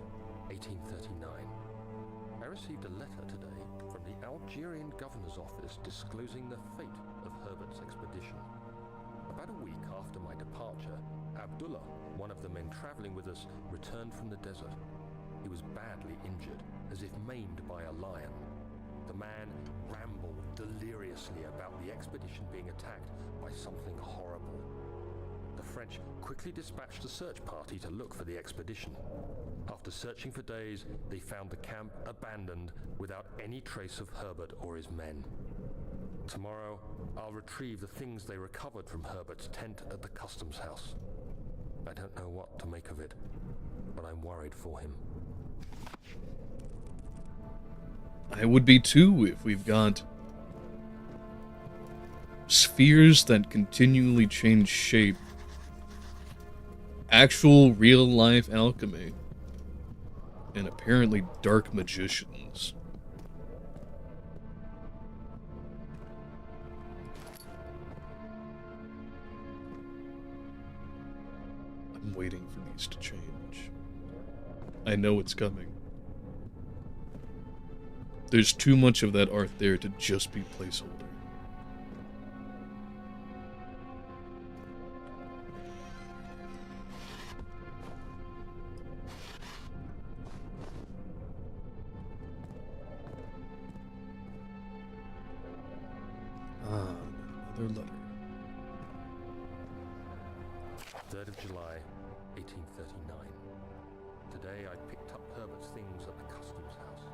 S2: 1839. I received a letter today from the Algerian governor's office disclosing the fate of Herbert's expedition. About a week after my departure, Abdullah, one of the men traveling with us, returned from the desert. He was badly injured, as if maimed by a lion. The man rambled deliriously about the expedition being attacked by something horrible. The French quickly dispatched a search party to look for the expedition. After searching for days, they found the camp abandoned without any trace of Herbert or his men. Tomorrow, I'll retrieve the things they recovered from Herbert's tent at the customs house. I don't know what to make of it, but I'm worried for him.
S1: I would be too if we've got spheres that continually change shape. Actual real-life alchemy. And apparently dark magicians. I'm waiting for these to change. I know it's coming. There's too much of that art there to just be placeholder. Another letter.
S2: 3rd of July, 1839. Today I picked up Herbert's things at the customs house.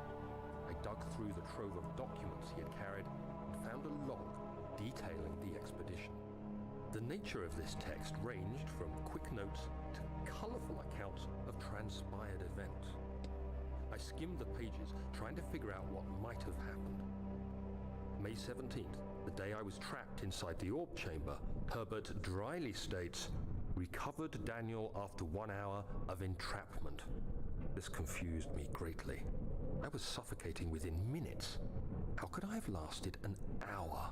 S2: I dug through the trove of documents he had carried and found a log detailing the expedition. The nature of this text ranged from quick notes to colourful accounts of transpired events. I skimmed the pages, trying to figure out what might have happened. May 17th, the day I was trapped inside the orb chamber, Herbert dryly states, "Recovered Daniel after 1 hour of entrapment." This confused me greatly. I was suffocating within minutes. How could I have lasted an hour?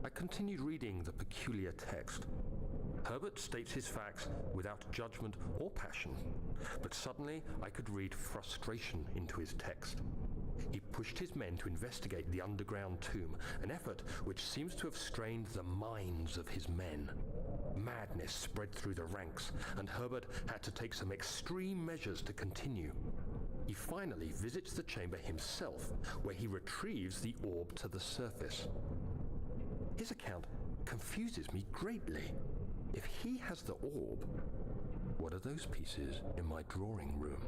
S2: I continued reading the peculiar text. Herbert states his facts without judgment or passion, but suddenly I could read frustration into his text. He pushed his men to investigate the underground tomb, an effort which seems to have strained the minds of his men. Madness spread through the ranks, and Herbert had to take some extreme measures to continue. He finally visits the chamber himself, where he retrieves the orb to the surface. His account confuses me greatly. If he has the orb, what are those pieces in my drawing room?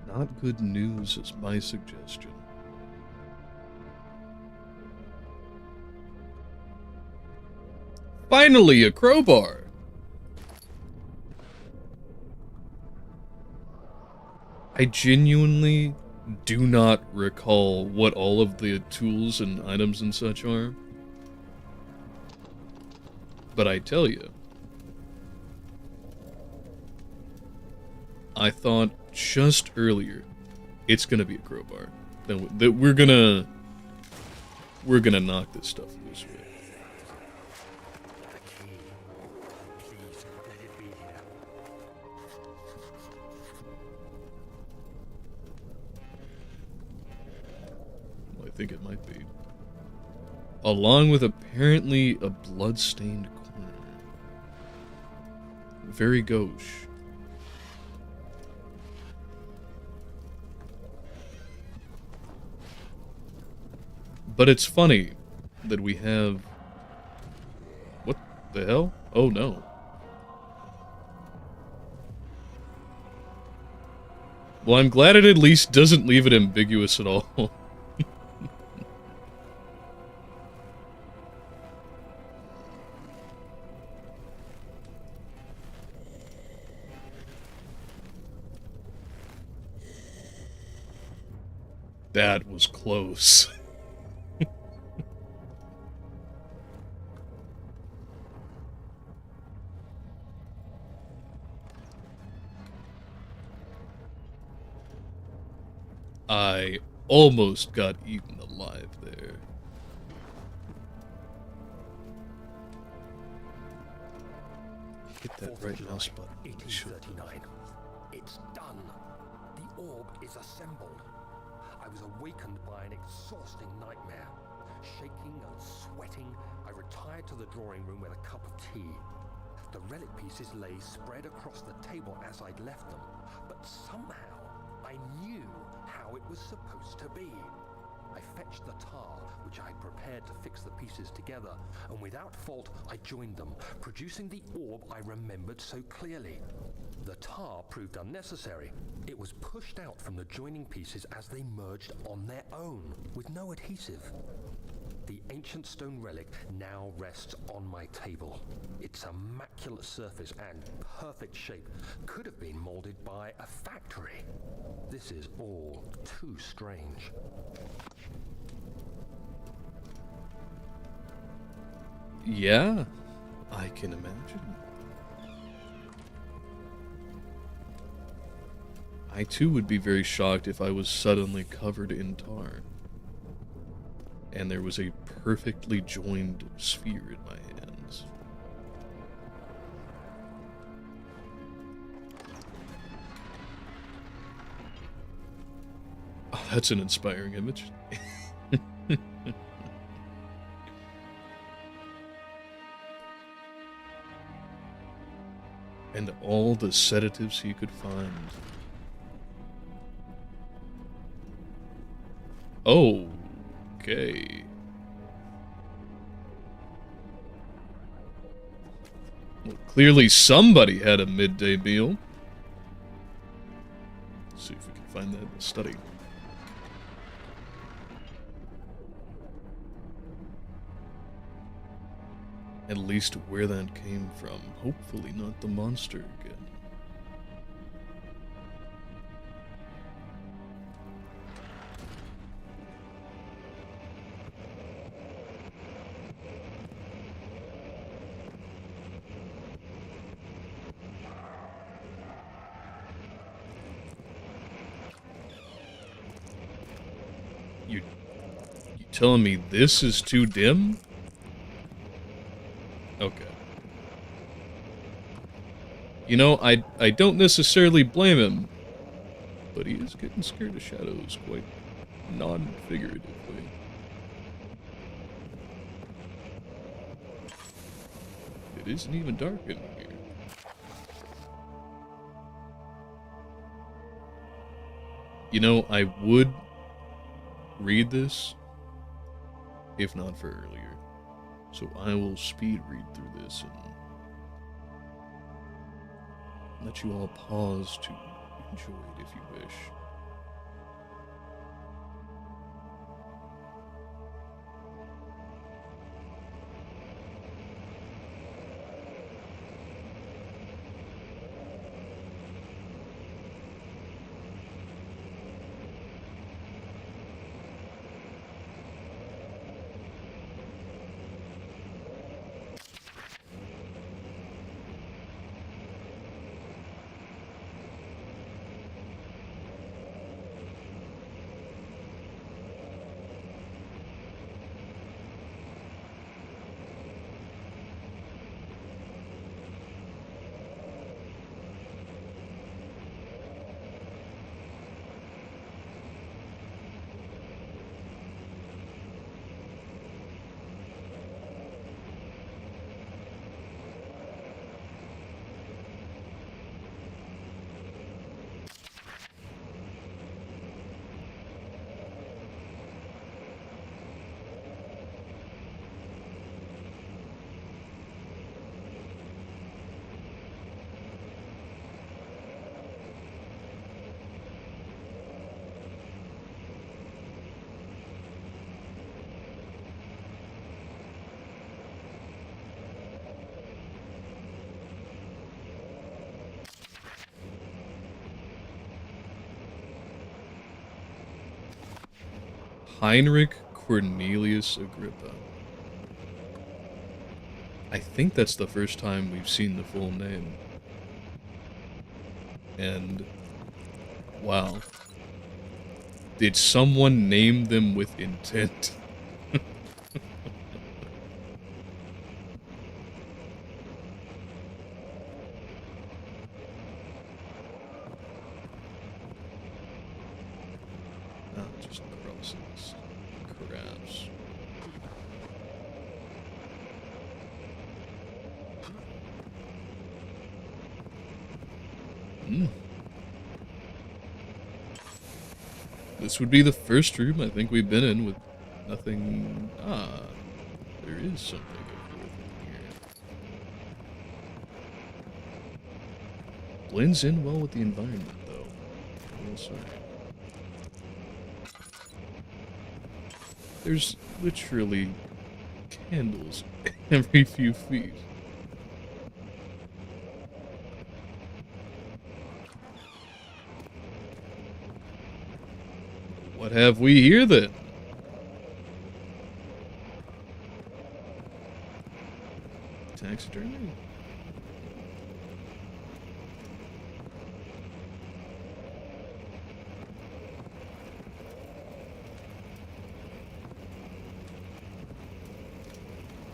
S1: Not good news is my suggestion. Finally, a crowbar! I genuinely do not recall what all of the tools and items and such are. But I tell you, I thought just earlier, it's gonna be a crowbar. That we're gonna knock this stuff loose with.
S2: The key. Please, let it be here.
S1: Well, I think it might be. Along with apparently a blood-stained corner. Very gauche. But it's funny that we have... What the hell? Oh no. Well, I'm glad it at least doesn't leave it ambiguous at all. That was close. I almost got eaten alive there. Hit that right mouse button.
S2: 1839. It's done. The orb is assembled. I was awakened by an exhausting nightmare. Shaking and sweating, I retired to the drawing room with a cup of tea. The relic pieces lay spread across the table as I'd left them, but somehow I knew how it was supposed to be. I fetched the tar, which I had prepared to fix the pieces together, and without fault I joined them, producing the orb I remembered so clearly. The tar proved unnecessary. It was pushed out from the joining pieces as they merged on their own, with no adhesive. The ancient stone relic now rests on my table. Its immaculate surface and perfect shape could have been molded by a factory. This is all too strange.
S1: Yeah, I can imagine. I too would be very shocked if I was suddenly covered in tar. And there was a perfectly joined sphere in my hands. Oh, that's an inspiring image. And all the sedatives he could find. Oh. Okay. Well, clearly somebody had a midday meal. Let's see if we can find that in the study. At least where that came from. Hopefully not the monster again. You telling me this is too dim? Okay. You know, I don't necessarily blame him, but he is getting scared of shadows quite non-figuratively. It isn't even dark in here. You know, I would read this if not for earlier. So I will speed read through this and let you all pause to enjoy it if you wish. Heinrich Cornelius Agrippa. I think that's the first time we've seen the full name. And, wow. Did someone name them with intent? Oh, just crosses. Crabs. This would be the first room I think we've been in with nothing. Ah, there is something over here. Blends in well with the environment, though. I will say. There's literally candles every few feet. What have we here, then? Taxidermy?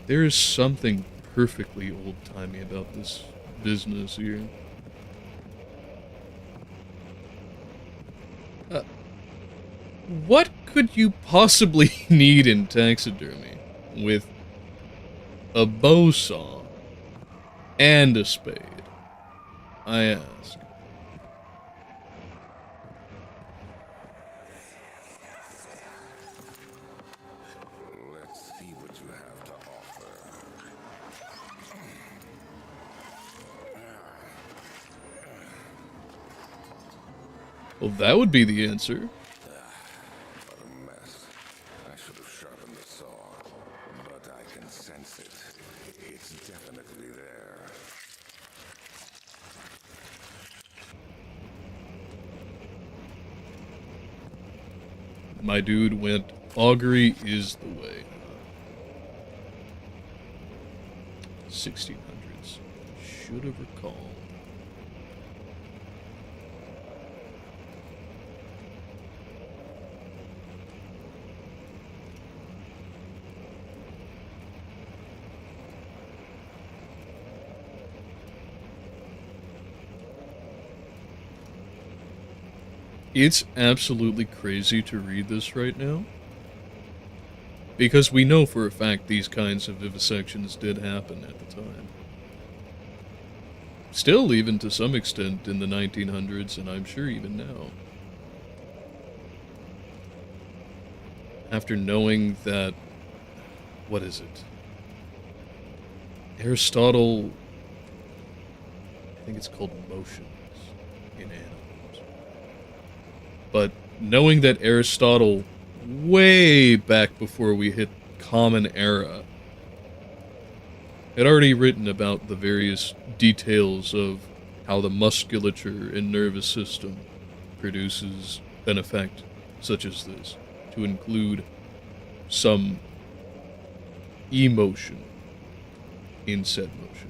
S1: There is something perfectly old-timey about this business here. What could you possibly need in taxidermy with a bow saw and a spade? I ask.
S3: Let's see what you have to offer.
S1: Well, that would be the answer.
S3: What a mess. I should have sharpened the saw, but I can sense it. It's definitely there.
S1: My dude went, augury is the way. 1600s. Should have recalled. It's absolutely crazy to read this right now. Because we know for a fact these kinds of vivisections did happen at the time. Still, even to some extent, in the 1900s, and I'm sure even now. After knowing that... what is it? Aristotle... I think it's called motions in animals. But knowing that Aristotle, way back before we hit Common Era, had already written about the various details of how the musculature and nervous system produces an effect such as this, to include some emotion in said motion.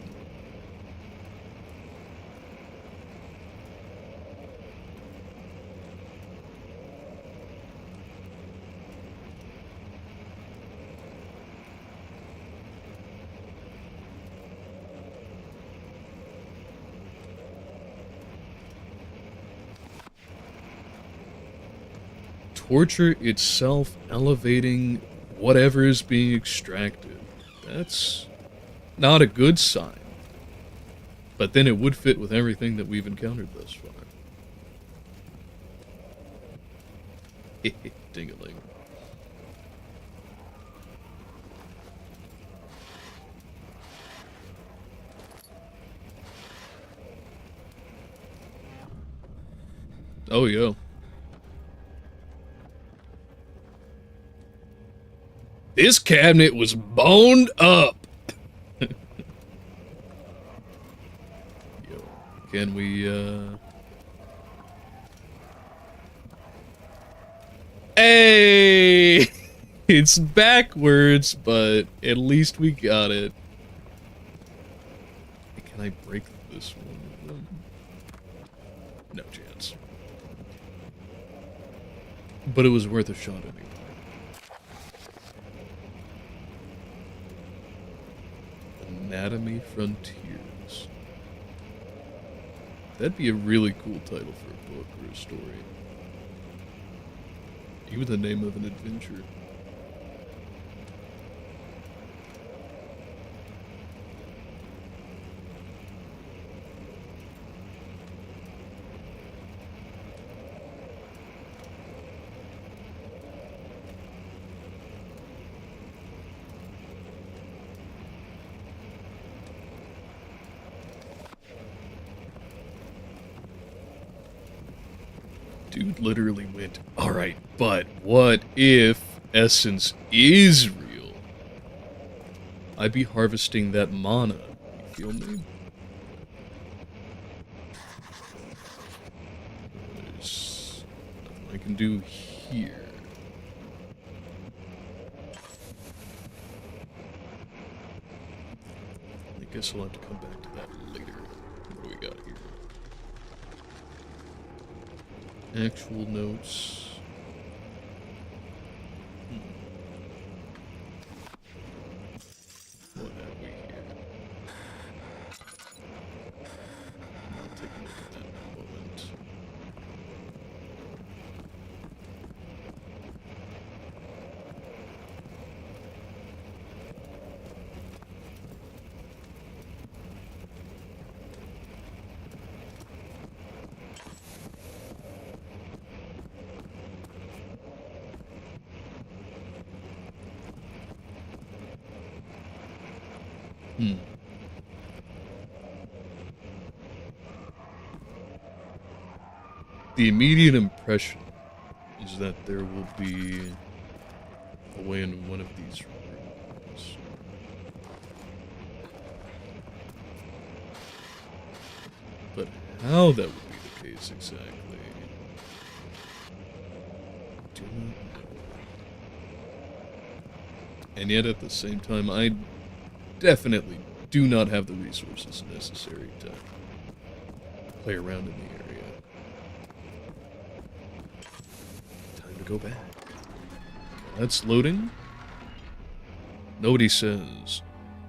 S1: Torture itself elevating whatever is being extracted. That's not a good sign. But then it would fit with everything that we've encountered thus far. Ding-a-ling. Oh, yo. This cabinet was boned up. Yo, can we, Hey! It's backwards, but at least we got it. Can I break this one? No chance. But it was worth a shot anyway. Anatomy Frontiers. That'd be a really cool title for a book or a story. Even the name of an adventure. Dude literally went, alright, but what if Essence is real? I'd be harvesting that mana, you feel me? There's nothing I can do here. I guess I'll have to come back to that later. What do we got here? Actual notes. What have we here? I'll take a look at that in a moment. The immediate impression is that there will be a way in one of these rooms. But how that would be the case exactly, do not know. And yet at the same time, I definitely do not have the resources necessary to play around in the area. Time to go back. That's loading. Nobody says.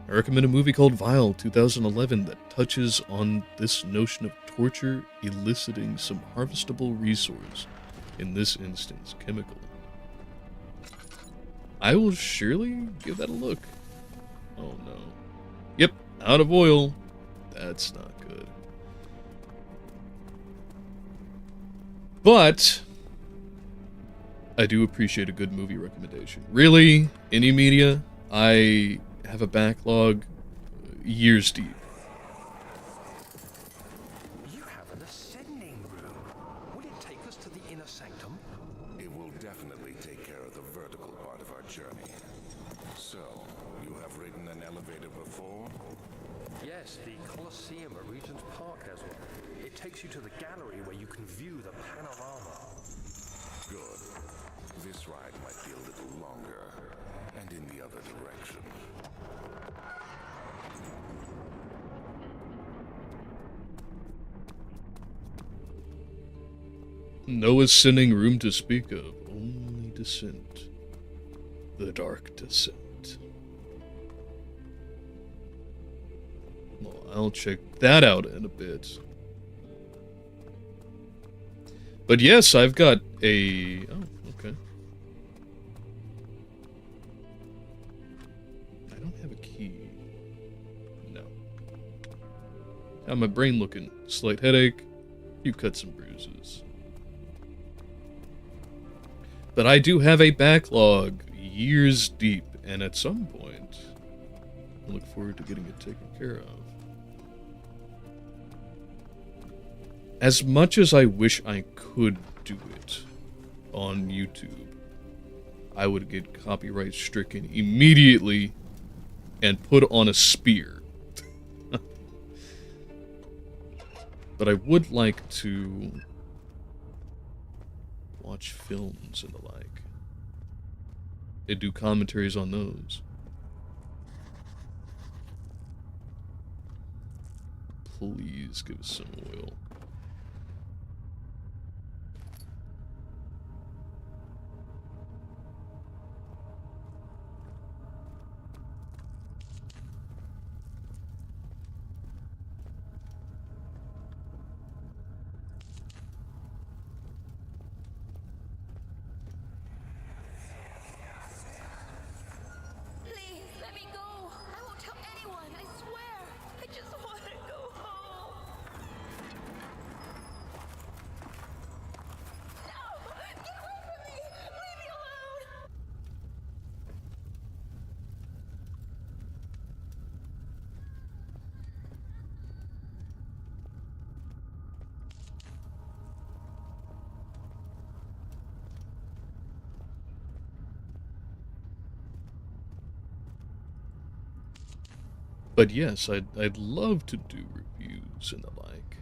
S1: I recommend a movie called VIII, 2011, that touches on this notion of torture eliciting some harvestable resource, in this instance, chemical. I will surely give that a look. Oh no. Yep, out of oil. That's not good. But I do appreciate a good movie recommendation. Really, any media, I have a backlog years deep.
S2: You have an ascending room. Will it take us to the inner sanctum?
S3: It will definitely take care of the vertical part of our journey. So, you have ridden an elevator before?
S2: Yes, the Colosseum at Regent's Park has one. It takes you to the gallery where you can view the panorama.
S3: Good. This ride might be a little longer, and in the other direction.
S1: No ascending room to speak of, only descent. The dark descent. Well, I'll check that out in a bit. But yes, I've got a... Oh, okay. I don't have a key. No. How's my brain looking? Slight headache, few cuts and bruises. But I do have a backlog years deep, and at some point, I look forward to getting it taken care of. As much as I wish I could do it on YouTube, I would get copyright stricken immediately and put on a spear. But I would like to watch films and the like. They do commentaries on those. Please give us some oil.
S4: Please, let me go. I won't tell anyone, I swear. I just want to go home. No! Get away from me! Leave me alone!
S1: But yes, I'd love to do reviews and the like.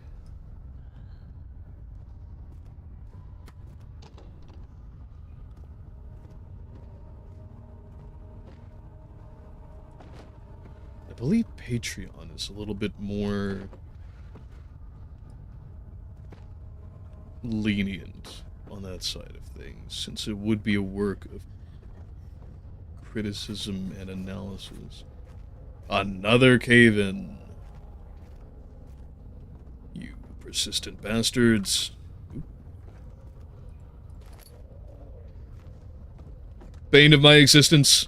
S1: I believe Patreon is a little bit more lenient on that side of things, since it would be a work of criticism and analysis. Another cave-in. You persistent bastards. Oop. Bane of my existence.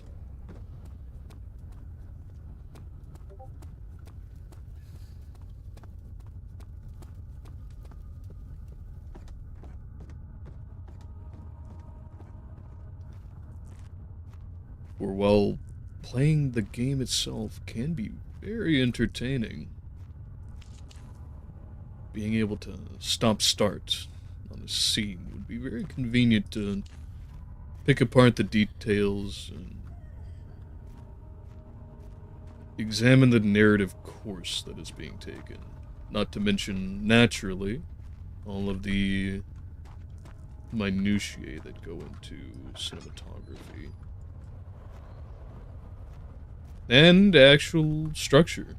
S1: For while playing the game itself can be very entertaining, being able to stop-start on a scene would be very convenient to pick apart the details and examine the narrative course that is being taken. Not to mention, naturally, all of the minutiae that go into cinematography. And actual structure.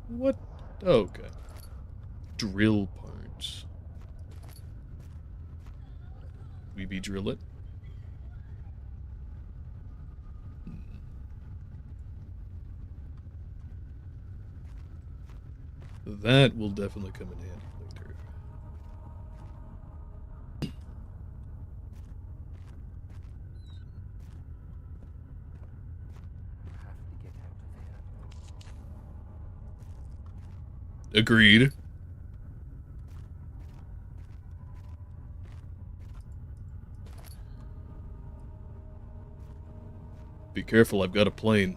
S1: What? Oh, okay. Drill parts. We be drill it? That will definitely come in handy later. Agreed. Be careful, I've got a plane.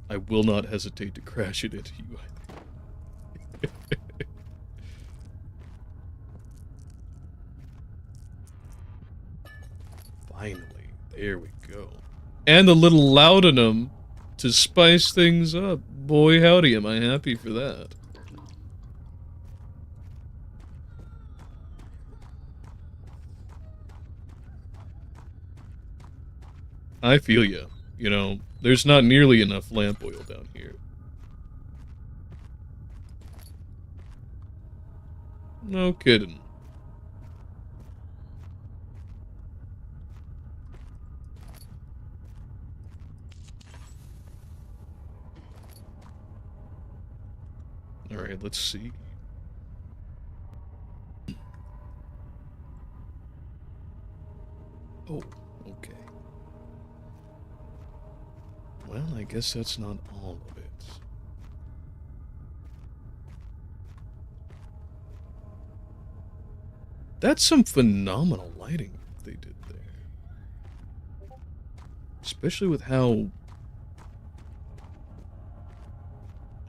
S1: I will not hesitate to crash it into you. Finally, there we go. And a little laudanum to spice things up. Boy, howdy, am I happy for that. I feel ya. You know, there's not nearly enough lamp oil down here. No kidding. Alright, let's see. Oh, okay. Well, I guess that's not all of it. That's some phenomenal lighting they did there. Especially with how...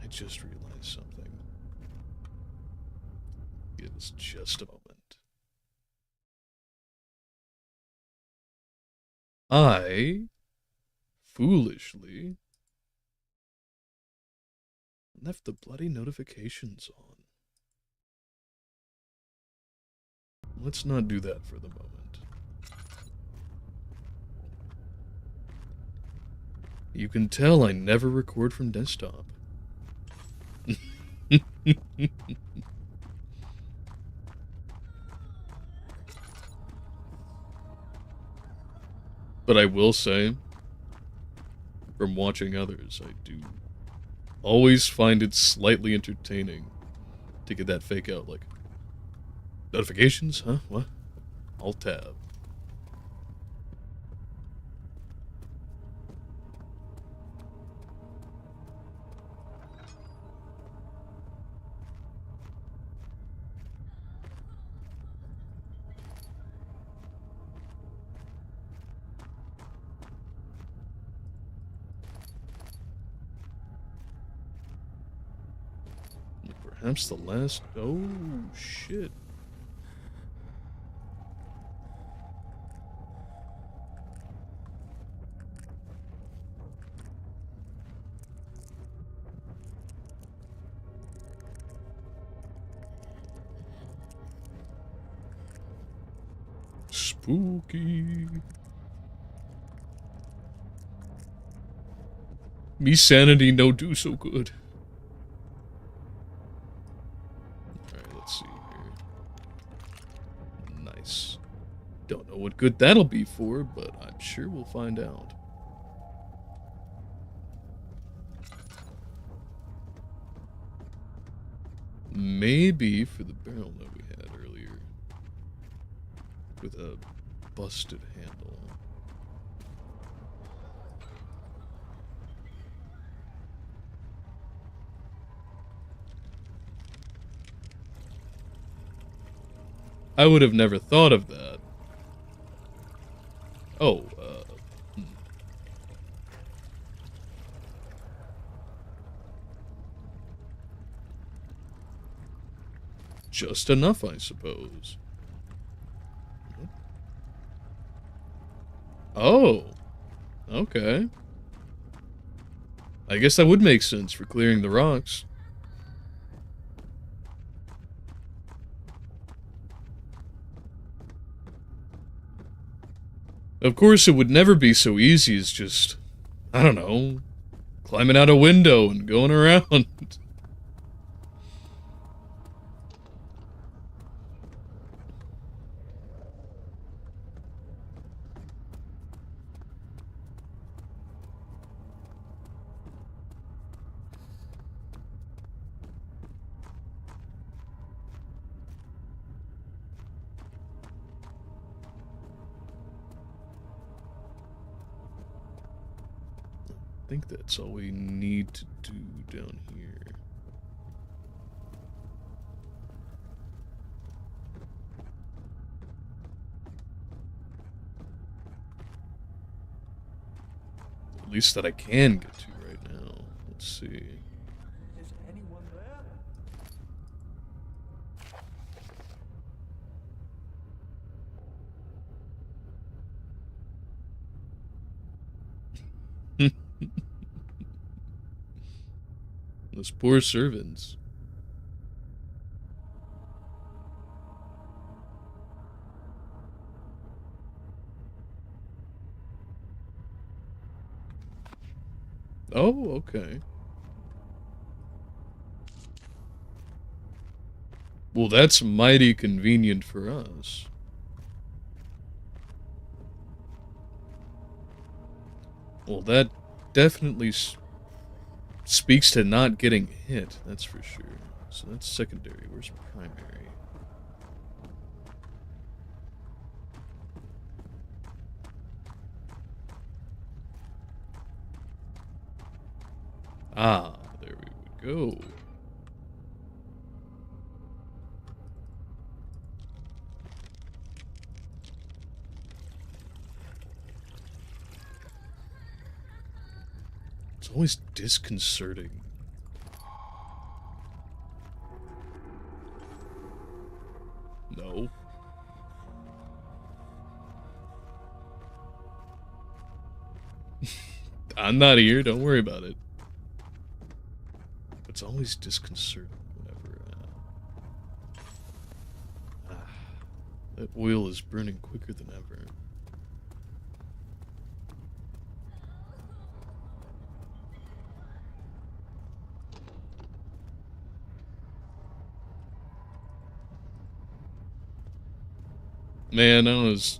S1: I just realized something. Give us just a moment. I foolishly Left the bloody notifications on. Let's not do that for the moment. You can tell I never record from desktop. But I will say, from watching others, I do always find it slightly entertaining to get that fake out, like, notifications? Huh? What? Alt tab. Perhaps the last... Oh, shit. Spooky. Me sanity no do so good. Alright, let's see here. Nice. Don't know what good that'll be for, but I'm sure we'll find out. Maybe for the barrel that we had earlier. With a busted handle. I would have never thought of that. Oh, Just enough, I suppose. Oh, okay. I guess that would make sense for clearing the rocks. Of course, it would never be so easy as just, I don't know, climbing out a window and going around. I think that's all we need to do down here. At least that I can get to right now. Let's see.
S5: Is anyone there?
S1: Those poor servants. Oh, okay. Well, that's mighty convenient for us. Well, that definitely speaks to not getting hit, that's for sure. So that's secondary. Where's primary? Ah, there we would go. It's always disconcerting. No. I'm not here, don't worry about it. it's always disconcerting whenever that oil is burning quicker than ever. Man, I was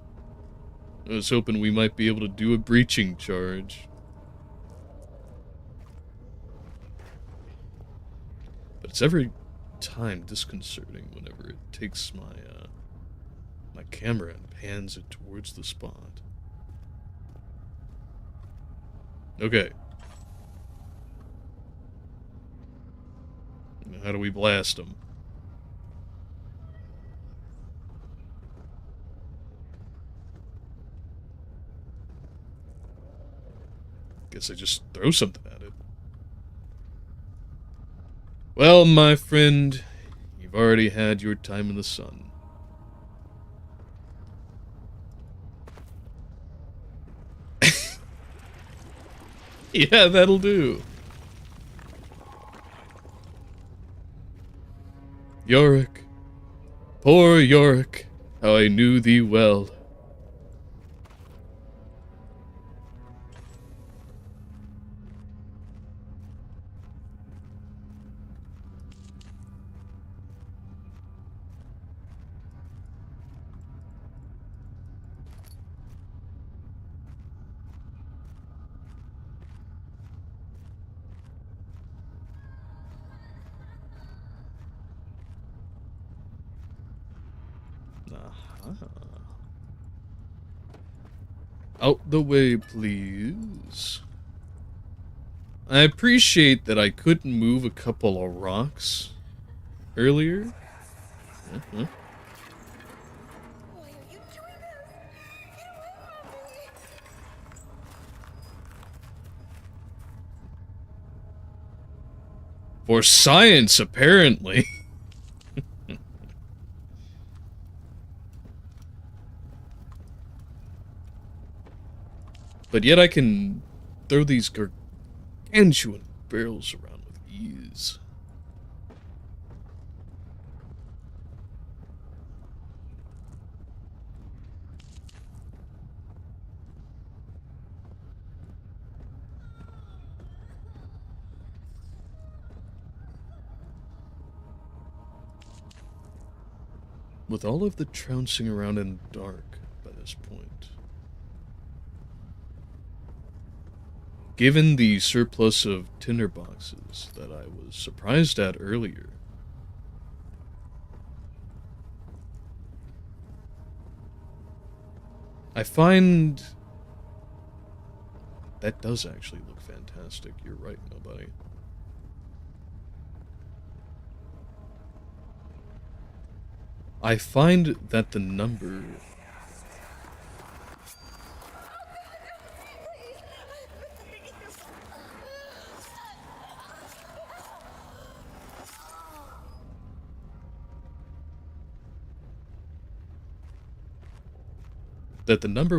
S1: hoping we might be able to do a breaching charge. But it's every time disconcerting whenever it takes my my camera and pans it towards the spot. Okay. Now how do we blast them? Guess I just throw something at it. Well, my friend, you've already had your time in the sun. Yeah, that'll do. Yorick, poor Yorick, how I knew thee well. Out the way, please. I appreciate that I couldn't move a couple of rocks earlier.
S4: Why are you doing this? Get away from me!
S1: For science, apparently. But yet I can throw these gargantuan barrels around with ease. With all of the trouncing around in the dark by this point, given the surplus of tinderboxes that I was surprised at earlier, I find that does actually look fantastic. You're right, nobody. I find that the number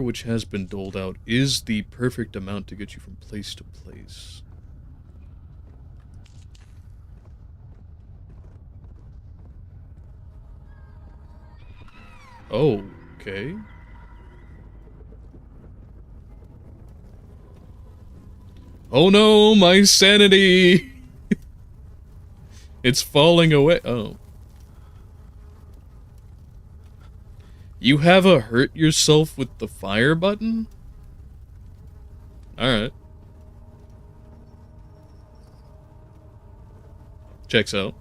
S1: which has been doled out is the perfect amount to get you from place to place. Oh, okay. Oh no, my sanity! It's falling away. Oh. You have a hurt yourself with the fire button? Alright. Checks out.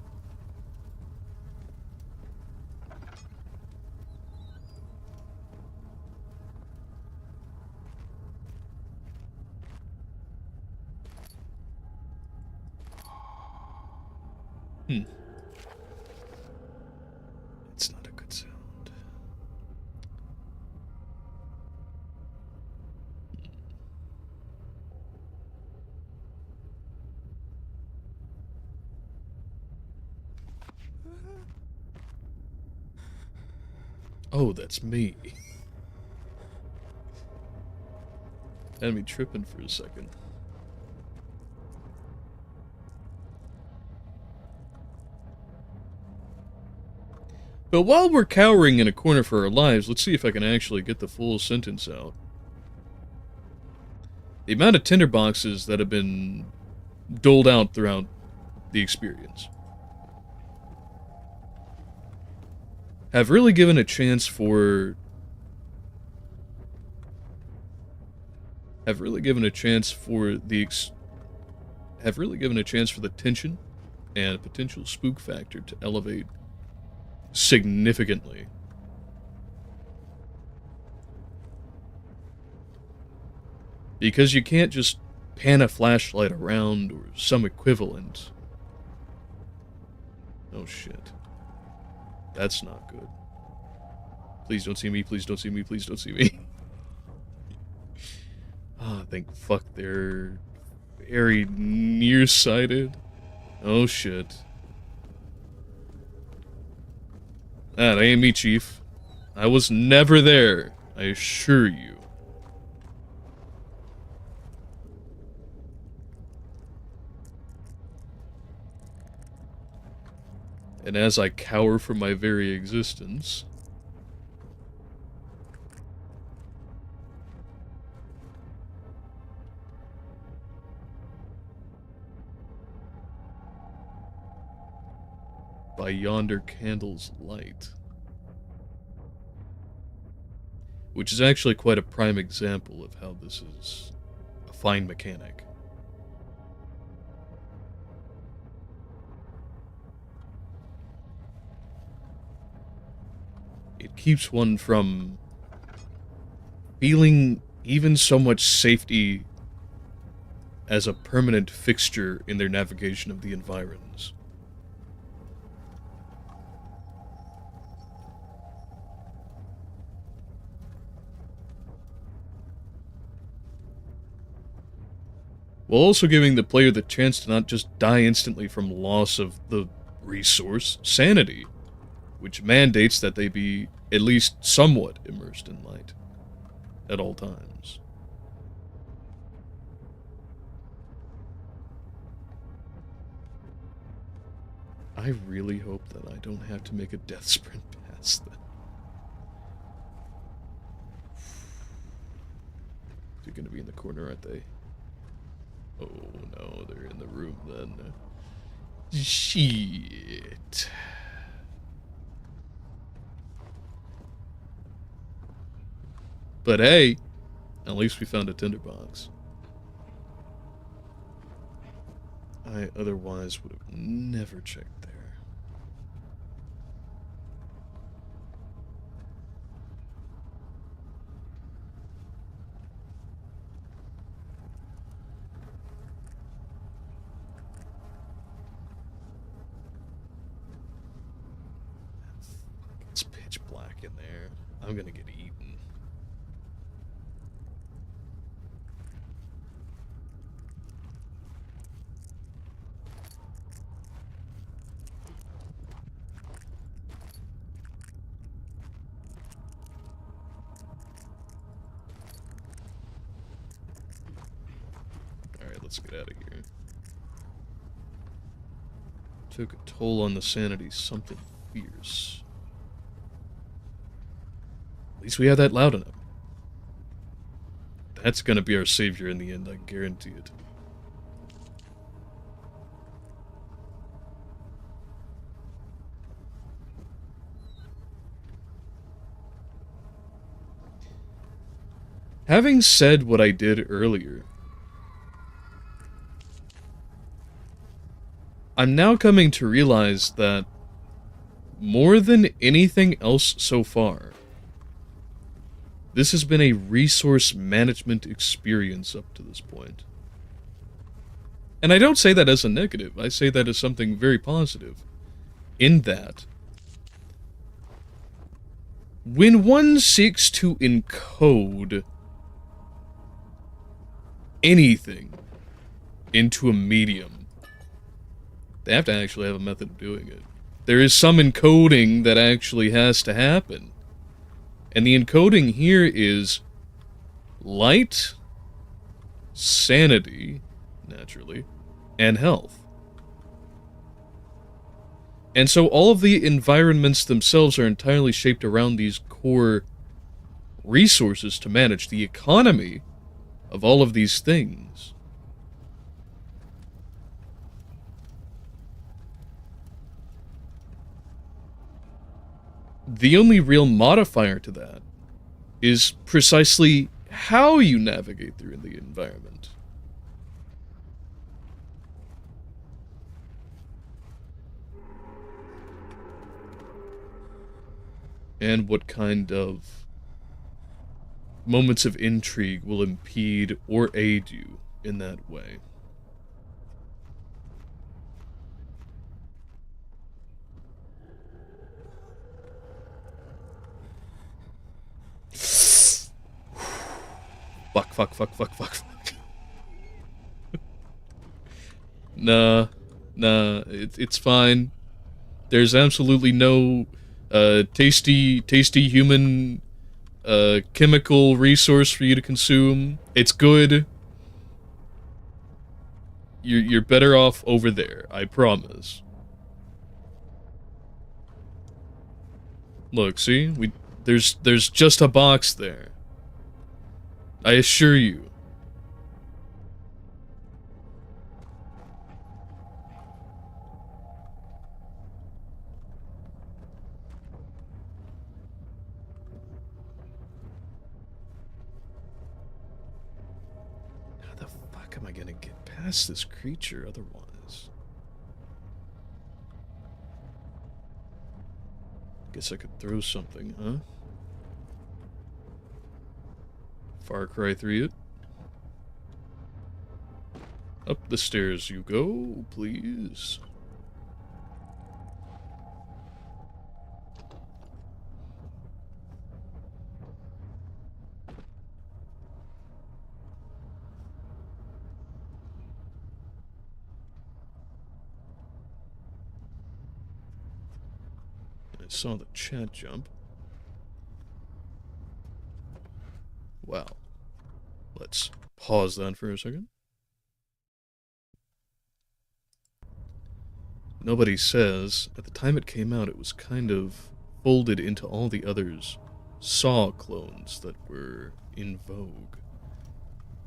S1: It's not a good sound. Oh, that's me. Had me tripping for a second. But while we're cowering in a corner for our lives, let's see if I can actually get the full sentence out. The amount of tinderboxes that have been doled out throughout the experience have really given a chance for the tension and potential spook factor to elevate significantly. Because you can't just pan a flashlight around or some equivalent. Oh shit. That's not good. Please don't see me, please don't see me, please don't see me. Ah, thank fuck they're very nearsighted. Oh shit. That ain't me, Chief. I was never there, I assure you. And as I cower from my very existence, by yonder candle's light, which is actually quite a prime example of how this is a fine mechanic. It keeps one from feeling even so much safety as a permanent fixture in their navigation of the environs. While also giving the player the chance to not just die instantly from loss of the resource, sanity, which mandates that they be at least somewhat immersed in light at all times. I really hope that I don't have to make a death sprint past that. They're gonna be in the corner, aren't they? Oh no, they're in the room then. Shit. But hey, at least we found a tinderbox. I otherwise would have never checked there. It's pitch black in there. I'm gonna get eaten. Let's get out of here. Took a toll on the sanity, something fierce. At least we have that loud enough. That's gonna be our savior in the end, I guarantee it. Having said what I did earlier, I'm now coming to realize that more than anything else so far, this has been a resource management experience up to this point. And I don't say that as a negative, I say that as something very positive. In that, when one seeks to encode anything into a medium, they have to actually have a method of doing it. There is some encoding that actually has to happen. And the encoding here is light, sanity, naturally, and health. And so all of the environments themselves are entirely shaped around these core resources to manage the economy of all of these things. The only real modifier to that is precisely how you navigate through the environment. And what kind of moments of intrigue will impede or aid you in that way. Fuck. Nah, it's fine. There's absolutely no tasty human chemical resource for you to consume. It's good. You're better off over there, I promise. Look, see? There's just a box there. I assure you. How the fuck am I gonna get past this creature otherwise? Guess I could throw something, huh? Far Cry 3 it. Up the stairs you go, please. I saw the chat jump. Wow. Let's pause that for a second. Nobody says, at the time it came out, it was kind of folded into all the others Saw clones that were in vogue.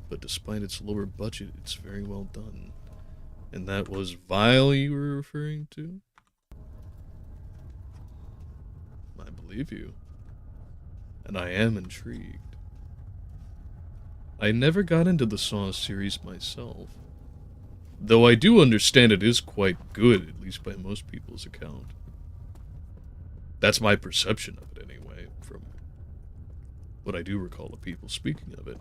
S1: But despite its lower budget, it's very well done. And that was VIII you were referring to? I believe you. And I am intrigued. I never got into the Saw series myself. Though I do understand it is quite good, at least by most people's account. That's my perception of it anyway, from what I do recall of people speaking of it.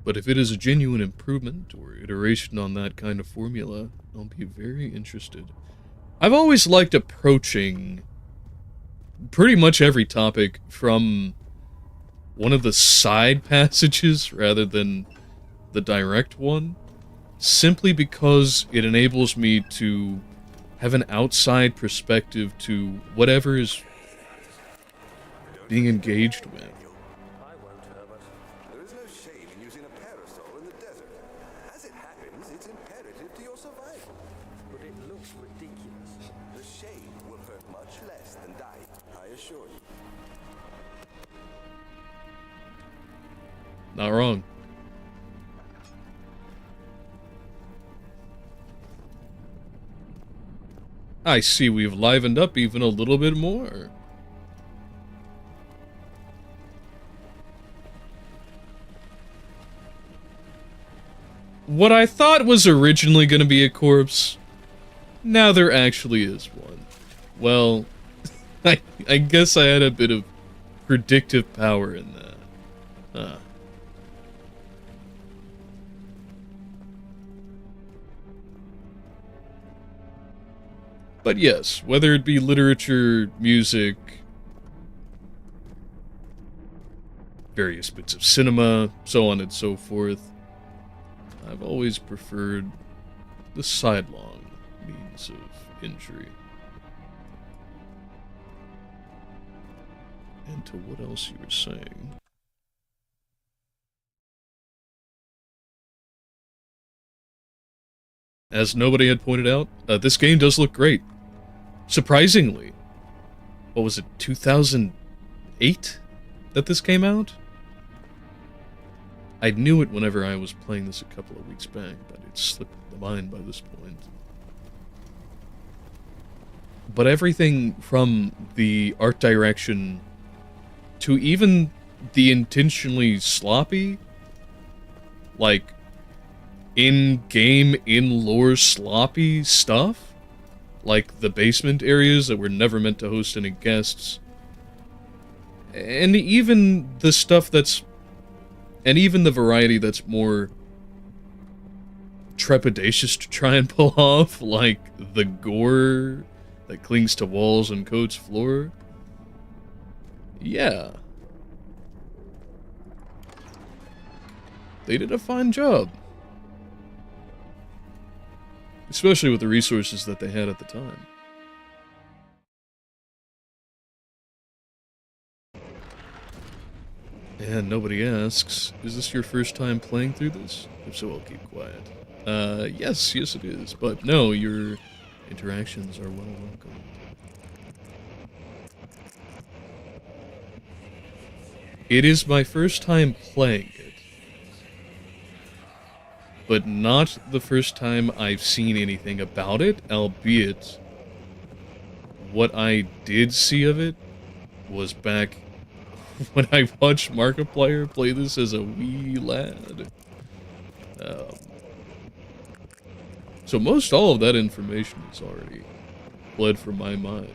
S1: But if it is a genuine improvement or iteration on that kind of formula, I'll be very interested. I've always liked approaching pretty much every topic from one of the side passages rather than the direct one, simply because it enables me to have an outside perspective to whatever is being engaged with.
S3: I won't, Herbert. There is no shame in using a parasol in the desert. As it happens, it's imperative to your survival. But it looks ridiculous. The shade will hurt much less than dying, I assure you.
S1: Not wrong. I see we've livened up even a little bit more. What I thought was originally going to be a corpse, now there actually is one. Well, I guess I had a bit of predictive power in that. Huh. But yes, whether it be literature, music, various bits of cinema, so on and so forth, I've always preferred the sidelong means of injury. and to what else you were saying. As nobody had pointed out, this game does look great. Surprisingly. What was it, 2008 that this came out? I knew it whenever I was playing this a couple of weeks back, but it slipped my mind by this point. But everything from the art direction to even the intentionally sloppy, like, in-game, in-lore sloppy stuff, like the basement areas that were never meant to host any guests, and even the stuff that's, and even the variety that's more trepidatious to try and pull off, like the gore that clings to walls and coats floor. Yeah. They did a fine job. Especially with the resources that they had at the time. And nobody asks, is this your first time playing through this? If so, I'll keep quiet. Yes it is. But no, your interactions are well welcomed. It is my first time playing it. But not the first time I've seen anything about it, albeit what I did see of it was back when I watched Markiplier play this as a wee lad. So most all of that information is already fled from my mind.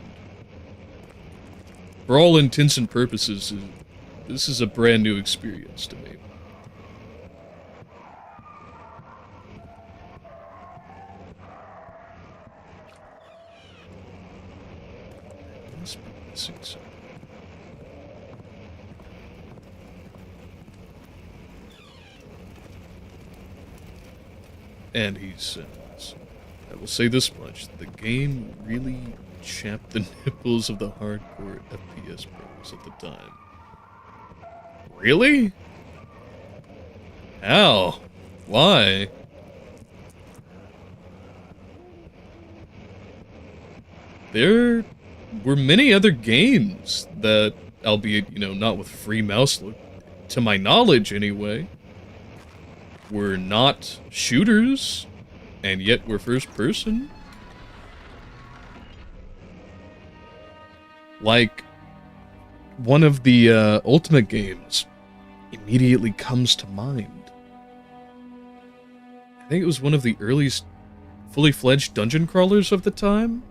S1: For all intents and purposes, this is a brand new experience to me. Must be missing something. And he says, I will say this much, the game really chapped the nipples of the hardcore FPS pros at the time. Really? How? Why? There were many other games that, albeit, not with free mouse look, to my knowledge anyway, were not shooters, and yet were first person. Like, one of the Ultimate games immediately comes to mind. I think it was one of the earliest fully fledged dungeon crawlers of the time.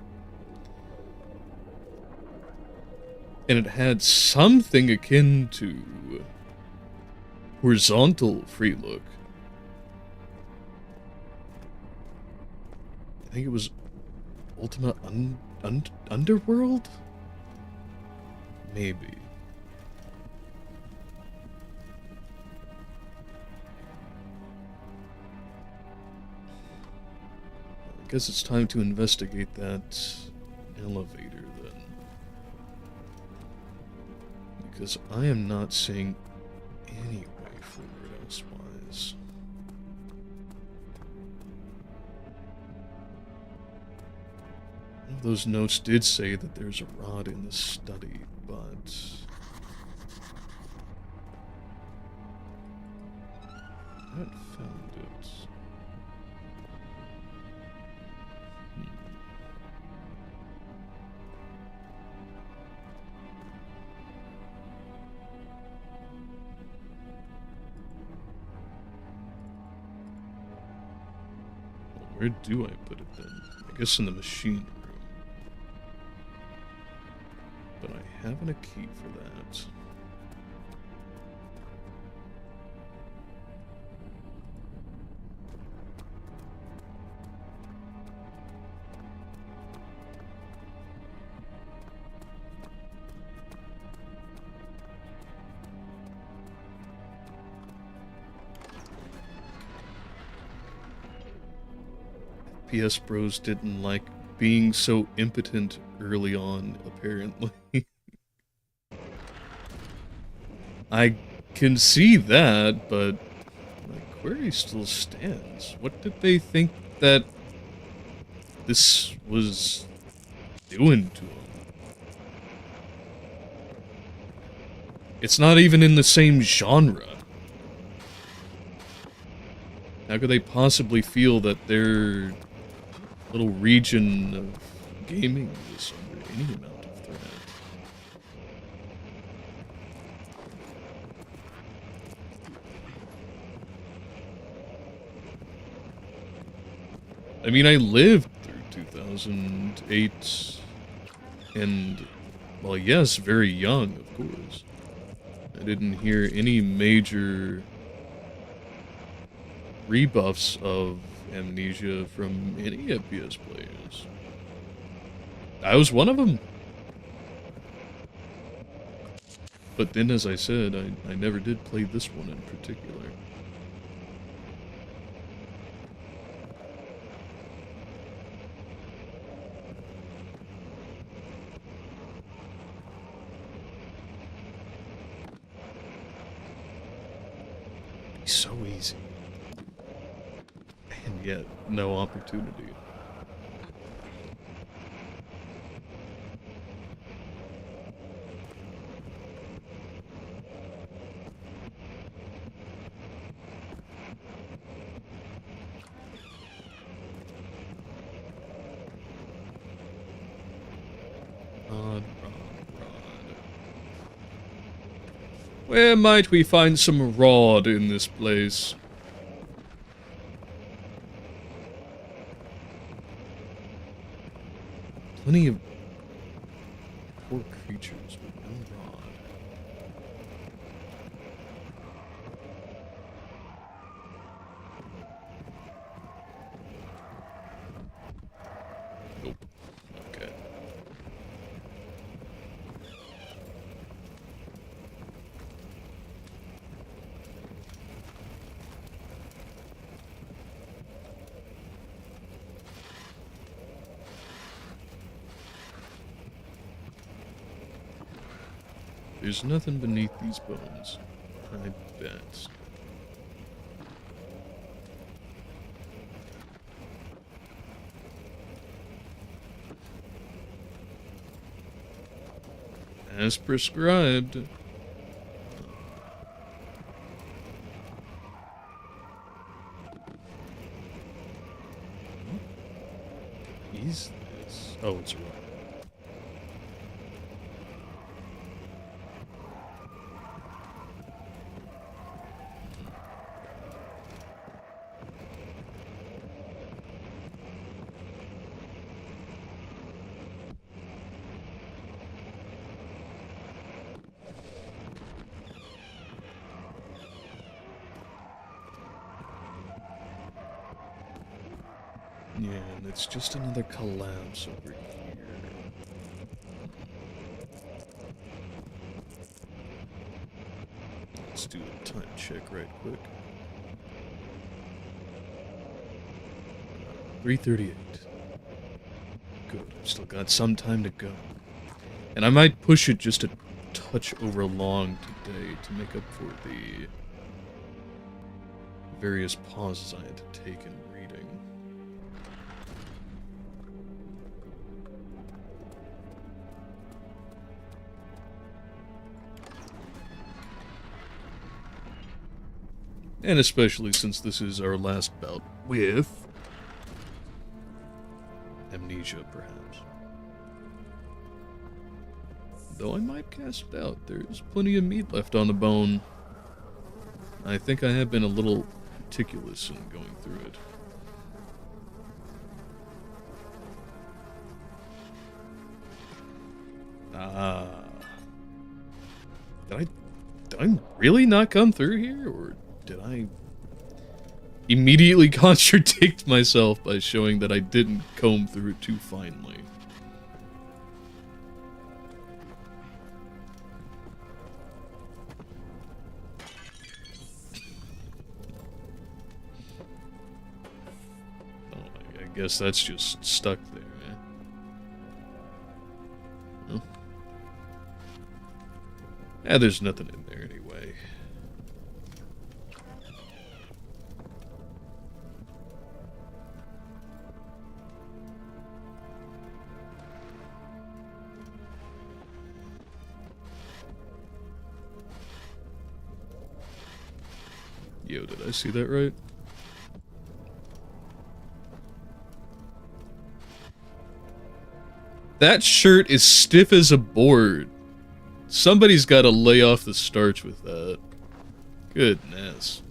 S1: And it had something akin to horizontal free look. I think it was Ultima Underworld? Maybe. I guess it's time to investigate that elevator then. Because I am not seeing any way forward elsewise. One of those notes did say that there's a rod in the study, but I haven't found it. Well, where do I put it then? I guess in the machine room. But I haven't a key for that. PS Bros didn't like being so impotent early on, apparently. I can see that, but my query still stands. What did they think that this was doing to him? It's not even in the same genre. How could they possibly feel that their little region of gaming was under any amount of threat? I mean, I lived through 2008, and, well, yes, very young, of course. I didn't hear any major rebuffs of Amnesia from any FPS players. I was one of them. But then, as I said, I never did play this one in particular. So easy. And yet, no opportunity. Rod. Where might we find some rod in this place? Plenty of poor creatures with no rod. Nope. Okay. There's nothing beneath these bones, I bet. As prescribed. What is this? Oh, it's a rock. Yeah, and it's just another collapse over here. Let's do a time check right quick. 3:38. Good, I've still got some time to go. And I might push it just a touch over long today to make up for the various pauses I had to take in reading. And especially since this is our last bout with Amnesia, perhaps. Though I might cast doubt, there's plenty of meat left on the bone. I think I have been a little meticulous in going through it. Did I really not come through here, or did I immediately contradict myself by showing that I didn't comb through it too finely? Oh, I guess that's just stuck there, eh? Well. There's nothing in there anyway. Yo, did I see that right? That shirt is stiff as a board. Somebody's got to lay off the starch with that. Goodness.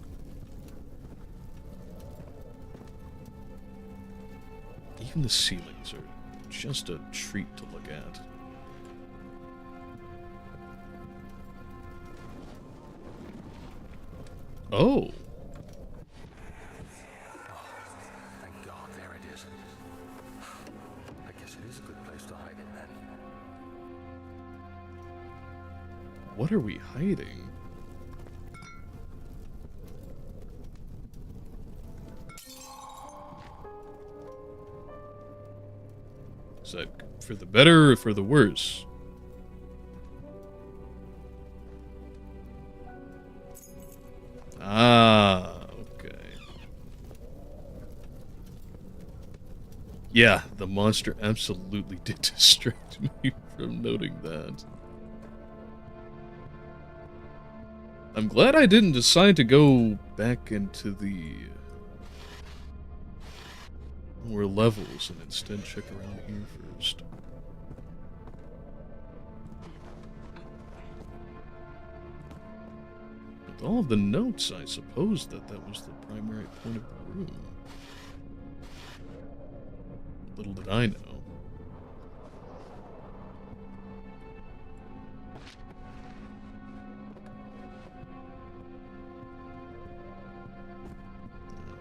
S1: Even the ceilings are just a treat to look at. Oh.
S2: Thank God, there it is. I guess it is a good place to hide it then.
S1: What are we hiding? Is that for the better or for the worse? Ah, okay. Yeah, the monster absolutely did distract me from noting that. I'm glad I didn't decide to go back into the more levels and instead check around here first. With all of the notes, I suppose that was the primary point of the room. Little did I know.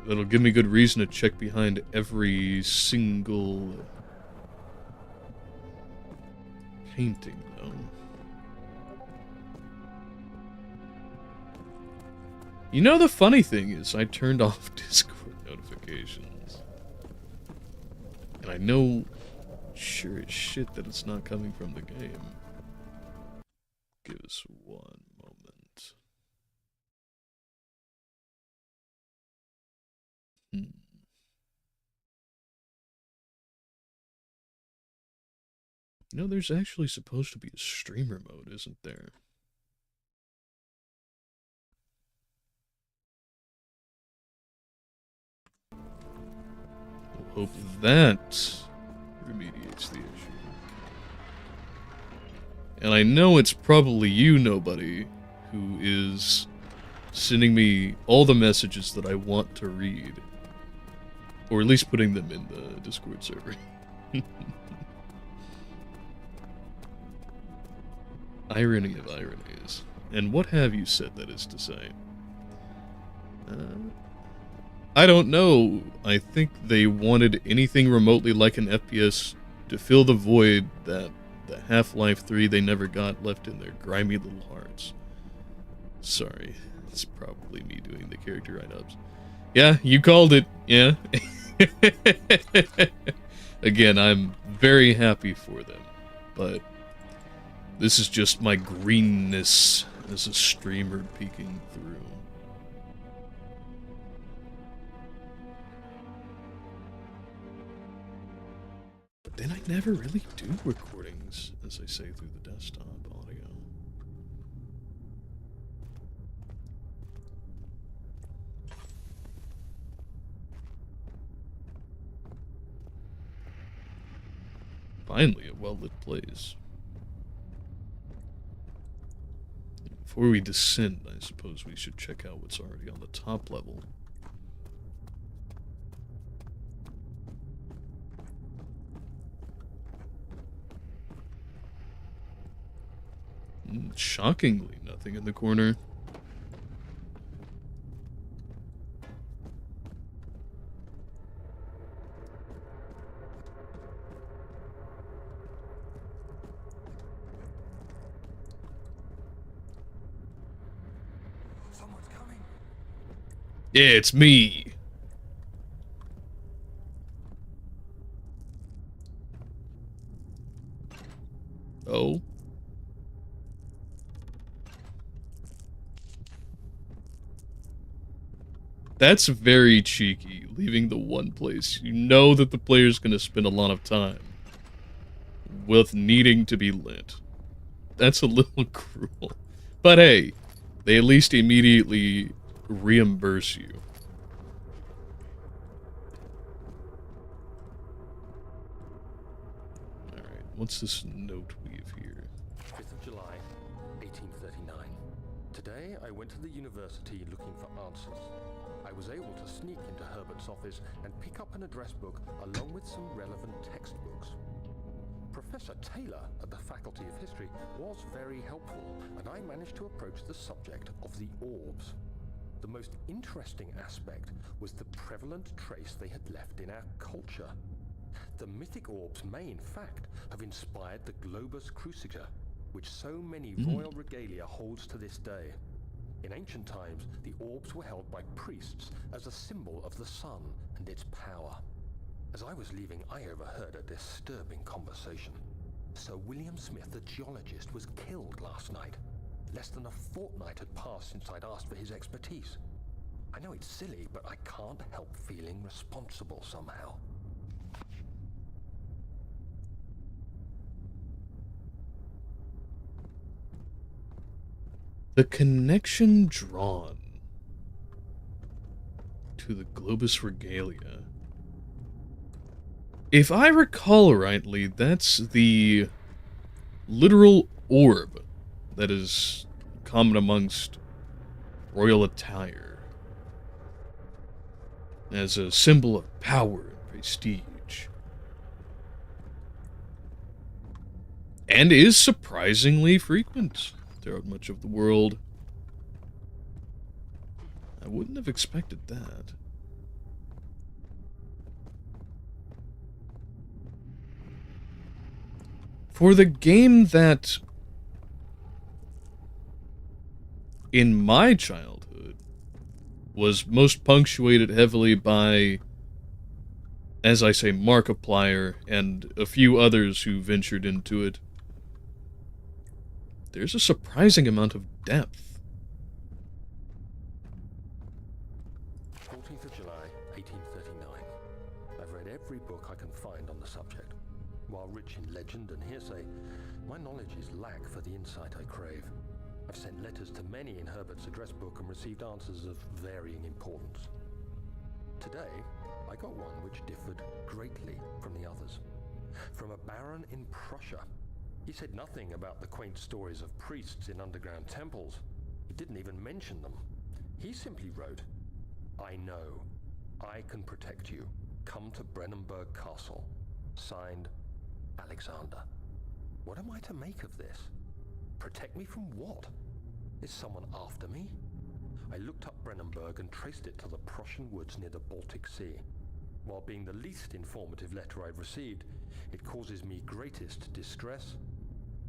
S1: That'll give me good reason to check behind every single painting, though. You know, the funny thing is, I turned off Discord notifications. And I know sure as shit that it's not coming from the game. Give us one moment. You know, there's actually supposed to be a streamer mode, isn't there? We'll hope that remediates the issue. And I know it's probably you, nobody, who is sending me all the messages that I want to read. Or at least putting them in the Discord server. Irony of ironies. And what have you said, that is to say? I don't know. I think they wanted anything remotely like an FPS to fill the void that the Half-Life 3 they never got left in their grimy little hearts. Sorry, it's probably me doing the character write-ups. Yeah, you called it, yeah. Again, I'm very happy for them, but this is just my greenness as a streamer peeking through. But then I never really do recordings, as I say, through the desktop audio. Finally, a well-lit place. Before we descend, I suppose we should check out what's already on the top level. Shockingly, nothing in the corner.
S3: Someone's coming.
S1: Yeah, it's me. Oh. That's very cheeky, leaving the one place you know that the player's going to spend a lot of time with needing to be lit. That's a little cruel. But hey, they at least immediately reimburse you. Alright, what's this note we have here?
S2: 5th of July, 1839. Today I went to the university looking for answers. I was able to sneak into Herbert's office and pick up an address book along with some relevant textbooks. Professor Taylor at the Faculty of History was very helpful, and I managed to approach the subject of the orbs. The most interesting aspect was the prevalent trace they had left in our culture. The mythic orbs may in fact have inspired the globus cruciger, which so many royal regalia holds to this day. In ancient times, the orbs were held by priests as a symbol of the sun and its power. As I was leaving, I overheard a disturbing conversation. Sir William Smith, the geologist, was killed last night. Less than a fortnight had passed since I'd asked for his expertise. I know it's silly, but I can't help feeling responsible somehow.
S1: The connection drawn to the globus regalia. If I recall rightly, that's the literal orb that is common amongst royal attire as a symbol of power and prestige. And is surprisingly frequent throughout much of the world. I wouldn't have expected that. For the game that, in my childhood, was most punctuated heavily by, as I say, Markiplier and a few others who ventured into it, there's a surprising amount of depth.
S2: 14th of July, 1839. I've read every book I can find on the subject. While rich in legend and hearsay, my knowledge is lack for the insight I crave. I've sent letters to many in Herbert's address book and received answers of varying importance. Today, I got one which differed greatly from the others. From a baron in Prussia. He said nothing about the quaint stories of priests in underground temples. He didn't even mention them. He simply wrote, "I know. I can protect you. Come to Brennenburg Castle. Signed, Alexander." What am I to make of this? Protect me from what? Is someone after me? I looked up Brennenburg and traced it to the Prussian woods near the Baltic Sea. While being the least informative letter I've received, it causes me greatest distress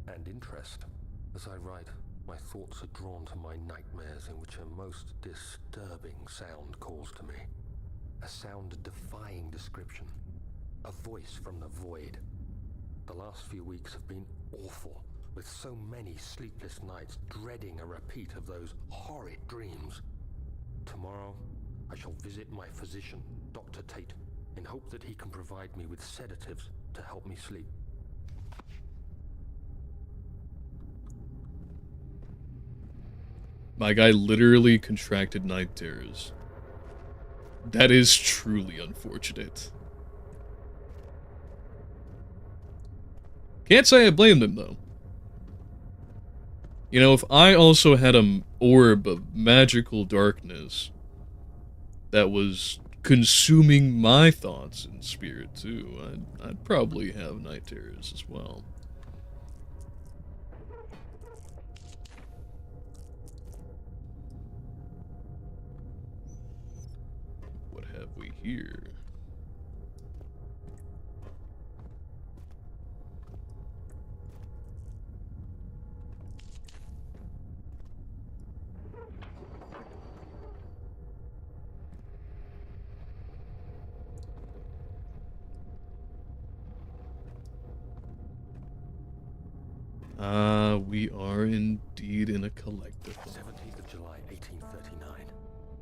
S2: and interest. As I write, my thoughts are drawn to my nightmares in which a most disturbing sound calls to me. A sound defying description. A voice from the void. The last few weeks have been awful, with so many sleepless nights dreading a repeat of those horrid dreams. Tomorrow, I shall visit my physician, Dr. Tate, in hope that he can provide me with sedatives to help me sleep.
S1: My guy literally contracted night terrors. That is truly unfortunate. Can't say I blame them, though. You know, if I also had an orb of magical darkness that was consuming my thoughts and spirit, too, I'd probably have night terrors as well. What have we here? We are indeed in a collectible.
S2: 17th of July, 1839.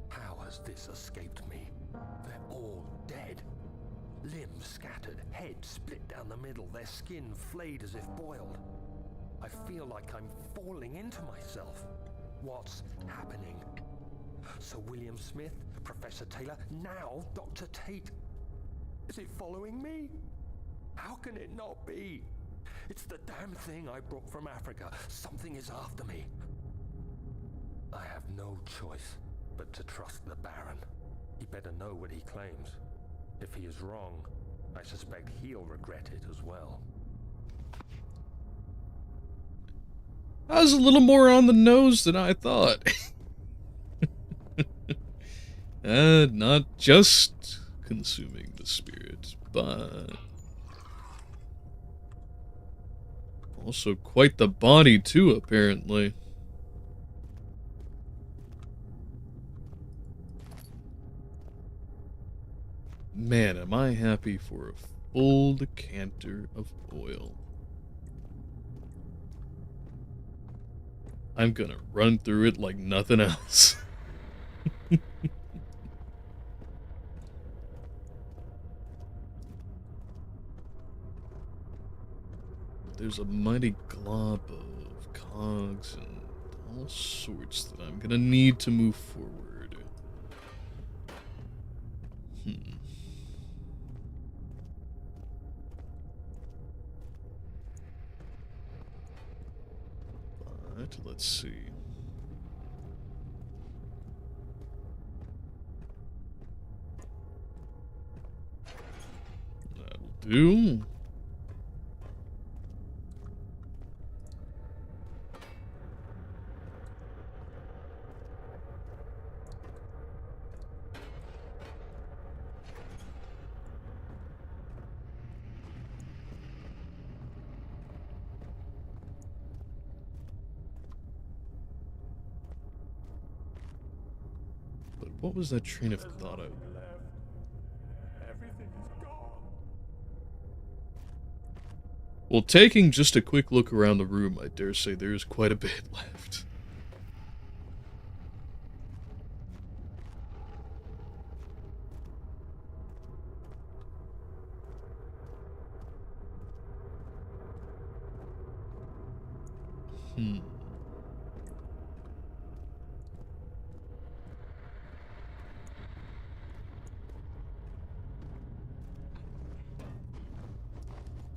S2: How has this escaped me? They're all dead. Limbs scattered, heads split down the middle, their skin flayed as if boiled. I feel like I'm falling into myself. What's happening? Sir William Smith, Professor Taylor, now Dr. Tate. Is it following me? How can it not be? It's the damn thing I brought from Africa. Something is after me. I have no choice but to trust the Baron. He better know what he claims. If he is wrong, I suspect he'll regret it as well.
S1: That was a little more on the nose than I thought. Not just consuming the spirit, but also quite the body too, apparently. Man, am I happy for a full decanter of oil. I'm gonna run through it like nothing else. There's a mighty glob of cogs and all sorts that I'm gonna need to move forward. But let's see. That'll do. What was that train of thought?
S5: Everything is gone.
S1: Well, taking just a quick look around the room, I dare say there is quite a bit left.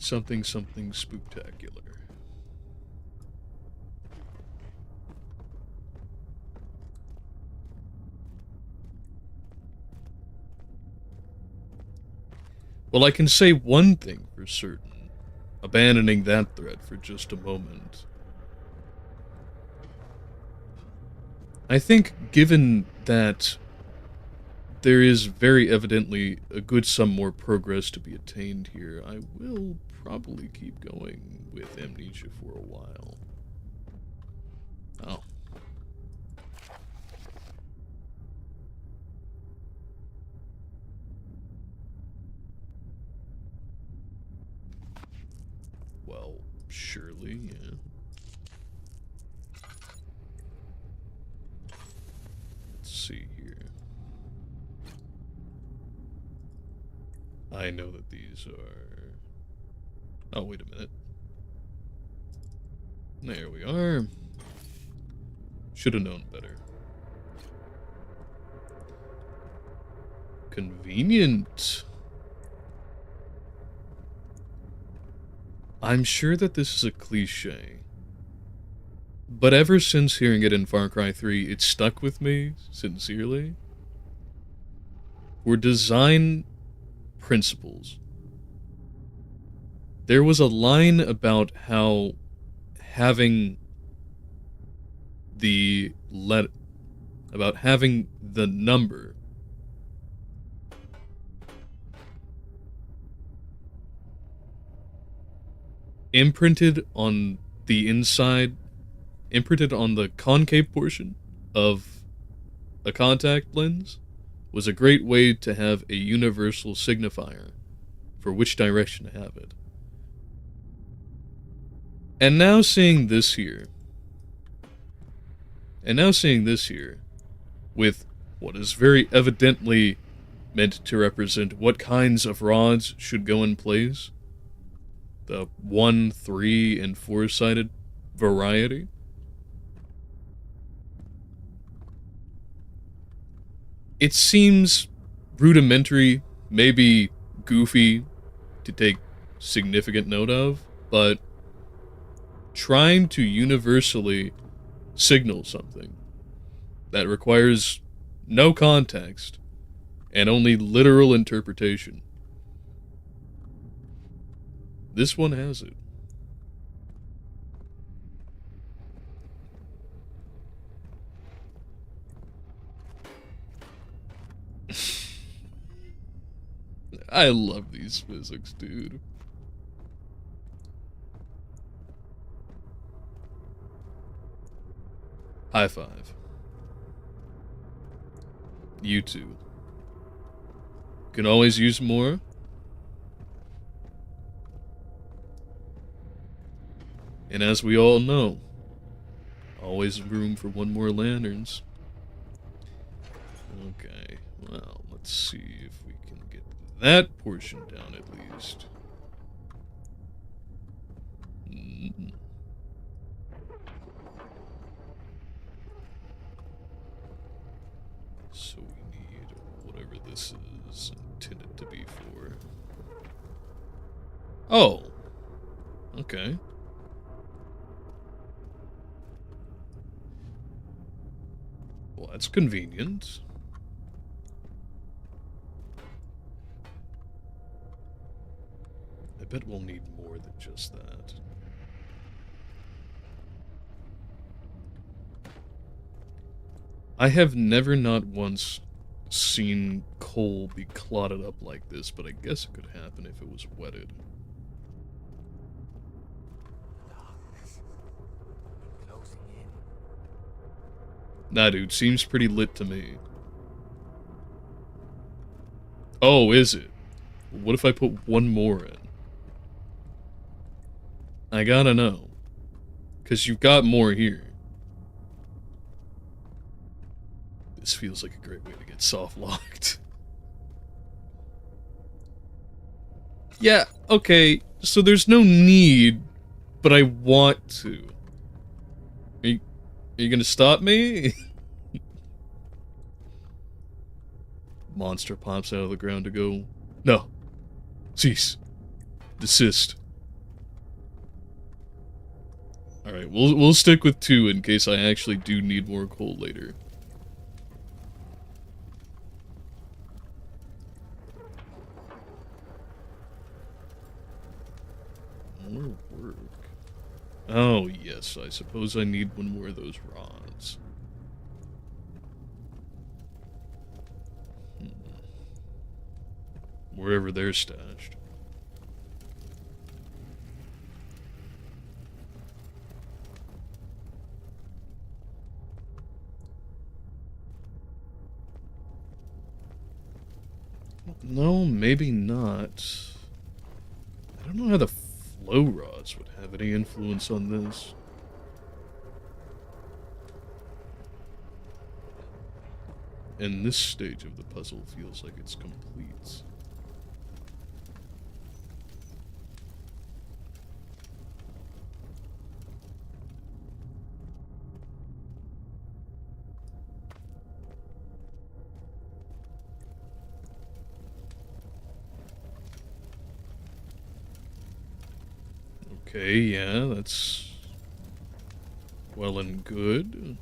S1: Something spooktacular. Well, I can say one thing for certain, abandoning that threat for just a moment. I think, given that there is very evidently a good some more progress to be attained here, I will probably keep going with Amnesia for a while. Oh. Well, surely, yeah. Let's see here. I know that these are... Oh, wait a minute. There we are. Should have known better. Convenient. I'm sure that this is a cliche, but ever since hearing it in Far Cry 3, it stuck with me, sincerely. For design principles. There was a line about how having the number imprinted on the inside, imprinted on the concave portion of a contact lens was a great way to have a universal signifier for which direction to have it. And now seeing this here, with what is very evidently meant to represent what kinds of rods should go in place. The 1, 3, and 4-sided variety. It seems rudimentary, maybe goofy to take significant note of, but trying to universally signal something that requires no context and only literal interpretation. This one has it. I love these physics, dude. High five. You too. Can always use more. And as we all know, always room for one more lanterns. Okay, well, let's see if we can get that portion down at least. So we need whatever this is intended to be for. Oh, okay. Well, that's convenient. I bet we'll need more than just that. I have never not once seen coal be clotted up like this, but I guess it could happen if it was wetted.
S5: Darkness. Closing in.
S1: Nah, dude, seems pretty lit to me. Oh, is it? What if I put one more in? I gotta know. 'Cause you've got more here. This feels like a great way to get soft-locked. Yeah, okay, so there's no need, but I want to. Are you gonna stop me? Monster pops out of the ground to go, no. Cease. Desist. Alright, we'll stick with 2 in case I actually do need more coal later. More work. Oh, yes, I suppose I need one more of those rods. Wherever they're stashed. No, maybe not. I don't know how the flow rods would have any influence on this. And this stage of the puzzle feels like it's complete. Okay, yeah, that's well and good.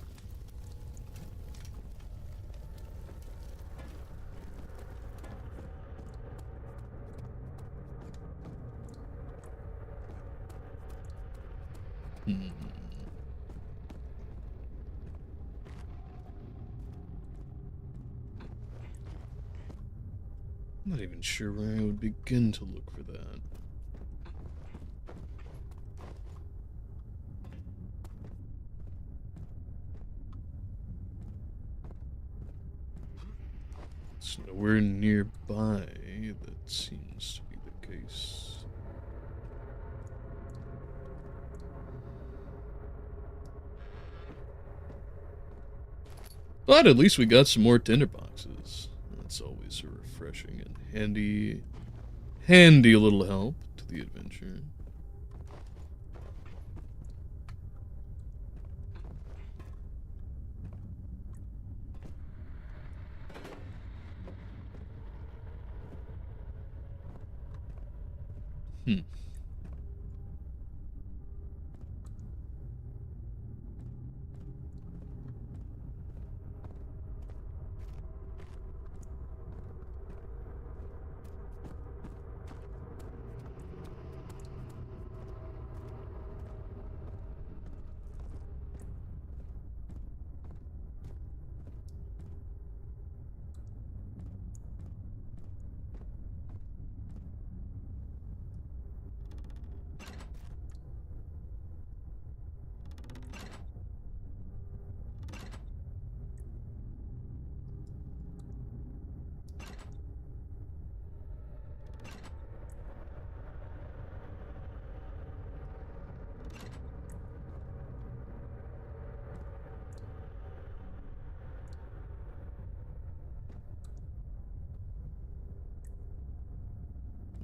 S1: I'm not even sure where I would begin to look for that. It's nowhere nearby, that seems to be the case. But at least we got some more tinderboxes. That's always a refreshing and handy little help to the adventure.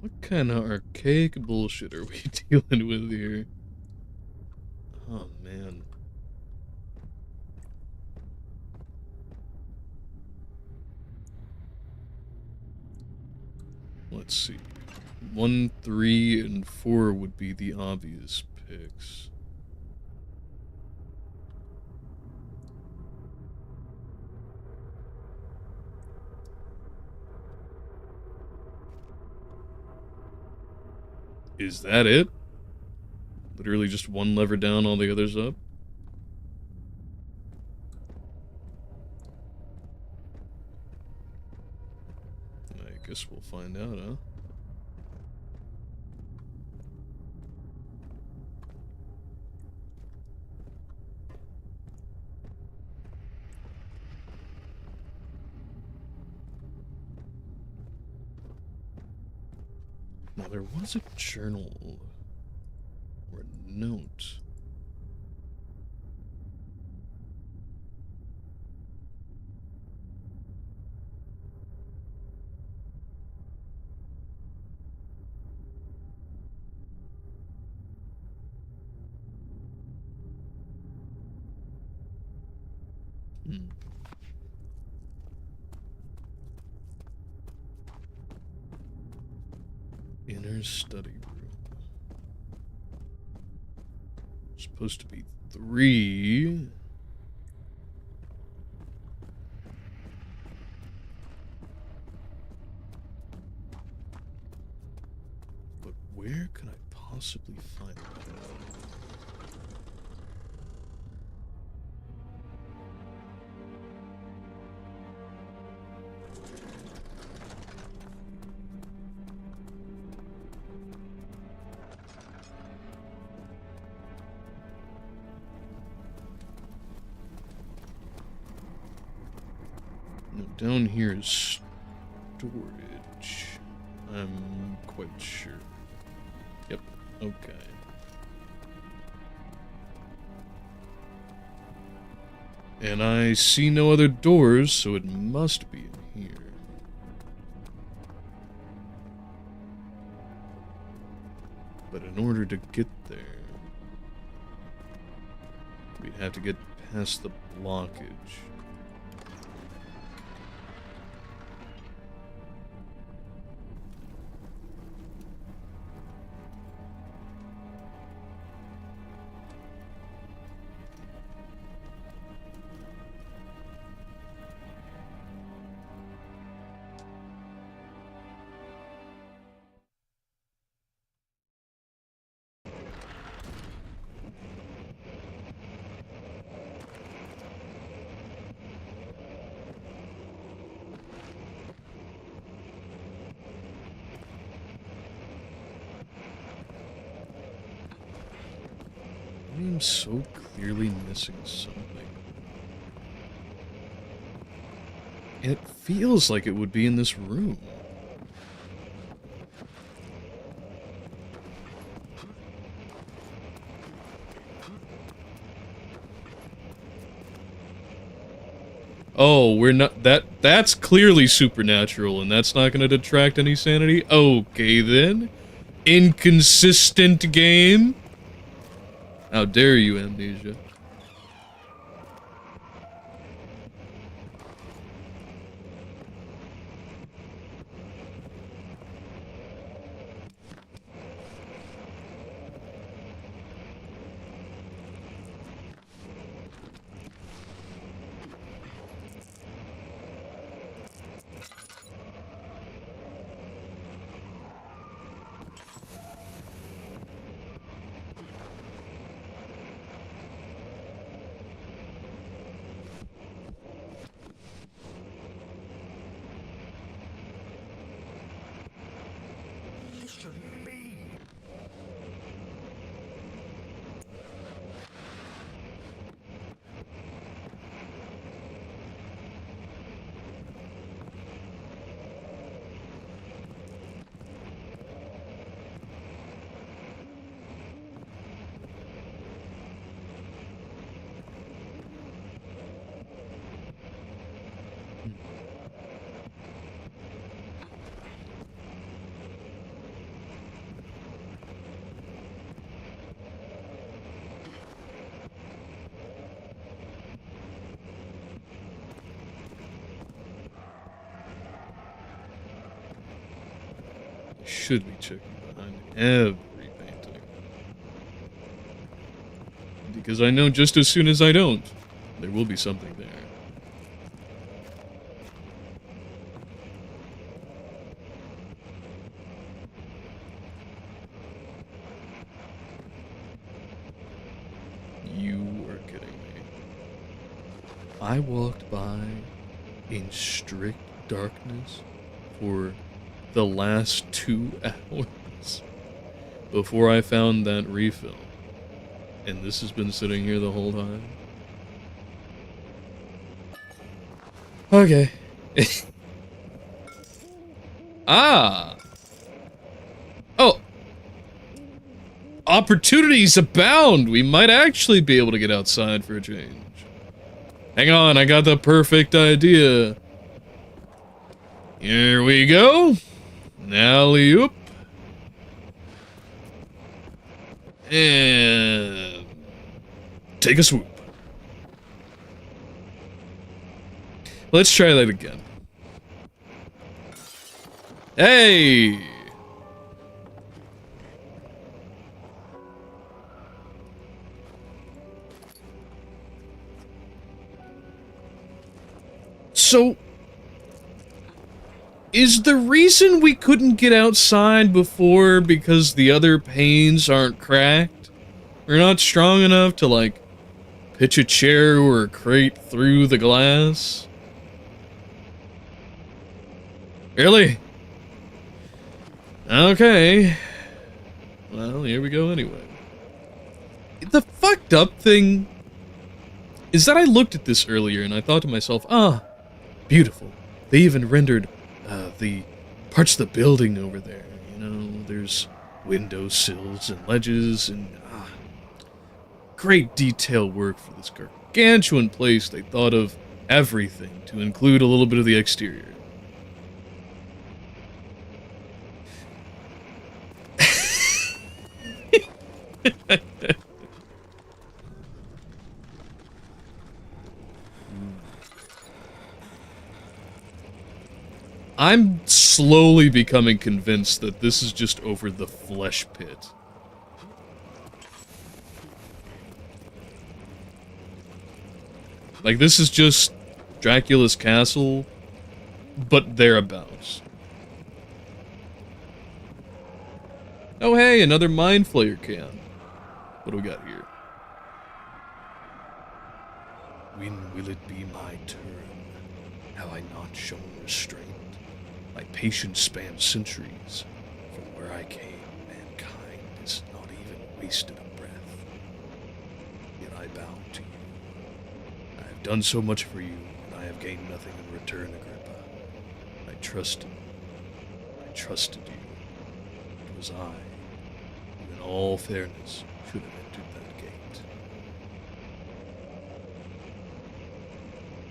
S1: What kind of archaic bullshit are we dealing with here? Oh, man. Let's see. 1, 3, and 4 would be the obvious picks. Is that it? Literally just one lever down, all the others up? I guess we'll find out, huh? Now, there was a journal or a note. Inner study room. Supposed to be 3. But where could I possibly find that? Down here is storage. I'm quite sure. Yep, okay. And I see no other doors, so it must be in here. But in order to get there, we'd have to get past the blockage. I am so clearly missing something. And it feels like it would be in this room. Oh, we're not... That's clearly supernatural, and that's not gonna detract any sanity? Okay, then. Inconsistent game? How dare you, Amnesia?
S5: Listen to me.
S1: Should be checking behind every painting. Because I know just as soon as I don't, there will be something there. You are kidding me. I walked by in strict darkness for the last 2 hours before I found that refill. And this has been sitting here the whole time. Okay. Ah! Oh! Opportunities abound! We might actually be able to get outside for a change. Hang on, I got the perfect idea. Here we go. Alley-oop. And take a swoop. Let's try that again. Hey! So, is the reason we couldn't get outside before because the other panes aren't cracked? We're not strong enough to, like, pitch a chair or a crate through the glass? Really? Okay. Well, here we go anyway. The fucked up thing is that I looked at this earlier and I thought to myself, ah, beautiful. They even rendered the parts of the building over there. You know, there's window sills and ledges and great detail work for this gargantuan place. They thought of everything to include a little bit of the exterior. I'm slowly becoming convinced that this is just over the flesh pit. Like, this is just Dracula's castle, but thereabouts. Oh hey, another Mind Flayer can. What do we got here? When will it be my turn? Have I not shown restraint? My patience spans centuries. From where I came, mankind has not even wasted a breath. Yet I bow to you. I have done so much for you, and I have gained nothing in return, Agrippa. I trusted you. It was I who, in all fairness, should have entered that gate.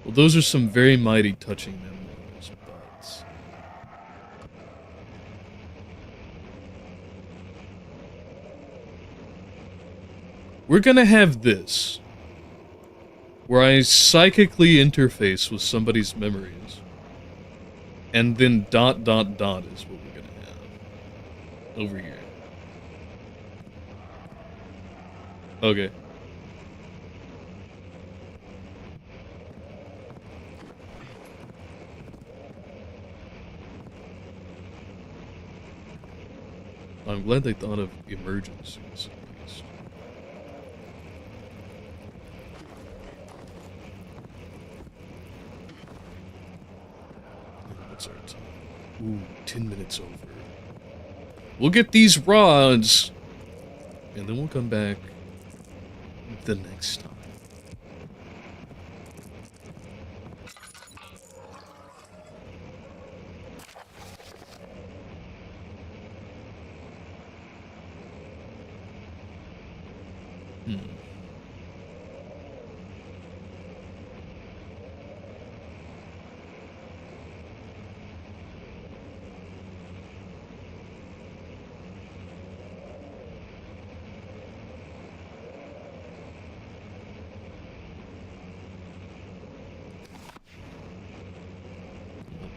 S1: Well, those are some very mighty touching memories, but... we're gonna have this, where I psychically interface with somebody's memories, and then ... is what we're gonna have over here. Okay. I'm glad they thought of emergencies, at least. What's our time? Ooh, 10 minutes over. We'll get these rods, and then we'll come back the next time.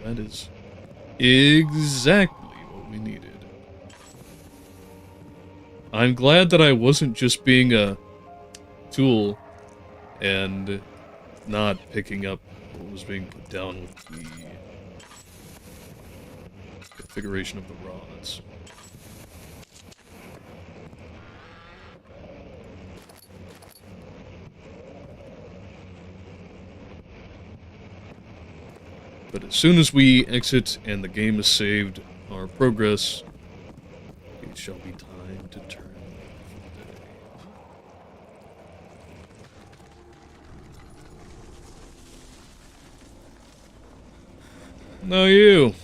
S1: That is exactly what we needed. I'm glad that I wasn't just being a tool and not picking up what was being put down with the configuration of the rods. But as soon as we exit and the game is saved, our progress, it shall be time to turn for the day. No, you.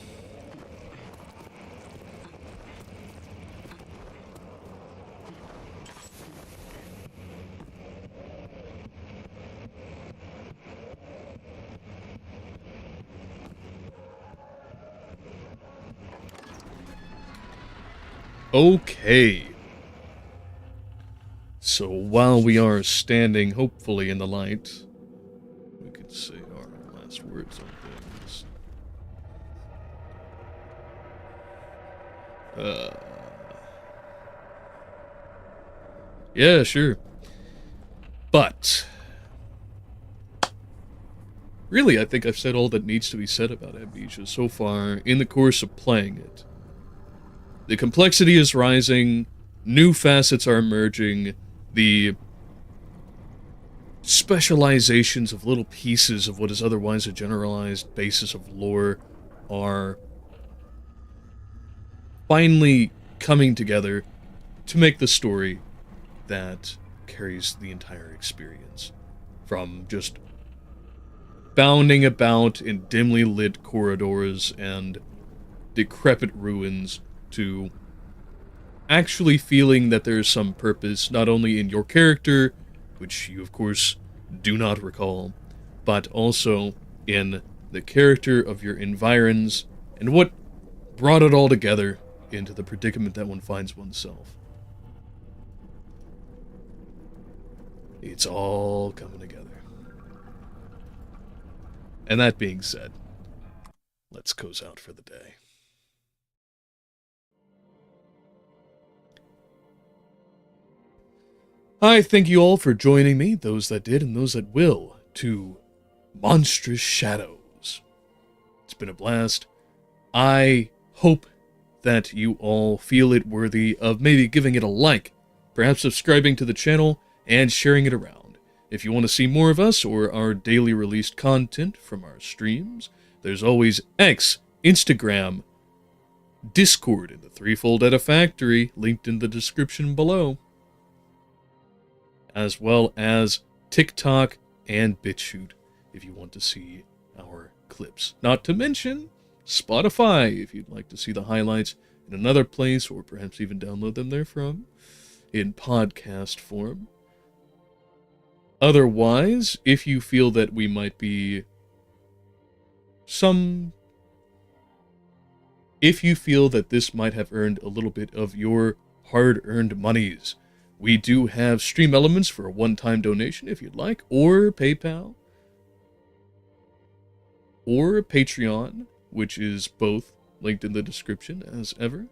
S1: Okay. So while we are standing, hopefully in the light, we could say our last words on things. Yeah, sure. But really, I think I've said all that needs to be said about Amnesia so far in the course of playing it. The complexity is rising, new facets are emerging, the specializations of little pieces of what is otherwise a generalized basis of lore are finally coming together to make the story that carries the entire experience. From just bounding about in dimly lit corridors and decrepit ruins to actually feeling that there is some purpose, not only in your character, which you of course do not recall, but also in the character of your environs and what brought it all together into the predicament that one finds oneself. It's all coming together. And that being said, let's close out for the day. I thank you all for joining me, those that did and those that will, to Monstrous Shadows. It's been a blast. I hope that you all feel it worthy of maybe giving it a like, perhaps subscribing to the channel, and sharing it around. If you want to see more of us or our daily released content from our streams, there's always X, Instagram, Discord, and the Threefold Edifactory, linked in the description below, as well as TikTok and BitChute if you want to see our clips. Not to mention Spotify if you'd like to see the highlights in another place, or perhaps even download them therefrom in podcast form. Otherwise, if you feel that we might be some, if you feel that this might have earned a little bit of your hard-earned monies. We do have stream elements for a one-time donation if you'd like, or PayPal, or Patreon, which is both linked in the description as ever.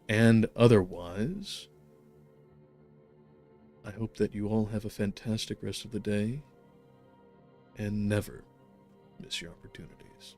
S1: And otherwise, I hope that you all have a fantastic rest of the day and never miss your opportunities.